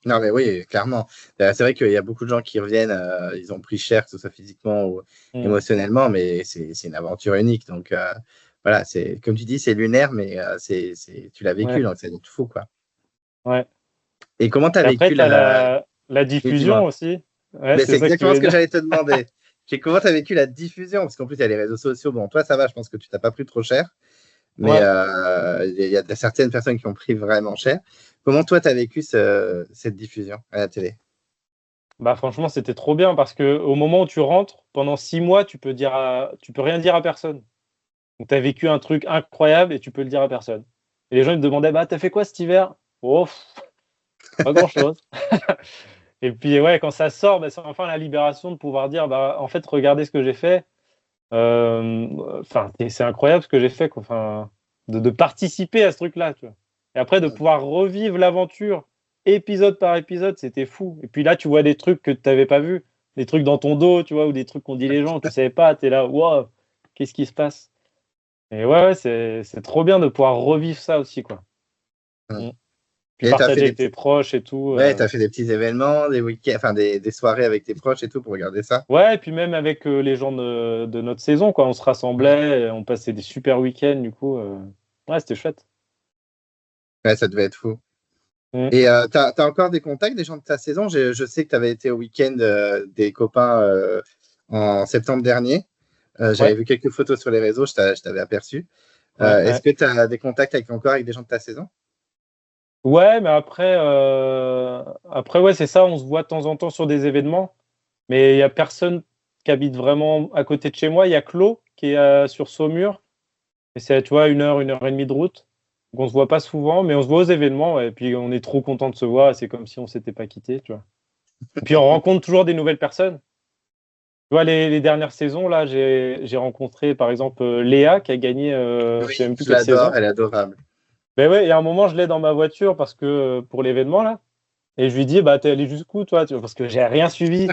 Non, mais oui, clairement. C'est vrai qu'il y a beaucoup de gens qui reviennent, ils ont pris cher, que ce soit physiquement ou Mm. émotionnellement, mais c'est une aventure unique. Donc, voilà, comme tu dis, c'est lunaire, mais tu l'as vécu, Ouais, donc c'est fou, quoi. ouais. Et comment tu as Et après, vécu tu as la. la Oui, diffusion dis-moi. aussi. Ouais, Mais c'est c'est ça que tu exactement veux ce que dire. j'allais te demander. Comment tu as vécu la diffusion? Parce qu'en plus, il y a les réseaux sociaux. Bon, toi, ça va, je pense que tu t'as pas pris trop cher. Mais Ouais. il y a certaines personnes qui ont pris vraiment cher. Comment toi, tu as vécu cette diffusion à la télé? Bah franchement, c'était trop bien parce que au moment où tu rentres, pendant 6 mois, tu peux rien dire à personne. Donc tu as vécu un truc incroyable et tu peux le dire à personne. Et les gens ils me demandaient, bah t'as fait quoi cet hiver? Oh, pas grand-chose. Et puis ouais, quand ça sort, bah, c'est enfin la libération de pouvoir dire, bah en fait, regardez ce que j'ai fait. Enfin, c'est incroyable ce que j'ai fait, quoi. Enfin, de participer à ce truc-là, tu vois. Et après, de pouvoir revivre l'aventure épisode par épisode, c'était fou. Et puis là, tu vois des trucs que tu n'avais pas vus, des trucs dans ton dos, tu vois, ou des trucs qu'ont dit les gens, tu savais pas, tu es là, waouh, qu'est-ce qui se passe? Et ouais, c'est trop bien de pouvoir revivre ça aussi, quoi. Mm. Puis Et tu as fait partager des avec tes petits. proches et tout. Ouais, tu as fait des petits événements, des week-ends, enfin des soirées avec tes proches et tout pour regarder ça. Ouais, et puis même avec les gens de notre saison, quoi. On se rassemblait, et on passait des super week-ends, du coup. Ouais, c'était chouette. Ouais, ça devait être fou. Mm. Et tu as encore des contacts des gens de ta saison? Je sais que tu avais été au week-end des copains en septembre dernier. J'avais vu quelques photos sur les réseaux, je t'avais aperçu. Est-ce que tu as des contacts encore avec des gens de ta saison? Ouais, mais après, ouais, c'est ça, on se voit de temps en temps sur des événements, mais il n'y a personne qui habite vraiment à côté de chez moi. Il y a Claude qui est sur Saumur, et c'est, tu vois, 1 heure et demie de route. Donc on se voit pas souvent, mais on se voit aux événements, ouais, et puis on est trop content de se voir, et c'est comme si on s'était pas quitté, tu vois. Et puis on rencontre toujours des nouvelles personnes. Tu vois, les dernières saisons, là, j'ai rencontré, par exemple, Léa, qui a gagné, Oui, je sais même plus je quelle l'adore, saison. elle est adorable. Ben ouais, il y a un moment, je l'ai dans ma voiture parce que pour l'événement, là. Et je lui dis, bah, t'es allé jusqu'où, toi? Tu vois, parce que j'ai rien suivi.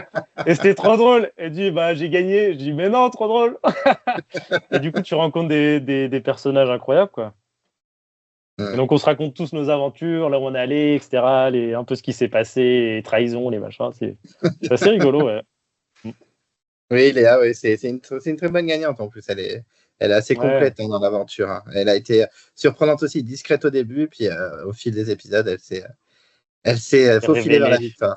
Et c'était trop drôle. Elle dit, bah, j'ai gagné. Je dis, mais non, trop drôle. Et du coup, tu rencontres des personnages incroyables, quoi. Et donc, on se raconte tous nos aventures, là où on est allé, etc. Un peu ce qui s'est passé, les trahisons, les machins. C'est assez rigolo, ouais. Oui, Léa, oui, c'est une très bonne gagnante en plus. Elle est assez Ouais, complète dans l'aventure. Hein. Elle a été surprenante aussi, discrète au début, puis au fil des épisodes, elle s'est c'est faufilée vers la révélé. victoire.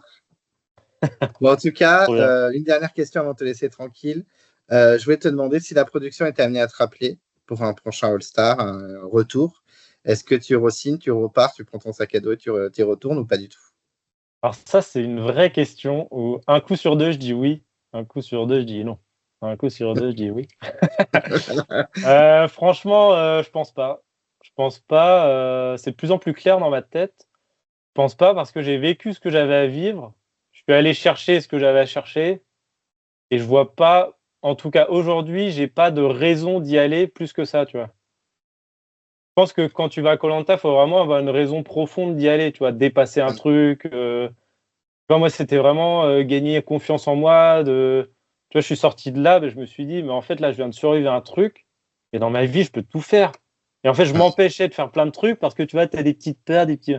Bon, en tout cas, Trop bien. une dernière question avant de te laisser tranquille. Je voulais te demander si la production était amenée à te rappeler pour un prochain All-Star, un retour. Est-ce que tu re-signes, tu repars, tu prends ton sac à dos et tu y retournes ou pas du tout? Alors, ça, c'est une vraie question où un coup sur deux, je dis oui. Un coup sur deux, je dis non. Un coup sur deux, je dis oui. Franchement, je pense pas. Je pense pas. C'est de plus en plus clair dans ma tête. Je pense pas parce que j'ai vécu ce que j'avais à vivre. Je suis allé chercher ce que j'avais à chercher et je vois pas. En tout cas, aujourd'hui, j'ai pas de raison d'y aller plus que ça, tu vois. Je pense que quand tu vas à koh faut vraiment avoir une raison profonde d'y aller, tu vois, dépasser un truc. Tu vois, moi, c'était vraiment gagner confiance en moi. Tu vois, je suis sorti de là, ben, je me suis dit, mais en fait, là, je viens de survivre à un truc et dans ma vie, je peux tout faire. Et en fait, je m'empêchais de faire plein de trucs parce que tu vois, tu as des petites peurs, des petits.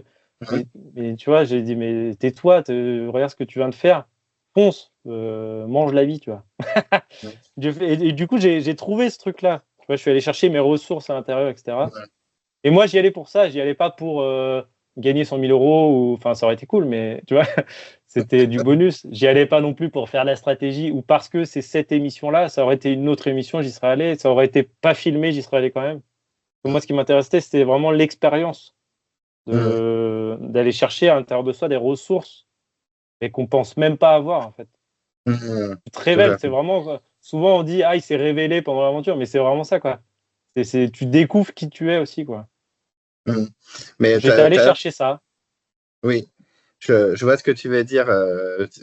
Mais tu vois, j'ai dit, mais tais-toi, regarde ce que tu viens de faire. Fonce, mange la vie, tu vois. Et du coup, j'ai trouvé ce truc-là. Tu vois, je suis allé chercher mes ressources à l'intérieur, etc. Et moi, j'y allais pour ça. J'y allais pas pour gagner 100 000 euros. Enfin, ça aurait été cool, mais tu vois, c'était du bonus. J'y allais pas non plus pour faire la stratégie ou parce que c'est cette émission-là. Ça aurait été une autre émission, j'y serais allé. Ça aurait été pas filmé, j'y serais allé quand même. Donc, moi, ce qui m'intéressait, c'était vraiment l'expérience d'aller chercher à l'intérieur de soi des ressources et qu'on pense même pas avoir, en fait. Tu te Tout révèles. à C'est fait. vraiment. Souvent, on dit, ah, il s'est révélé pendant l'aventure, mais c'est vraiment ça, quoi. Tu découvres qui tu es aussi, quoi. Mhm. Mais J'étais allé chercher ça. oui, je vois ce que tu veux dire.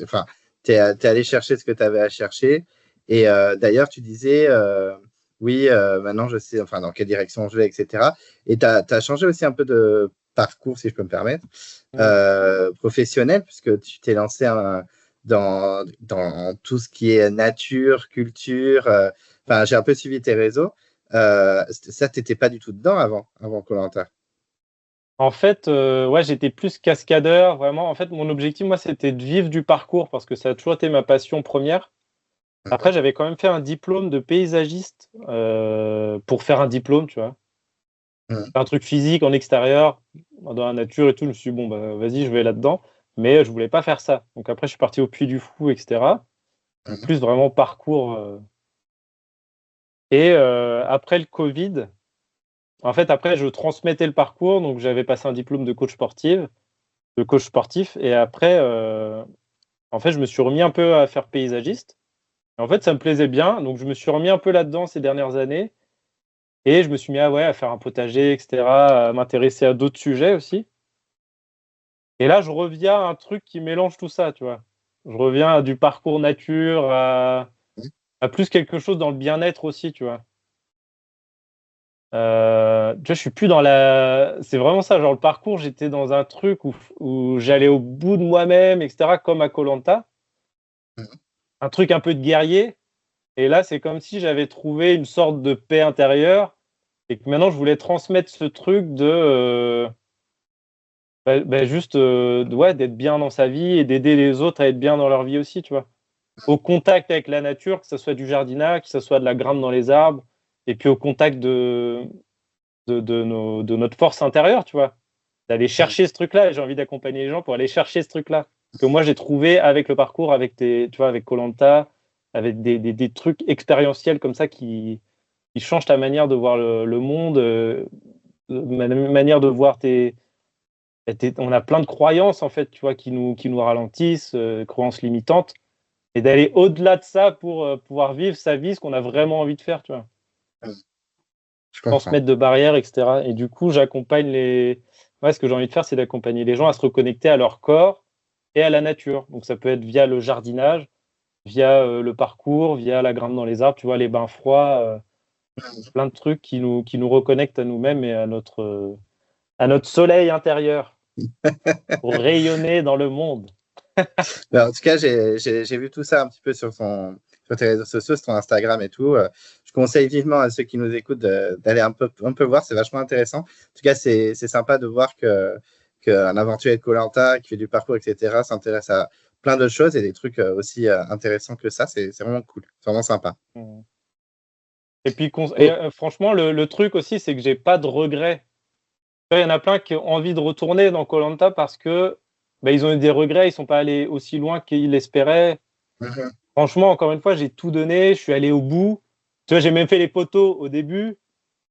Enfin, tu es allé chercher ce que tu avais à chercher. Et d'ailleurs, tu disais, oui, maintenant je sais enfin, dans quelle direction je vais, etc. Et tu as changé aussi un peu de parcours, si je peux me permettre, Mm. professionnel, puisque tu t'es lancé dans tout ce qui est nature, culture. Enfin, j'ai un peu suivi tes réseaux. Ça, tu n'étais pas du tout dedans avant koh. En fait, ouais, j'étais plus cascadeur, vraiment. En fait, mon objectif, moi, c'était de vivre du parcours parce que ça a toujours été ma passion première. Après, j'avais quand même fait un diplôme de paysagiste pour faire un diplôme, tu vois. Un truc physique en extérieur, dans la nature et tout. Je me suis dit, bon, bah, vas-y, je vais là-dedans. Mais je voulais pas faire ça. Donc après, je suis parti au Puy du Fou, etc. Donc plus vraiment parcours. Et après le Covid, en fait, après, je transmettais le parcours. Donc j'avais passé un diplôme de coach sportif. Et après, en fait, je me suis remis un peu à faire paysagiste. Et en fait, ça me plaisait bien. Donc, je me suis remis un peu là-dedans ces dernières années. Et je me suis mis ouais, à faire un potager, etc., à m'intéresser à d'autres sujets aussi. Et là, je reviens à un truc qui mélange tout ça, tu vois. Je reviens à du parcours nature, à plus quelque chose dans le bien-être aussi, tu vois. Tu vois, je suis plus dans la. C'est vraiment ça, genre le parcours, j'étais dans un truc où j'allais au bout de moi-même, etc., comme à koh. Un truc un peu de guerrier. Et là, c'est comme si j'avais trouvé une sorte de paix intérieure et que maintenant, je voulais transmettre ce truc de juste ouais, d'être bien dans sa vie et d'aider les autres à être bien dans leur vie aussi, tu vois. Au contact avec la nature, que ce soit du jardinage, que ce soit de la grimpe dans les arbres, et puis au contact de notre force intérieure, tu vois. D'aller chercher ce truc-là, et j'ai envie d'accompagner les gens pour aller chercher ce truc-là. Que moi, j'ai trouvé avec le parcours, tu vois, avec koh avec des trucs expérientiels comme ça qui changent ta manière de voir le monde, ma manière de voir on a plein de croyances en fait, tu vois, qui nous ralentissent, croyances limitantes, et d'aller au-delà de ça pour pouvoir vivre sa vie, ce qu'on a vraiment envie de faire, tu vois. Je Sans se comprends. mettre de barrières, etc. Et du coup, j'accompagne ce que j'ai envie de faire, c'est d'accompagner les gens à se reconnecter à leur corps et à la nature. Donc ça peut être via le jardinage, via le parcours, via la grimpe dans les arbres, tu vois, les bains froids, plein de trucs qui nous reconnectent à nous-mêmes et à notre soleil intérieur pour rayonner dans le monde. En tout cas, j'ai vu tout ça un petit peu sur tes réseaux sociaux, sur ton Instagram et tout. Je conseille vivement à ceux qui nous écoutent d'aller un peu voir, c'est vachement intéressant. En tout cas, c'est sympa de voir qu'un aventurier de koh qui fait du parcours, etc., s'intéresse à plein de choses et des trucs aussi intéressants que ça. C'est vraiment cool, c'est vraiment sympa. Et puis, franchement, le truc aussi, c'est que j'ai pas de regrets. Il y en a plein qui ont envie de retourner dans koh parce que ils ont eu des regrets, ils sont pas allés aussi loin qu'ils l'espéraient. Franchement, encore une fois, j'ai tout donné, je suis allé au bout. Tu vois, j'ai même fait les poteaux au début.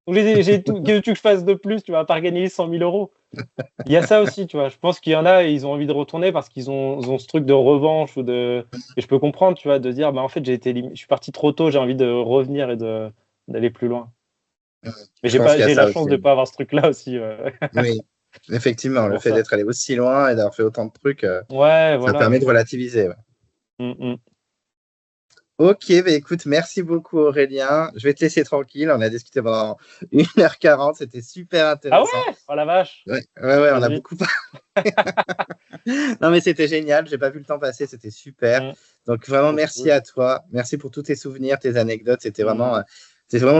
Donc, j'ai tout. Qu'est-ce que tu veux que je fasse de plus? Tu vas pas gagner 100 000 euros. Il y a ça aussi, tu vois. Je pense qu'il y en a, ils ont envie de retourner parce qu'ils ont ce truc de revanche et je peux comprendre, tu vois, de dire, en fait, je suis parti trop tôt, j'ai envie de revenir et d'aller plus loin. Mais Je pense qu'il y a j'ai ça la chance aussi. de pas avoir ce truc-là aussi. Oui, effectivement, le fait d'être allé aussi loin et d'avoir fait autant de trucs, Ouais, ça permet de relativiser. Ok, écoute, merci beaucoup Aurélien. Je vais te laisser tranquille. On a discuté pendant 1h40. C'était super Ah intéressant. ouais? Oh la vache! Ouais, on a beaucoup parlé. Non, mais c'était génial. J'ai pas vu le temps passer. C'était super. Donc, vraiment, merci à toi. Merci pour tous tes souvenirs, tes anecdotes. C'était vraiment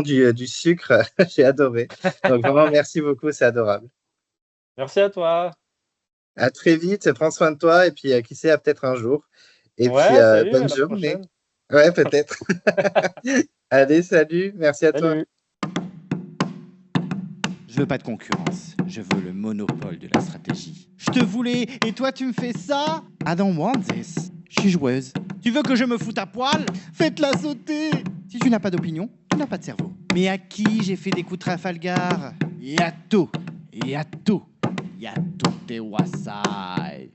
du sucre. J'ai adoré. Donc, vraiment, merci beaucoup. C'est adorable. Merci à toi. À très vite. Prends soin de toi. Et puis, qui sait, à peut-être un jour. Et puis, Ouais, salut, à bonne la journée. prochaine. Ouais, peut-être. Allez, salut. Merci à toi. Salut. Je veux pas de concurrence, je veux le monopole de la stratégie. Je te voulais et toi tu me fais ça? I don't want this. Je suis joueuse. Tu veux que je me foute à poil? Faites-la sauter! Si tu n'as pas d'opinion, tu n'as pas de cerveau. Mais à qui j'ai fait des coups de Trafalgar? Yato! Yato! Yato te wasai!